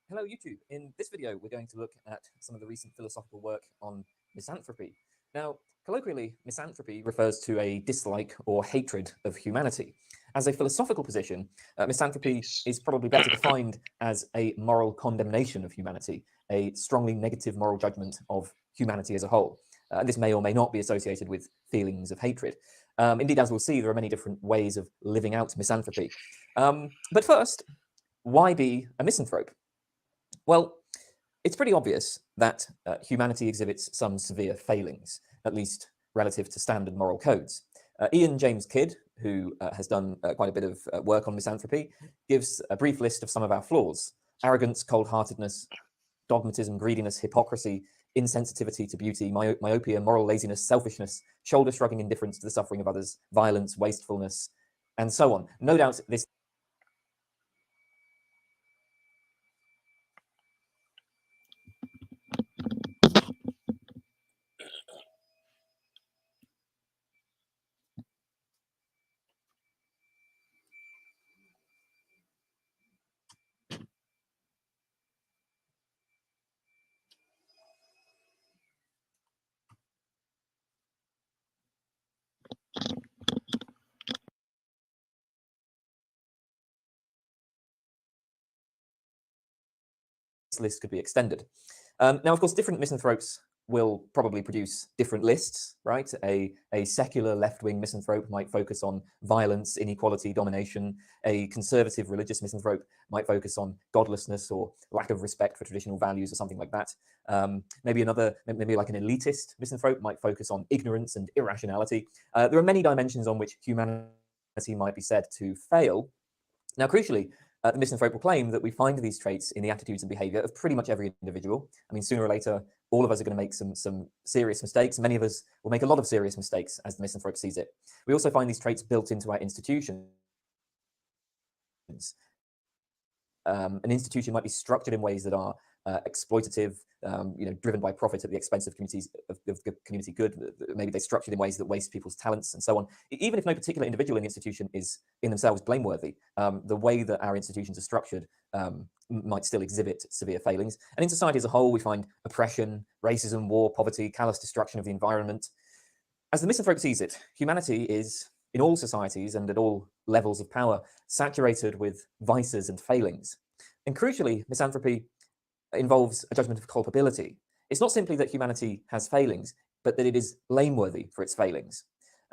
Hello YouTube. In this video we're going to look at some of the recent philosophical work on misanthropy. Now, colloquially, misanthropy refers to a dislike or hatred of humanity. As a philosophical position, misanthropy is probably better defined as a moral condemnation of humanity, a strongly negative moral judgment of humanity as a whole. This may or may not be associated with feelings of hatred. Indeed, as we'll see, there are many different ways of living out misanthropy. But first, why be a misanthrope? Well, it's pretty obvious that humanity exhibits some severe failings, at least relative to standard moral codes. Ian James Kidd, who has done quite a bit of work on misanthropy, gives a brief list of some of our flaws: arrogance, cold-heartedness, dogmatism, greediness, hypocrisy, insensitivity to beauty, myopia, moral laziness, selfishness, shoulder-shrugging indifference to the suffering of others, violence, wastefulness, and so on. No doubt this list could be extended. Now, of course, different misanthropes will probably produce different lists, right? A secular left-wing misanthrope might focus on violence, inequality, domination. A conservative religious misanthrope might focus on godlessness or lack of respect for traditional values or something like that. Maybe like an elitist misanthrope might focus on ignorance and irrationality. There are many dimensions on which humanity might be said to fail. Now, crucially, the misanthrope will claim that we find these traits in the attitudes and behavior of pretty much every individual. I mean, sooner or later, all of us are going to make some serious mistakes. Many of us will make a lot of serious mistakes as the misanthrope sees it. We also find these traits built into our institutions. An institution might be structured in ways that are exploitative, driven by profit at the expense of communities of community good. Maybe they're structured in ways that waste people's talents and so on. Even if no particular individual in the institution is in themselves blameworthy, the way that our institutions are structured might still exhibit severe failings. And in society as a whole, we find oppression, racism, war, poverty, callous destruction of the environment. As the misanthrope sees it, humanity is, in all societies and at all levels of power, saturated with vices and failings. And crucially, misanthropy involves a judgment of culpability. It's not simply that humanity has failings, but that it is blameworthy for its failings.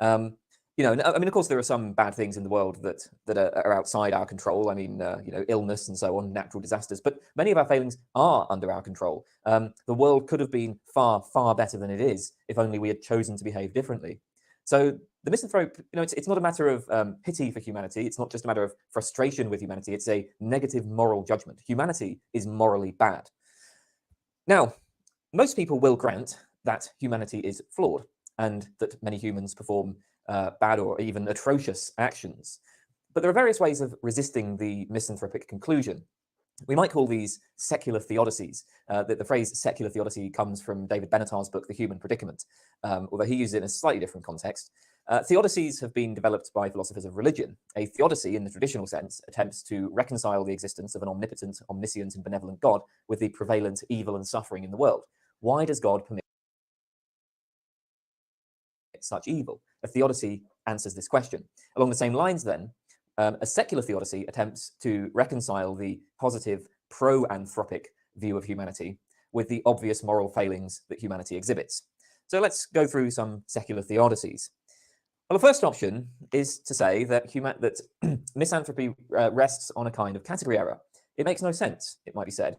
Of course, there are some bad things in the world that are outside our control. I mean, illness and so on, natural disasters. But many of our failings are under our control. The world could have been far, far better than it is if only we had chosen to behave differently. So the misanthrope, it's not a matter of pity for humanity. It's not just a matter of frustration with humanity. It's a negative moral judgment. Humanity is morally bad. Now, most people will grant that humanity is flawed and that many humans perform bad or even atrocious actions. But there are various ways of resisting the misanthropic conclusion. We might call these secular theodicies. The phrase secular theodicy comes from David Benatar's book, The Human Predicament, although he uses it in a slightly different context. Theodicies have been developed by philosophers of religion. A theodicy, in the traditional sense, attempts to reconcile the existence of an omnipotent, omniscient, and benevolent God with the prevalent evil and suffering in the world. Why does God permit such evil? A theodicy answers this question. Along the same lines, then, a secular theodicy attempts to reconcile the positive pro-anthropic view of humanity with the obvious moral failings that humanity exhibits. So let's go through some secular theodicies. Well, the first option is to say that misanthropy rests on a kind of category error. It makes no sense, it might be said,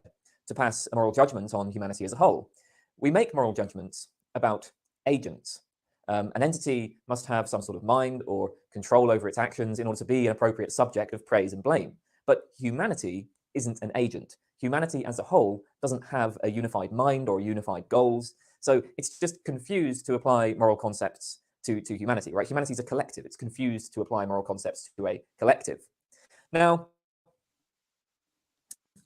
to pass a moral judgment on humanity as a whole. We make moral judgments about agents. An entity must have some sort of mind or control over its actions in order to be an appropriate subject of praise and blame. But humanity isn't an agent. Humanity as a whole doesn't have a unified mind or unified goals. So it's just confused to apply moral concepts to humanity, right? Humanity is a collective. It's confused to apply moral concepts to a collective. Now,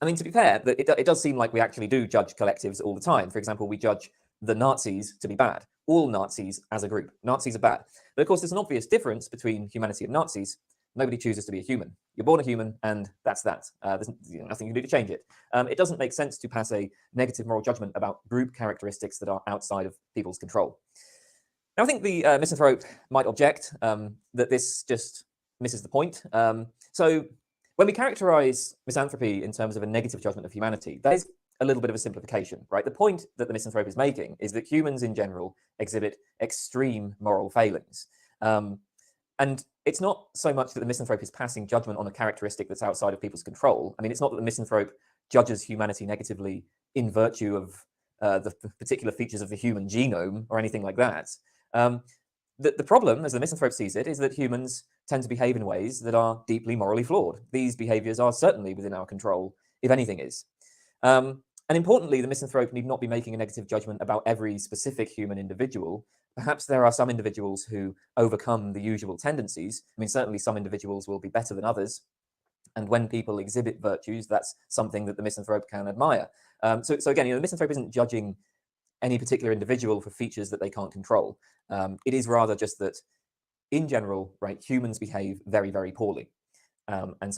I mean, to be fair, it does seem like we actually do judge collectives all the time. For example, we judge the Nazis to be bad. All Nazis as a group. Nazis are bad. But of course, there's an obvious difference between humanity and Nazis. Nobody chooses to be a human. You're born a human, and that's that. There's nothing you can do to change it. It doesn't make sense to pass a negative moral judgment about group characteristics that are outside of people's control. Now, I think the misanthrope might object that this just misses the point. So when we characterize misanthropy in terms of a negative judgment of humanity, that is a little bit of a simplification, right? The point that the misanthrope is making is that humans in general exhibit extreme moral failings. And it's not so much that the misanthrope is passing judgment on a characteristic that's outside of people's control. I mean, it's not that the misanthrope judges humanity negatively in virtue of the particular features of the human genome or anything like that. The problem, as the misanthrope sees it, is that humans tend to behave in ways that are deeply morally flawed. These behaviors are certainly within our control, if anything is. And importantly, the misanthrope need not be making a negative judgment about every specific human individual. Perhaps there are some individuals who overcome the usual tendencies. I mean, certainly some individuals will be better than others. And when people exhibit virtues, that's something that the misanthrope can admire. So again, the misanthrope isn't judging any particular individual for features that they can't control. It is rather just that, in general, right, humans behave very, very poorly. And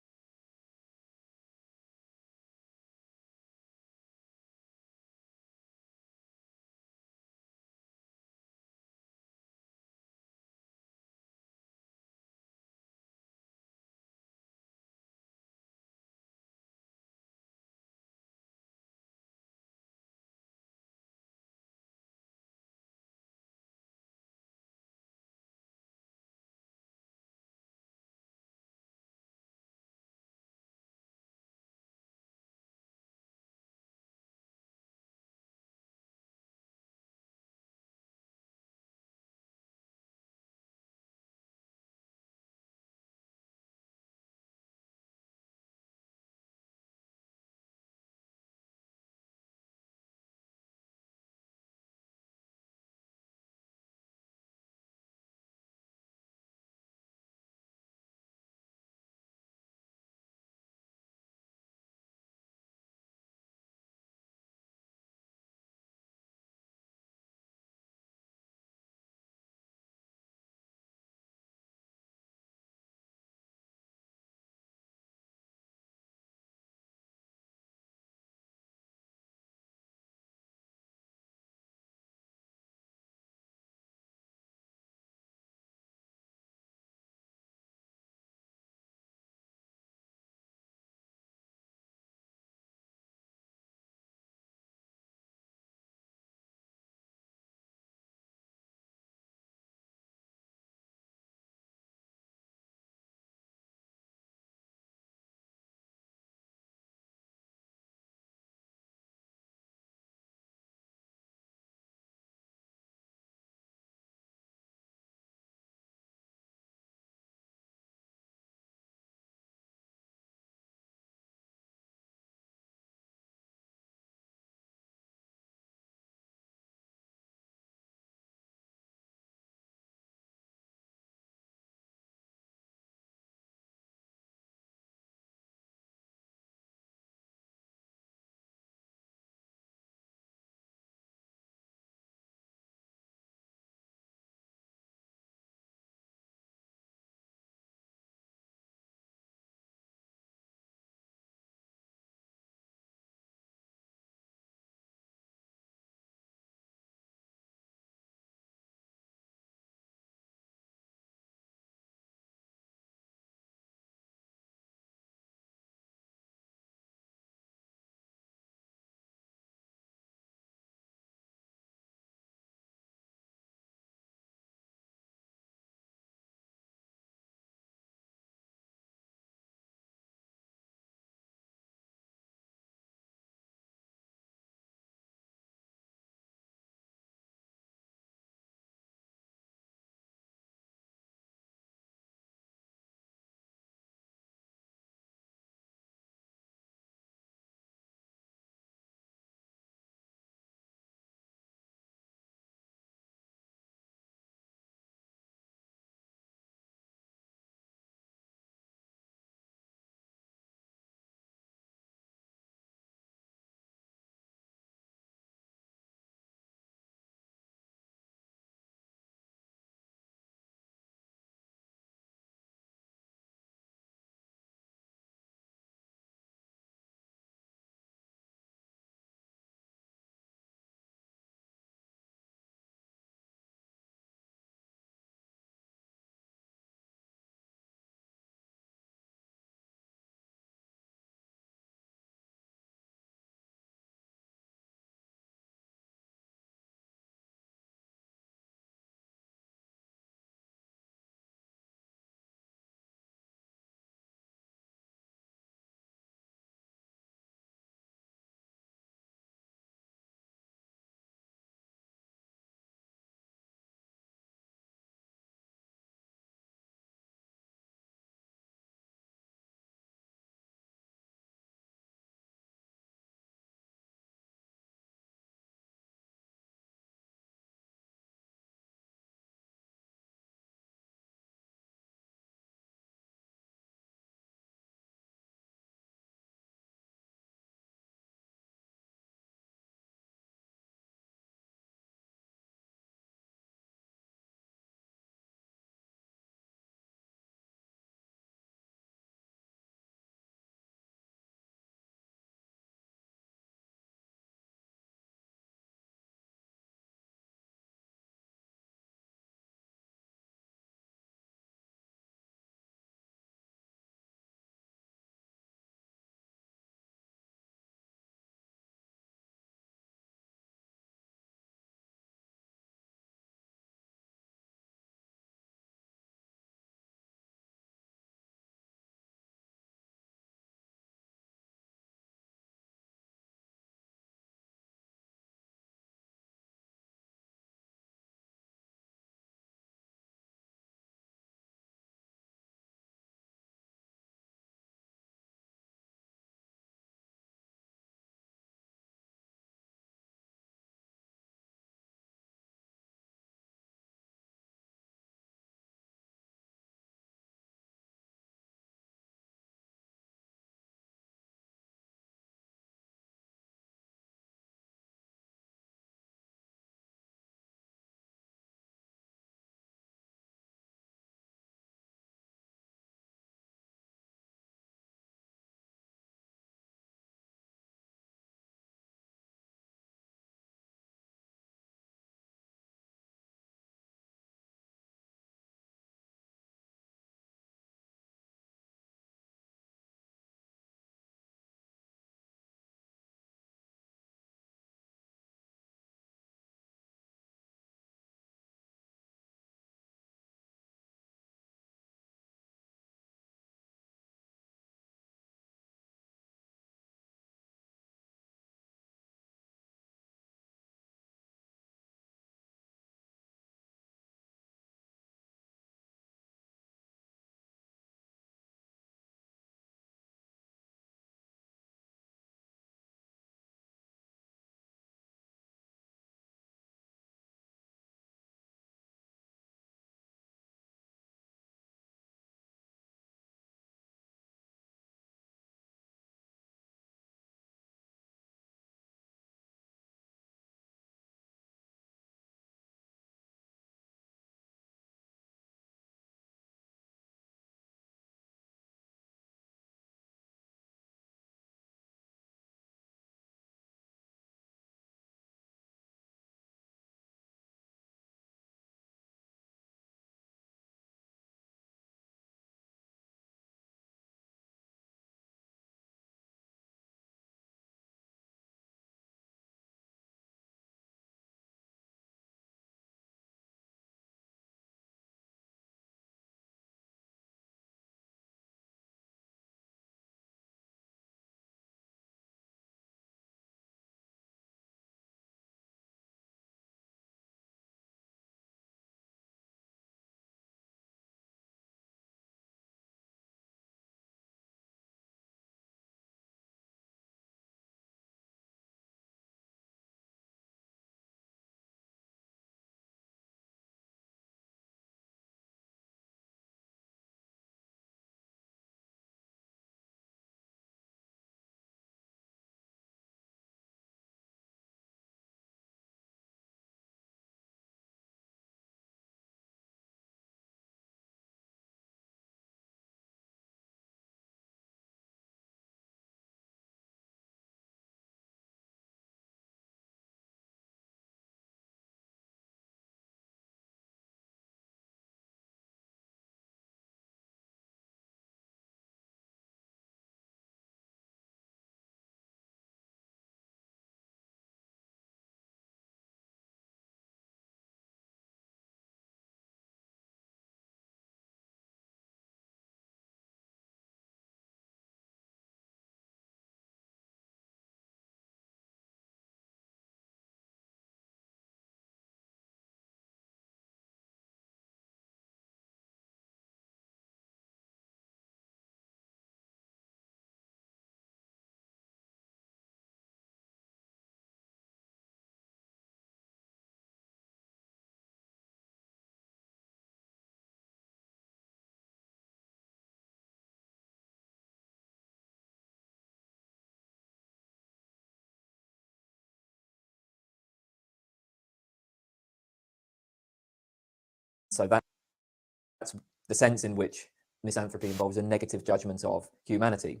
so that's the sense in which misanthropy involves a negative judgment of humanity.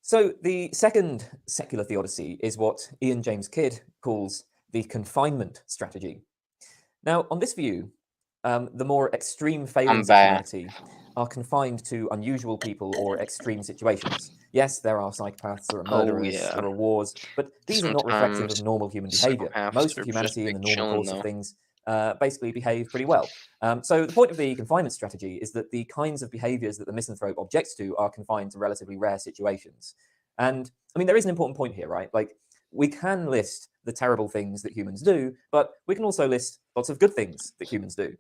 So the second secular theodicy is what Ian James Kidd calls the confinement strategy. Now, on this view, the more extreme failings of humanity are confined to unusual people or extreme situations. Yes, there are psychopaths, there are murderers, there are wars, but these are not reflective of normal human behavior. Most of humanity in the normal course of things basically behave pretty well. So the point of the confinement strategy is that the kinds of behaviors that the misanthrope objects to are confined to relatively rare situations. And I mean, there is an important point here, right? Like, we can list the terrible things that humans do, but we can also list lots of good things that humans do.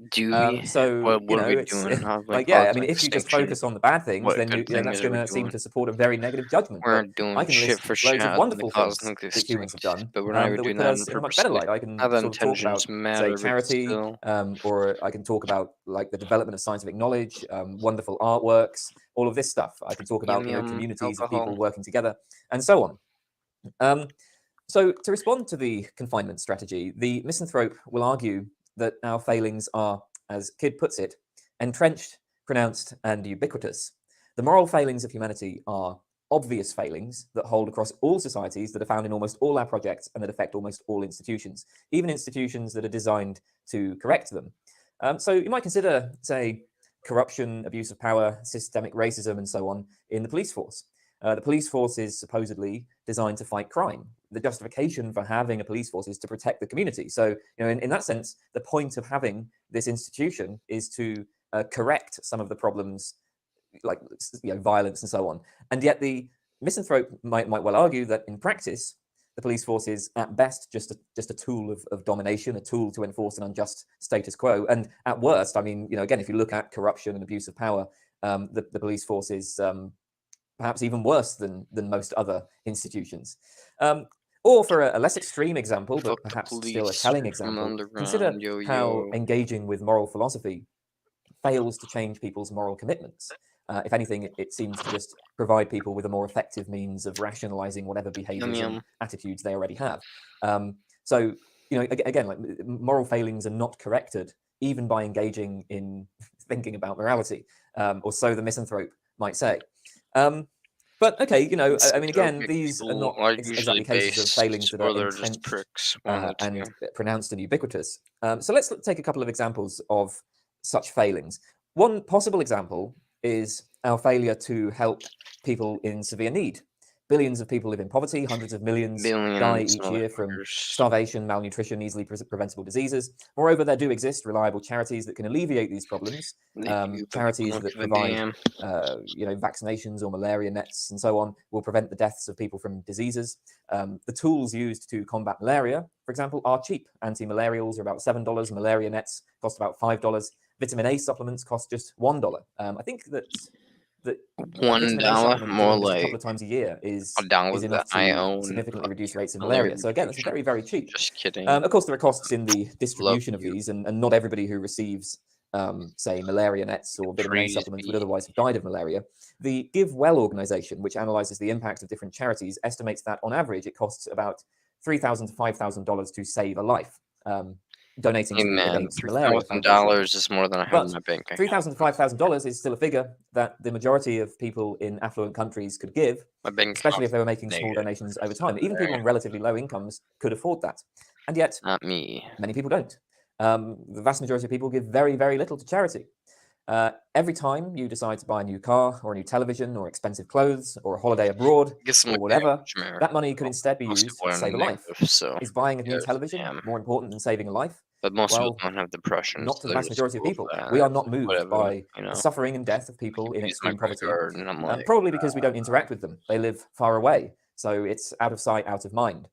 So,
what are we
it's
doing?
like, yeah, I mean, if you just focus on the bad things, then that's going to seem to support a very negative judgment.
We're
But
doing
I can
shit
list
for
loads of
shit
wonderful things
cosmic
that humans have done
but we're not even
that would
doing
put
that
us in a much better light. I can
How the
sort of talk about,
intentions matter,
say, charity,
still.
or I can talk about like the development of scientific knowledge, wonderful artworks, all of this stuff. I can talk about communities of people working together, and so on. So to respond to the confinement strategy, the misanthrope will argue that our failings are, as Kidd puts it, entrenched, pronounced, and ubiquitous. The moral failings of humanity are obvious failings that hold across all societies, that are found in almost all our projects, and that affect almost all institutions, even institutions that are designed to correct them. So you might consider, say, corruption, abuse of power, systemic racism, and so on in the police force. The police force is supposedly designed to fight crime. The justification for having a police force is to protect the community. So, in that sense, the point of having this institution is to correct some of the problems, like violence and so on. And yet, the misanthrope might well argue that in practice, the police force is at best just a tool of domination, a tool to enforce an unjust status quo. And at worst, I mean, again, if you look at corruption and abuse of power, the police force is perhaps even worse than most other institutions. Or for a less extreme example, but perhaps still a telling example, consider how engaging with moral philosophy fails to change people's moral commitments. If anything, it seems to just provide people with a more effective means of rationalizing whatever behaviors and attitudes they already have. So, again, like, moral failings are not corrected even by engaging in thinking about morality, or so the misanthrope might say. But okay, I mean, again, these are not exactly cases of failings that are entrenched and pronounced and ubiquitous. So let's take a couple of examples of such failings. One possible example is our failure to help people in severe need. Billions of people live in poverty, hundreds of millions die each year from starvation, malnutrition, easily preventable diseases. Moreover, there do exist reliable charities that can alleviate these problems, charities that provide vaccinations or malaria nets and so on, will prevent the deaths of people from diseases. The tools used to combat malaria, for example, are cheap. Anti-malarials are about $7, malaria nets cost about $5. Vitamin A supplements cost just $1. I think that
$1 more
just a
like
couple of times a year is
$1
enough
that I
to
own
significantly reduce rates of malaria. So again, that's very, very cheap.
Just kidding.
Of course, there are costs in the distribution of these, and not everybody who receives, say, malaria nets or vitamin A supplements would otherwise have died of malaria. The Give Well organization, which analyzes the impact of different charities, estimates that on average it costs about $3,000 to $5,000 to save a life. Donating to the Against Malaria Foundation.
$3,000 is more than I have in my bank account.
$3,000 to $5,000 is still a figure that the majority of people in affluent countries could give, especially if they were making small donations over time. Even people on relatively low incomes could afford that. And yet,
not me.
Many people don't. The vast majority of people give very, very little to charity. Every time you decide to buy a new car or a new television or expensive clothes or a holiday abroad or whatever, that money could instead be used to save a life. Is buying a new television more important than saving a life?
But most people don't have depression.
Not to the vast majority of people. We are not moved by the suffering and death of people in extreme poverty. Probably because we don't interact with them. They live far away. So it's out of sight, out of mind.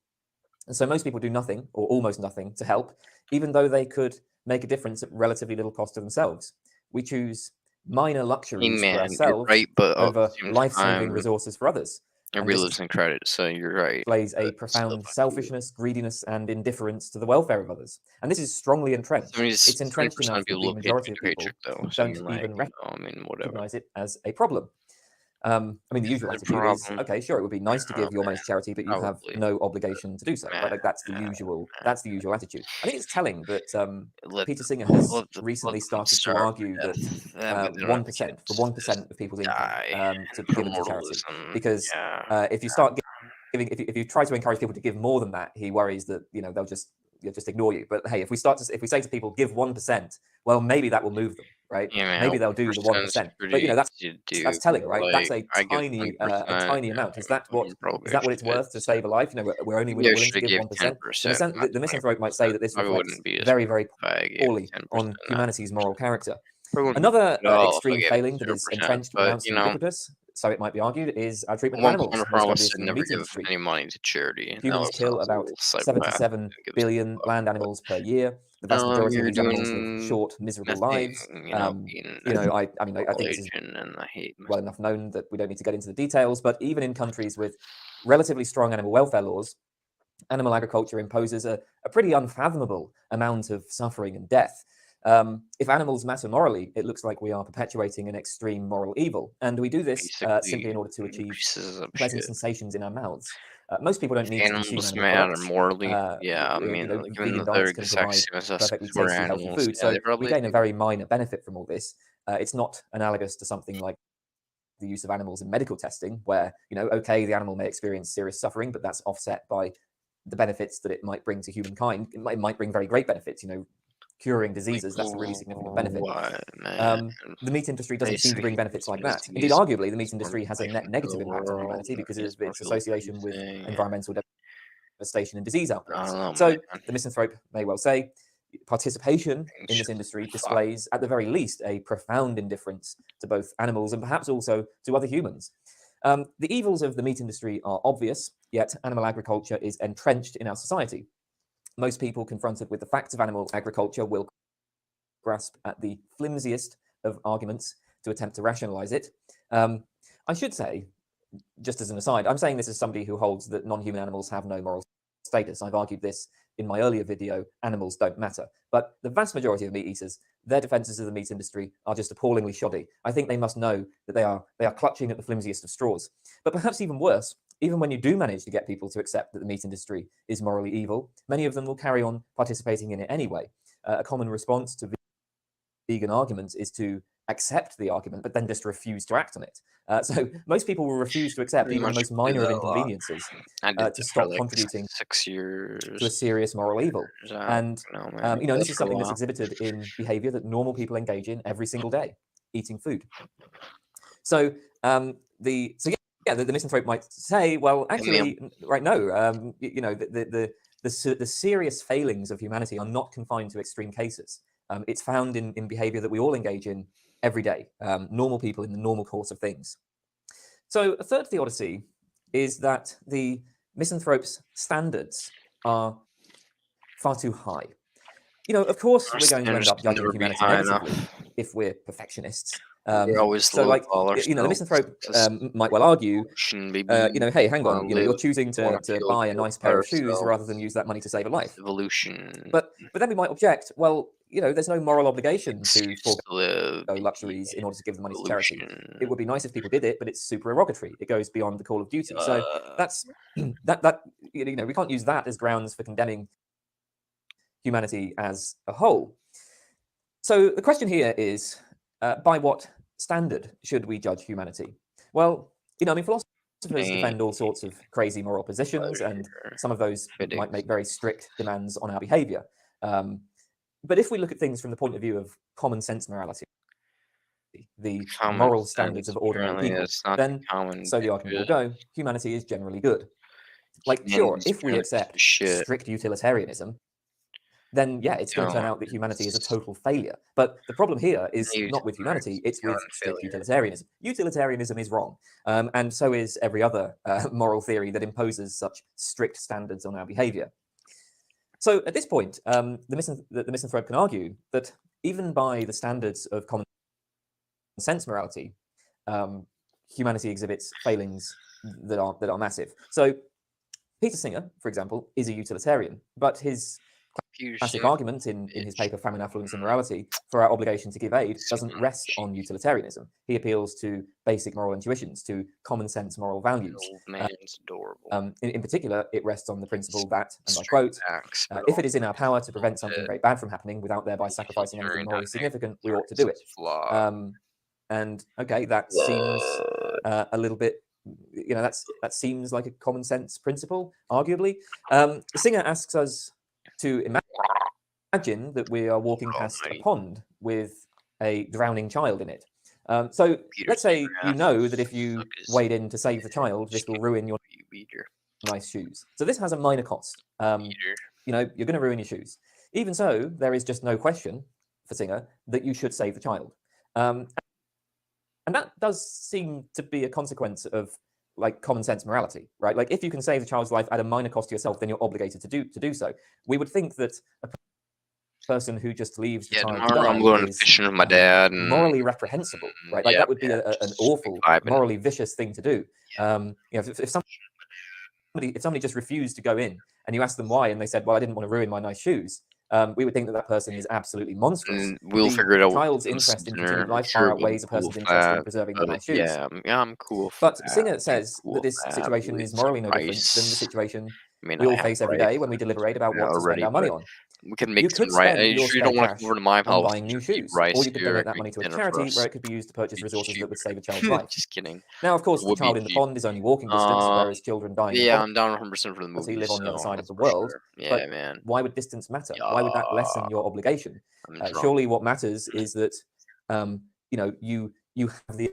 And so most people do nothing or almost nothing to help, even though they could make a difference at relatively little cost to themselves. We choose minor luxuries for ourselves over life-saving resources for others.
Everybody lives in credit, so you're right.
Plays a profound selfishness, greediness, and indifference to the welfare of others. And this is strongly entrenched. It's entrenched enough that the majority of people don't even recognize it as a problem. I mean, the usual
The
attitude is,
problem.
okay, sure, it would be nice to give your money to charity, but you have
Probably.
no obligation to do so, right? Like that's the usual attitude. I think it's telling that
Let
Peter Singer has
let the
recently
let them
started to
starve
argue
to
that
death. That way they don't have
1% for
kids
1% of people's income
die
to be
from
given to charity,
mortalism.
because
Yeah.
if you start giving, if you try to encourage people to give more than that, he worries that they'll just ignore you. But hey, if we say to people give 1%, well, maybe that will move them, right?
Yeah, man,
Maybe they'll do the
1%'s
1%. But
pretty
that's
easy to do,
telling,
but,
right? That's
like,
a
I give
tiny
100%,
amount. Is that what
probably
it's worth to save a life? We're only
maybe I
willing to
should
give
give
1%.
10%,
The
not
misanthrope might say that this
20%. I
reflects
wouldn't be as
very, very
if I gave
poorly
10%.
on humanity's moral character.
Probably wouldn't
Another
at all if I
extreme
gave
failing that
0%,
is entrenched,
but,
pronounced, and ubiquitous, so it might be argued, is our treatment of
one
animals,
point I
most
promised
obvious
to
in the
never
meat
give
industry.
any money to charity.
Humans
That
kill
sounds a
about
little psychopath.
77
Give
billion
a
land animals per year. The vast
No,
majority of
you're
these animals live
doing
short, miserable
methane,
lives.
being
I mean, I think this is
agent, and I hate
well enough known that we don't need to get into the details, but even in countries with relatively strong animal welfare laws, animal agriculture imposes a pretty unfathomable amount of suffering and death. If animals matter morally, it looks like we are perpetuating an extreme moral evil. And we do this simply in order to achieve
pieces of
pleasant
shit.
sensations in our mouths. Most people don't
If
need to consume
animals
animal
matter
products.
morally, yeah, I mean, given
Vegan
that they're
diets can provide
sexy as us
perfectly
we're
tasty, healthy
animals,
food.
yeah,
So
they
we
probably
gain a
do.
very minor benefit from all this. It's not analogous to something like the use of animals in medical testing, where, okay, the animal may experience serious suffering, but that's offset by the benefits that it might bring to humankind. It might bring very great benefits, curing diseases, that's a really significant benefit.
What, man?
The meat industry doesn't seem to bring
Basically,
benefits like that. Indeed,
disease
arguably, the meat
form
industry
of
has a
life
net
into
negative
the
impact on
world,
humanity because
it's
of
more
its association with
confusing,
environmental devastation and disease
I
outbreaks.
don't know,
So
man.
the misanthrope may well say, participation in this
Shut
industry
the fuck.
displays, at the very least, a profound indifference to both animals and perhaps also to other humans. The evils of the meat industry are obvious, yet animal agriculture is entrenched in our society. Most people confronted with the facts of animal agriculture will grasp at the flimsiest of arguments to attempt to rationalize it. I should say, just as an aside, I'm saying this as somebody who holds that non-human animals have no moral status. I've argued this in my earlier video, animals don't matter. But the vast majority of meat eaters, their defenses of the meat industry are just appallingly shoddy. I think they must know that they are clutching at the flimsiest of straws. But perhaps even worse, even when you do manage to get people to accept that the meat industry is morally evil, many of them will carry on participating in it anyway. A common response to vegan arguments is to accept the argument, but then just refuse to act on it. So most people will refuse to accept
Pretty
even the
much
most
do
minor
that
of
a lot.
inconveniences
I did
to
that for
stop
like
contributing
6 years.
to a serious moral evil. And
No, man,
and this
that's
is
for a
something that's
while.
exhibited in behavior that normal people engage in every single day, eating food. So the misanthrope might say, well, actually, right, no, the serious failings of humanity are not confined to extreme cases. It's found in behavior that we all engage in every day, normal people in the normal course of things. So a third theodicy is that the misanthrope's standards are far too high. Of course,
Our
we're going to end
standards
up
can
judging
never be
humanity
high
negatively
enough.
if we're perfectionists.
We're always
So,
low ball
the
ourselves.
misanthrope
Just
might well argue,
shouldn't be
hey, hang on,
wanna
you're
live,
choosing
wanna
to
feel
buy a
good
nice
about
pair of shoes
ourselves.
rather than use that money to save a life.
Evolution.
But then we might object, well, there's no moral obligation to
Excuse to live.
forego luxuries in order to give the money to charity.
Evolution.
It would be nice if people did it, but it's supererogatory. It goes beyond the call of duty. So that's that we can't use that as grounds for condemning humanity as a whole. So the question here is, by what standard should we judge humanity? Well, philosophers defend all sorts of crazy moral positions, and some of those might make very strict demands on our behavior. But if we look at things from the point of view of common sense morality, the moral standards of ordinary people, then, so the argument will go, humanity is generally good. Like, sure, if we accept strict utilitarianism, then yeah, it's going to turn out that humanity is a total failure. But the problem here is not with humanity, it's with strict utilitarianism. Utilitarianism is wrong, and so is every other moral theory that imposes such strict standards on our behavior. So at this point, the misanthrope can argue that even by the standards of common sense morality, humanity exhibits failings that are massive. So Peter Singer, for example, is a utilitarian, but his classic argument in his paper Famine, Affluence, and Morality for our obligation to give aid doesn't rest on utilitarianism. He appeals to basic moral intuitions, to common sense moral values.
Old man's adorable.
In particular, it rests on the principle that, and I quote, if it is in our power to prevent something very bad from happening without thereby sacrificing anything morally significant, we ought to do it. And okay, that seems a little bit, that seems like a common sense principle, arguably. Singer asks us to imagine that we are walking past a pond with a drowning child in it. So let's say you know that if you wade in to save the child, this will ruin your nice shoes. So this has a minor cost. You're going to ruin your shoes. Even so, there is just no question for Singer that you should save the child. And that does seem to be a consequence of like common sense morality, right? Like if you can save the child's life at a minor cost to yourself, then you're obligated to do so. We would think that a person who just leaves the child to die
I'm going
is
fishing with my dad, and
morally reprehensible, right? Like that would be an awful, morally vicious thing to do. If somebody just refused to go in and you asked them why, and they said, "Well, I didn't want to ruin my nice shoes," we would think that person is absolutely monstrous.
We'll figure it out.
Child's interest in continued life far outweighs a person's interest in preserving their nice shoes.
Yeah, I'm cool.
But Singer says that this situation is morally no different than the situation we all face every day when we deliberate about what to spend our money on.
We can make
some
right.
You
sure you don't want to go over to my house
buying new shoes, or you could donate that money to a charity where it could be used to purchase resources that would save a child's life.
Just kidding.
Now, of course, the child in the pond is only walking distance, whereas children dying in the
I'm down 100% for the movie.
live on the other side of the world.
Yeah,
but
man.
Why would distance matter? Why would that lessen your obligation? Surely what matters is that you have the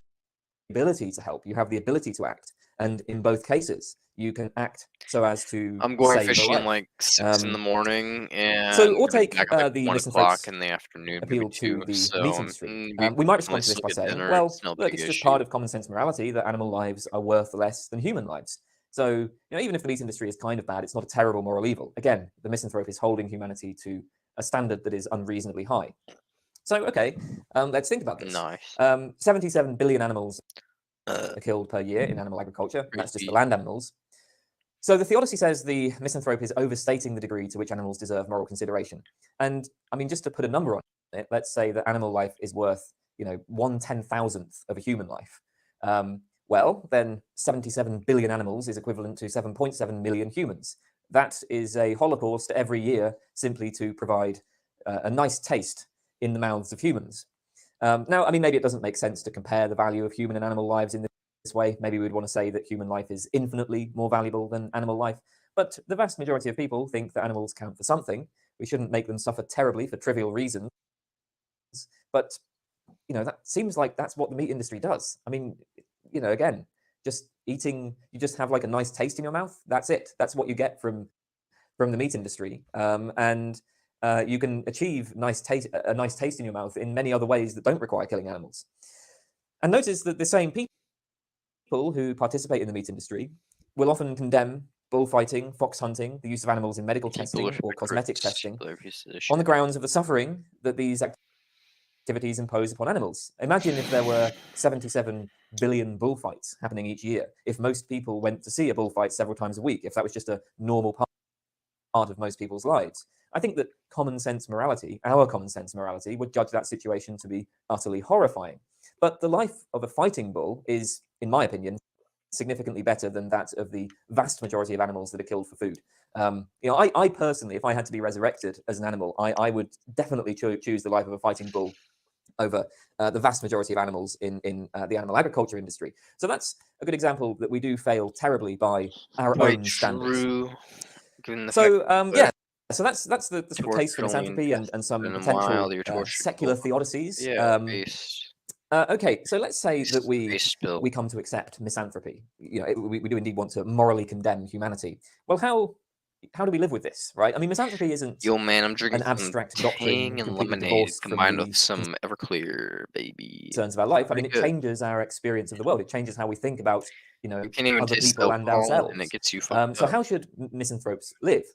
ability to help, you have the ability to act, and in both cases you can act so as to
I'm going
save
fishing like 6 in the morning, and
so or take
back at, like,
the
1
misanthrope's
o'clock in the afternoon.
appeal to the
so,
meat industry. We might respond to this by saying, well, look, it's just part of common sense morality that animal lives are worth less than human lives. So even if the meat industry is kind of bad, it's not a terrible moral evil. Again, the misanthrope is holding humanity to a standard that is unreasonably high. So okay, let's think about this.
Nice.
77 billion animals are killed per year in animal agriculture. That's just the land animals. So the Theodicy says the misanthrope is overstating the degree to which animals deserve moral consideration. And I mean, just to put a number on it, let's say that animal life is worth, 1/10,000th of a human life. Well, then 77 billion animals is equivalent to 7.7 million humans. That is a holocaust every year simply to provide a nice taste in the mouths of humans. Now, I mean, maybe it doesn't make sense to compare the value of human and animal lives in this way. Maybe we'd want to say that human life is infinitely more valuable than animal life. But the vast majority of people think that animals count for something. We shouldn't make them suffer terribly for trivial reasons. But, that seems like that's what the meat industry does. I mean, again, just eating, you just have like a nice taste in your mouth. That's it. That's what you get from the meat industry. And you can achieve a nice taste in your mouth in many other ways that don't require killing animals. And notice that the same people who participate in the meat industry will often condemn bullfighting, fox hunting, the use of animals in medical testing or cosmetic testing on the grounds of the suffering that these activities impose upon animals. Imagine if there were 77 billion bullfights happening each year, if most people went to see a bullfight several times a week, if that was just a normal part of most people's lives. I think that common sense morality, our common sense morality, would judge that situation to be utterly horrifying. But the life of a fighting bull is, in my opinion, significantly better than that of the vast majority of animals that are killed for food. I personally, if I had to be resurrected as an animal, I would definitely choose the life of a fighting bull over the vast majority of animals in the animal agriculture industry. So that's a good example that we do fail terribly by our own standards. So so that's the sort of case for misanthropy and some potential secular theodicies. Okay, so let's say that we come to accept misanthropy. We do indeed want to morally condemn humanity. Well, how do we live with this, right? I mean, misanthropy isn't
I'm drinking
an abstract doctrine
and lemonade combined with some Everclear, baby.
Concerns of our life. I mean, it changes our experience of the world. It changes how we think about,
you can't even
other people and ourselves.
And it gets you
so how should misanthropes live?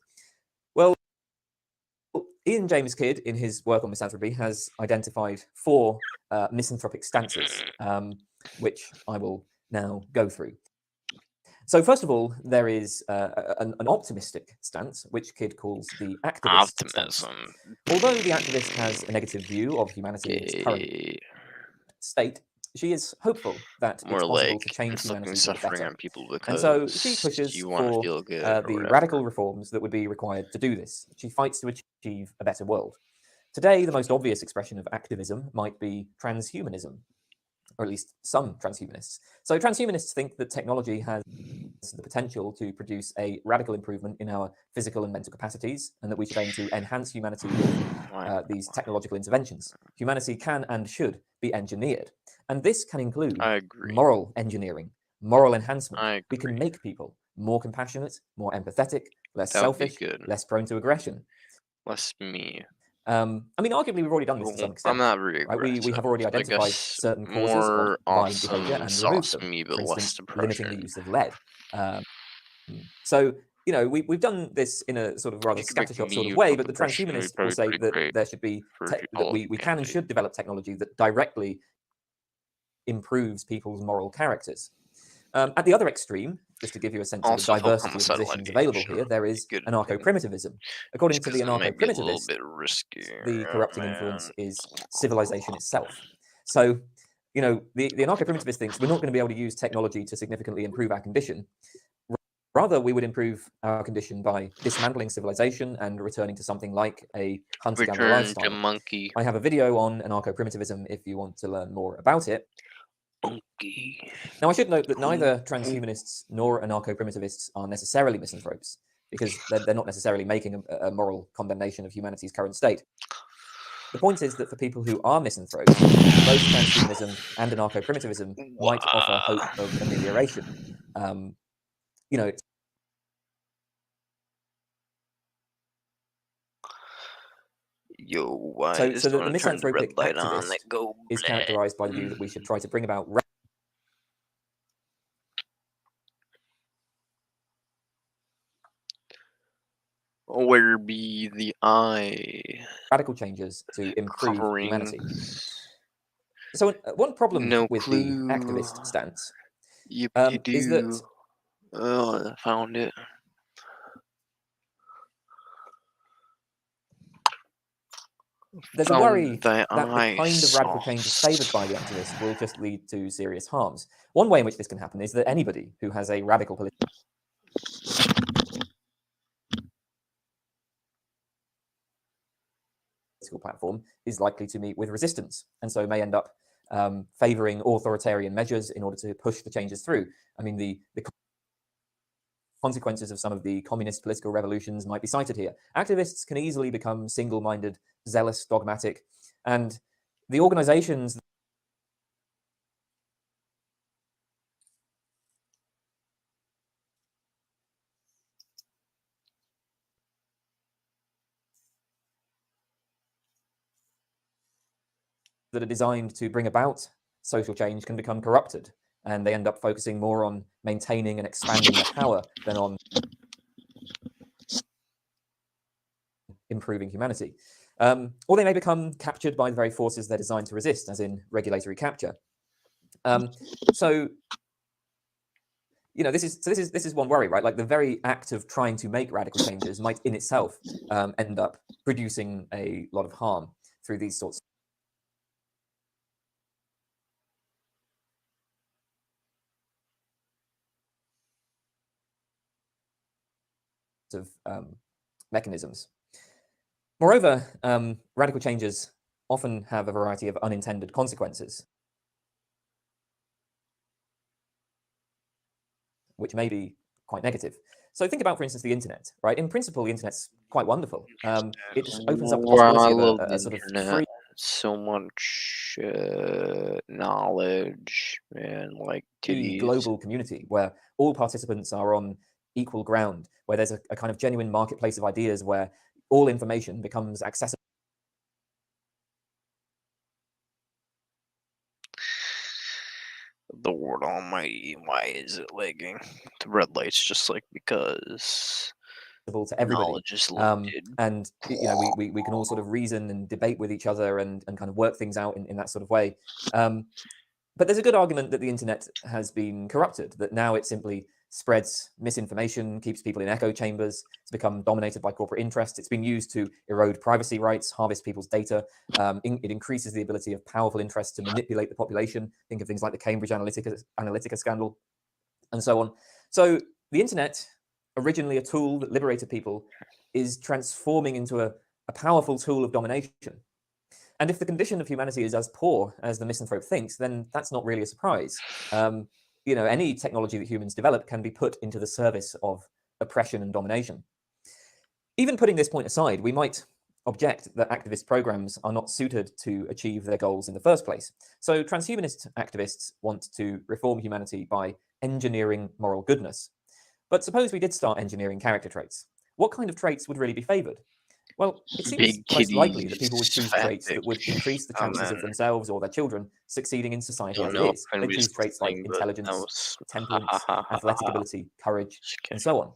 Well, Ian James Kidd, in his work on misanthropy, has identified 4 misanthropic stances, which I will now go through. So first of all, there is an optimistic stance, which Kidd calls the activist stance.
Optimism.
Although the activist has a negative view of humanity in its current
Okay.
state, she is hopeful that
More
it's possible
like
to change
inflicting
humanity for the
suffering
better.
on people
And so she
because
pushes
you want to
for
feel good or
the
whatever.
radical reforms that would be required to do this. She fights to achieve a better world. Today, the most obvious expression of activism might be transhumanism, or at least some transhumanists. So transhumanists think that technology has the potential to produce a radical improvement in our physical and mental capacities, and that we should aim to enhance humanity with these technological interventions. Humanity can and should be engineered, and this can include
I agree.
moral engineering, moral enhancement.
I
We can
agree.
make people more compassionate, more empathetic, less
That would be
selfish,
good.
less prone to aggression.
Less me.
I mean, arguably, we've already done this to some
I'm
extent.
not very
Right?
aggressive.
We have already
I
identified
guess
certain causes of
more
violent behavior
awesome
and removed
sauce
them.
me, but
For
less
instance, limiting the
depression.
use of lead. So, you know, we've done this in a sort of rather
You could make
scattershot sort of
me
way,
without
but the
depression would be
transhumanists will
probably
say
pretty
that
great
there should be
for
that
all of
we can and
humanity.
should develop technology that directly improves people's moral characters. At the other extreme, just to give you a sense of the
Also help
diversity of
homicidal
positions available
ideation.
here, there is
Good.
anarcho-primitivism. According to the
Because it might be a little
anarcho-primitivist,
bit risky.
the corrupting
man.
influence is civilization itself. So, you know, the anarcho-primitivist thinks we're not going to be able to use technology to significantly improve our condition. Rather, we would improve our condition by dismantling civilization and returning to something like a hunter-gatherer
Return
lifestyle.
to monkey.
I have a video on anarcho-primitivism if you want to learn more about it.
Monkey.
Now, I should note that neither transhumanists nor anarcho-primitivists are necessarily misanthropes, because they're not necessarily making a moral condemnation of humanity's current state. The point is that for people who are misanthropes, both transhumanism and anarcho-primitivism might offer hope of amelioration. You know,
Yo, why
so
is
that the
going to turn the red
misanthropic
light on?
activist
That go
is characterized by the view that we should try to bring about
where be the eye?
radical changes to improve
Covering.
humanity. So one problem
No
with
clue.
the activist stance
Yep, you do.
is that
oh, I found it.
there's a worry
that
that the kind of radical changes favoured by the activists will just lead to serious harms. One way in which this can happen is that anybody who has a radical political platform is likely to meet with resistance, and so may end up favouring authoritarian measures in order to push the changes through. I mean, the consequences of some of the communist political revolutions might be cited here. Activists can easily become single-minded, zealous, dogmatic, and the organizations that are designed to bring about social change can become corrupted, and they end up focusing more on maintaining and expanding their power than on improving humanity. Or they may become captured by the very forces they're designed to resist, as in regulatory capture. So, you know, this is one worry, right? Like the very act of trying to make radical changes might, in itself, end up producing a lot of harm through these sorts of mechanisms. Moreover, radical changes often have a variety of unintended consequences, which may be quite negative. So think about, for instance, the internet, right? In principle, the internet's quite wonderful. It opens up the possibility of a sort of free
so much knowledge and like titties.
Global community where all participants are on equal ground, where there's a kind of genuine marketplace of ideas where all information becomes accessible.
The Lord Almighty, why is it lagging? The red light's just like because
To everybody,
knowledge is limited.
and you know we can all sort of reason and debate with each other and kind of work things out in that sort of way. But there's a good argument that the internet has been corrupted, that now it simply spreads misinformation, keeps people in echo chambers. It's become dominated by corporate interests. It's been used to erode privacy rights, harvest people's data. It increases the ability of powerful interests to manipulate the population. Think of things like the Cambridge Analytica scandal, and so on. So the internet, originally a tool that liberated people, is transforming into a powerful tool of domination. And if the condition of humanity is as poor as the misanthrope thinks, then that's not really a surprise. Any technology that humans develop can be put into the service of oppression and domination. Even putting this point aside, we might object that activist programs are not suited to achieve their goals in the first place. So transhumanist activists want to reform humanity by engineering moral goodness. But suppose we did start engineering character traits. What kind of traits would really be favored? Well, it seems
Big
most likely
kitties,
that people would choose
fat
traits that would
dicks.
increase the
Oh,
chances of
man.
themselves or their children succeeding in society
Don't
as it
know if
is.
I'm gonna
They
be
choose traits like
disgusting, but that
intelligence,
was
temperance, athletic ability, courage, and so on.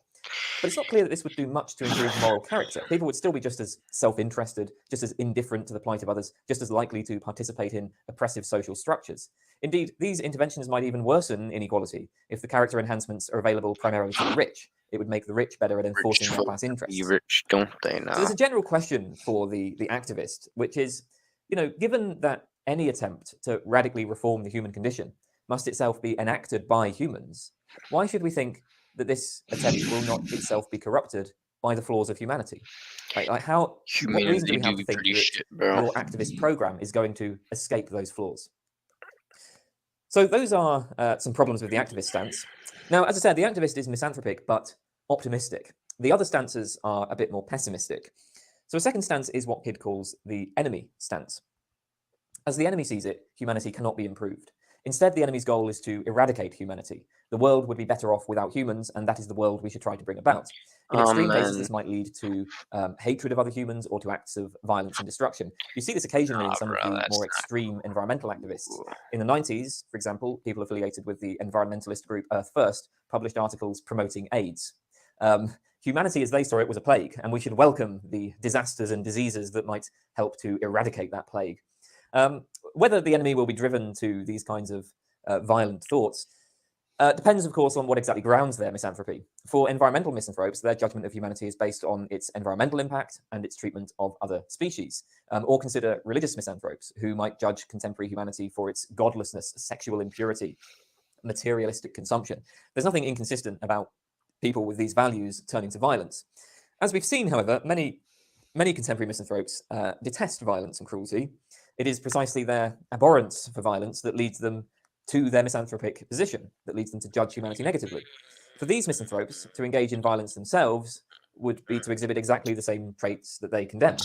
But it's not clear that this would do much to improve moral character. People would still be just as self-interested, just as indifferent to the plight of others, just as likely to participate in oppressive social structures. Indeed, these interventions might even worsen inequality if the character enhancements are available primarily to the rich. It would make the rich better at enforcing their class interests.
Be rich, don't they now?
So there's a general question for the activist, which is, given that any attempt to radically reform the human condition must itself be enacted by humans, why should we think that this attempt will not itself be corrupted by the flaws of humanity? What reason do we have to think that your activist program is going to escape those flaws? So those are some problems with the activist stance. Now, as I said, the activist is misanthropic, but optimistic. The other stances are a bit more pessimistic. So a second stance is what Kidd calls the enemy stance. As the enemy sees it, humanity cannot be improved. Instead, the enemy's goal is to eradicate humanity. The world would be better off without humans, and that is the world we should try to bring about. In extreme cases, this might lead to hatred of other humans or to acts of violence and destruction. You see this occasionally in some of the more extreme environmental activists. In the 90s, for example, people affiliated with the environmentalist group Earth First published articles promoting AIDS. Humanity, as they saw it, was a plague, and we should welcome the disasters and diseases that might help to eradicate that plague. Whether the enemy will be driven to these kinds of violent thoughts depends, of course, on what exactly grounds their misanthropy. For environmental misanthropes, their judgment of humanity is based on its environmental impact and its treatment of other species. Or consider religious misanthropes, who might judge contemporary humanity for its godlessness, sexual impurity, materialistic consumption. There's nothing inconsistent about people with these values turning to violence. As we've seen, however, many contemporary misanthropes detest violence and cruelty. It is precisely their abhorrence for violence that leads them to their misanthropic position, that leads them to judge humanity negatively. For these misanthropes, to engage in violence themselves would be to exhibit exactly the same traits that they condemn.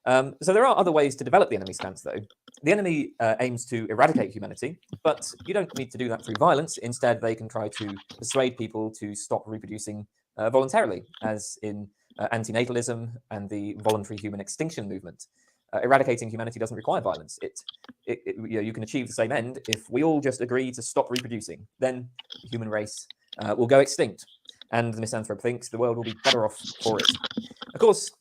So there are other ways to develop the enemy stance, though. The enemy aims to eradicate humanity, but you don't need to do that through violence. Instead, they can try to persuade people to stop reproducing voluntarily, as in antinatalism and the voluntary human extinction movement. Eradicating humanity doesn't require violence. You can achieve the same end if we all just agree to stop reproducing. Then the human race will go extinct, and the misanthrope thinks the world will be better off for it. Of course,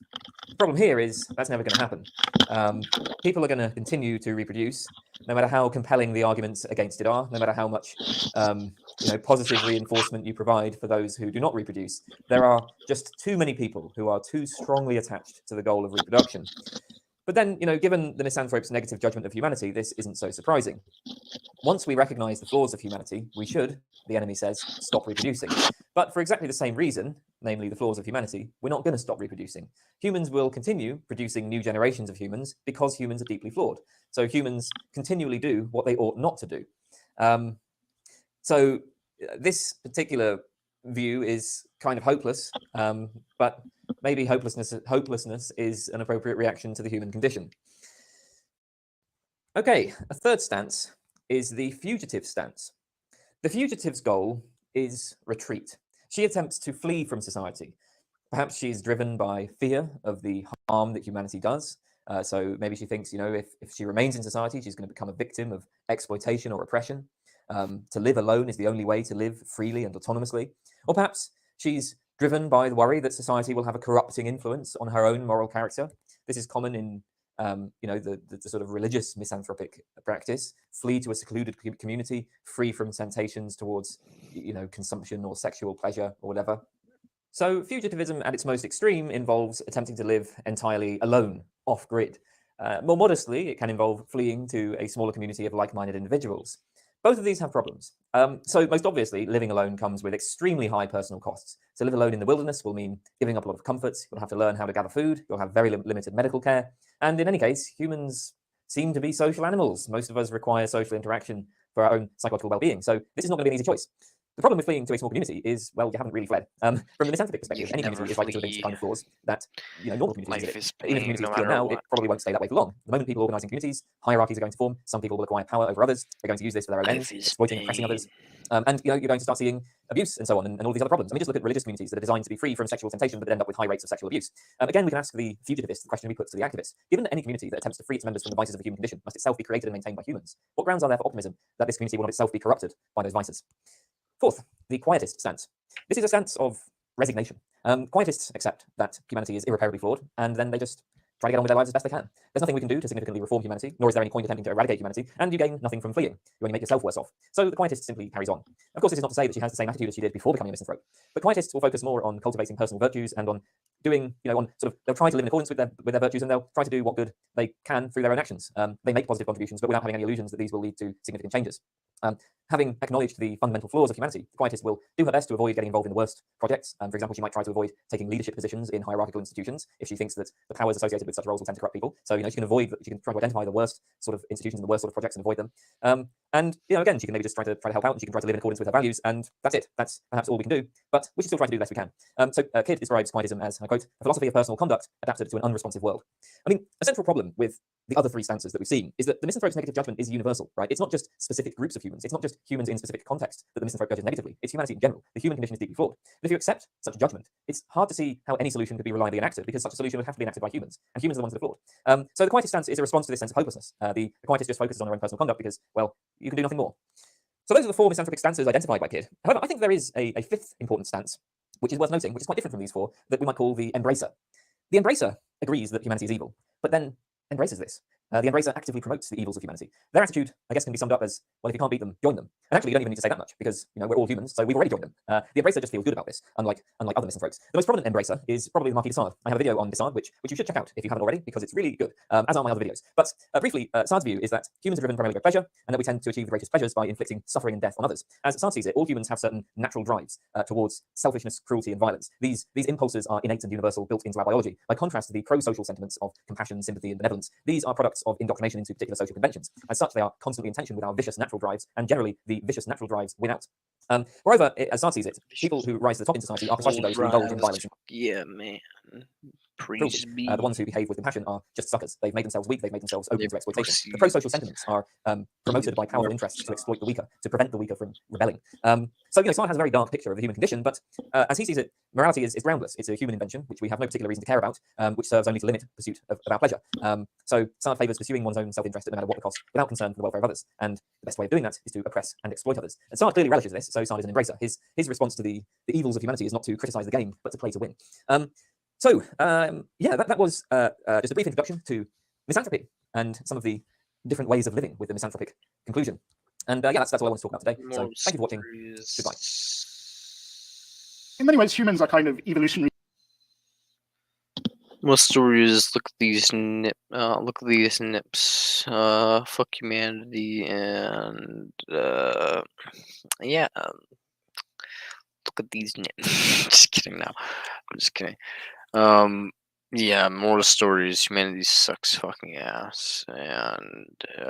the problem here is that's never going to happen. People are going to continue to reproduce, no matter how compelling the arguments against it are, no matter how much positive reinforcement you provide for those who do not reproduce. There are just too many people who are too strongly attached to the goal of reproduction. But then, given the misanthrope's negative judgment of humanity, this isn't so surprising. Once we recognize the flaws of humanity, we should, the enemy says, stop reproducing. But for exactly the same reason, namely the flaws of humanity, we're not going to stop reproducing. Humans will continue producing new generations of humans because humans are deeply flawed. So humans continually do what they ought not to do. So this particular view is kind of hopeless, but maybe hopelessness is an appropriate reaction to the human condition. Okay, a third stance is the fugitive stance. The fugitive's goal is retreat. She attempts to flee from society. Perhaps she is driven by fear of the harm that humanity does. So maybe she thinks, if she remains in society, she's going to become a victim of exploitation or oppression. To live alone is the only way to live freely and autonomously. Or perhaps she's driven by the worry that society will have a corrupting influence on her own moral character. This is common in the sort of religious misanthropic practice, flee to a secluded community, free from temptations towards, consumption or sexual pleasure or whatever. So fugitivism at its most extreme involves attempting to live entirely alone, off-grid. More modestly, it can involve fleeing to a smaller community of like-minded individuals. Both of these have problems. So most obviously, living alone comes with extremely high personal costs. To live alone in the wilderness will mean giving up a lot of comforts. You'll have to learn how to gather food. You'll have very limited medical care. And in any case, humans seem to be social animals. Most of us require social interaction for our own psychological well-being. So this is not going to be an easy choice. The problem with fleeing to a small community is, well, you haven't really fled. From the misanthropic perspective, any community is likely to evince the kind of flaws that normal communities
Life
exhibit.
is
Even if
pain,
communities
no
feel
matter
now,
what.
it probably won't stay that way for long. The moment people organise in communities, hierarchies are going to form. Some people will acquire power over others. They're going to use this for their own
Life
ends,
is
exploiting and oppressing others. And you're going to start seeing abuse and so on, and all these other problems. I mean, just look at religious communities that are designed to be free from sexual temptation, but that end up with high rates of sexual abuse. Again, we can ask the fugitivist the question we put to the activist. Given that any community that attempts to free its members from the vices of the human condition must itself be created and maintained by humans, what grounds are there for optimism that this community will not itself be corrupted by those vices? Fourth, the quietist stance. This is a stance of resignation. Quietists accept that humanity is irreparably flawed, and then they just try to get on with their lives as best they can. There's nothing we can do to significantly reform humanity, nor is there any point attempting to eradicate humanity, and you gain nothing from fleeing. You only make yourself worse off. So the quietist simply carries on. Of course, this is not to say that she has the same attitude as she did before becoming a misanthrope, but quietists will focus more on cultivating personal virtues and on doing, on sort of, they'll try to live in accordance with their virtues, and they'll try to do what good they can through their own actions. They make positive contributions, but without having any illusions that these will lead to significant changes. Having acknowledged the fundamental flaws of humanity, the quietist will do her best to avoid getting involved in the worst projects. For example, she might try to avoid taking leadership positions in hierarchical institutions if she thinks that the powers associated with such roles will tend to corrupt people. So, she can try to identify the worst sort of institutions and the worst sort of projects and avoid them. And again, she can maybe just try to help out, and she can try to live in accordance with her values, and that's it. That's perhaps all we can do, but we should still try to do the best we can. So Kidd describes quietism as, and I quote, a philosophy of personal conduct adapted to an unresponsive world. I mean, a central problem with the other three stances that we've seen is that the misanthrope's negative judgment is universal, right? It's not just specific groups of humans. It's not just humans in specific contexts that the misanthrope judges negatively. It's humanity in general. The human condition is deeply flawed. And if you accept such judgment, it's hard to see how any solution could be reliably enacted, because such a solution would have to be enacted by humans, and humans are the ones that are flawed. So the quietist stance is a response to this sense of hopelessness. The quietist just focuses on their own personal conduct because, well, you can do nothing more. So those are the four misanthropic stances identified by Kidd. However, I think there is a fifth important stance, which is worth noting, which is quite different from these four, that we might call the embracer. The embracer agrees that humanity is evil, but then embraces this. The embracer actively promotes the evils of humanity. Their attitude, I guess, can be summed up as, well, if you can't beat them, join them. And actually, you don't even need to say that much, because we're all humans, so we've already joined them. The embracer just feels good about this, unlike other misanthropes. The most prominent embracer is probably the Marquis de Sade. I have a video on de Sade, which you should check out if you haven't already, because it's really good, as are my other videos. But briefly, Sade's view is that humans are driven primarily by pleasure, and that we tend to achieve the greatest pleasures by inflicting suffering and death on others. As Sade sees it, all humans have certain natural drives towards selfishness, cruelty, and violence. These impulses are innate and universal, built into our biology. By contrast to the pro-social sentiments of compassion, sympathy, and benevolence, these are products of indoctrination into particular social conventions. As such, they are constantly in tension with our vicious natural drives, and generally the vicious natural drives win out. Moreover, as Sade sees it, people who rise to the top in society are precisely those who indulge in violence.
Yeah, man.
Cruelty.
Praise be.
The ones who behave with compassion are just suckers. They've made themselves weak. They've made themselves open to exploitation.
pussies.
The pro-social sentiments are promoted by powerful interests to exploit the weaker, to prevent the weaker from rebelling. So, Sade has a very dark picture of the human condition, but as he sees it, morality is groundless. It's a human invention, which we have no particular reason to care about, which serves only to limit pursuit of our pleasure. So Sade favours pursuing one's own self-interest no matter what the cost, without concern for the welfare of others. And the best way of doing that is to oppress and exploit others. And Sade clearly relishes this, so Sade is an embracer. His response to the evils of humanity is not to criticise the game, but to play to win. Yeah, that was just a brief introduction to misanthropy and some of the different ways of living with the misanthropic conclusion. And yeah, that's all I want to talk about today. So thank you for watching. Goodbye.
In many ways, humans are kind of evolutionary.
More stories. Look at these nips. Fuck humanity, and yeah. Look at these nips. Just kidding. Now, I'm just kidding. Yeah, more stories. Humanity sucks fucking ass, and I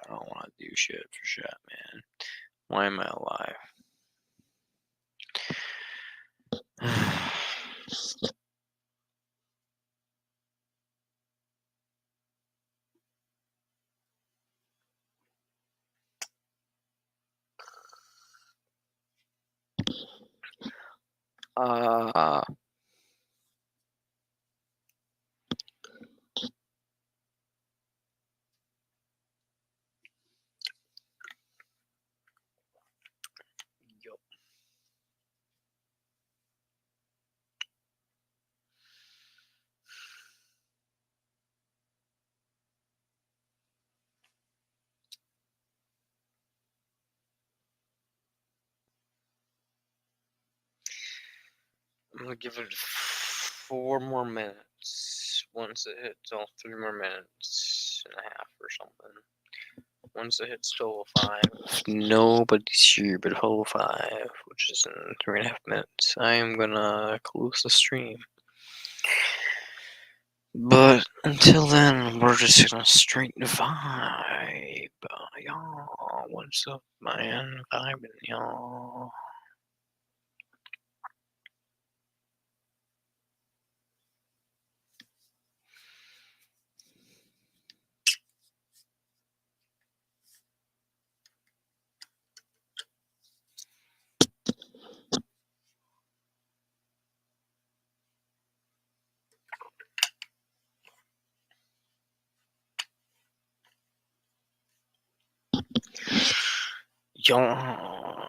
don't want to do shit for shit, man. Why am I alive? I'm gonna give it 4 more minutes. Once it hits 3 more minutes and a half or something. Once it hits total 5, nobody's here but whole 5, which is in 3.5 minutes. I am gonna close the stream. But until then, we're just gonna straight vibe. Y'all, what's up, man? Vibing, y'all. Y'all.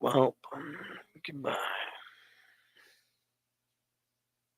Well, goodbye.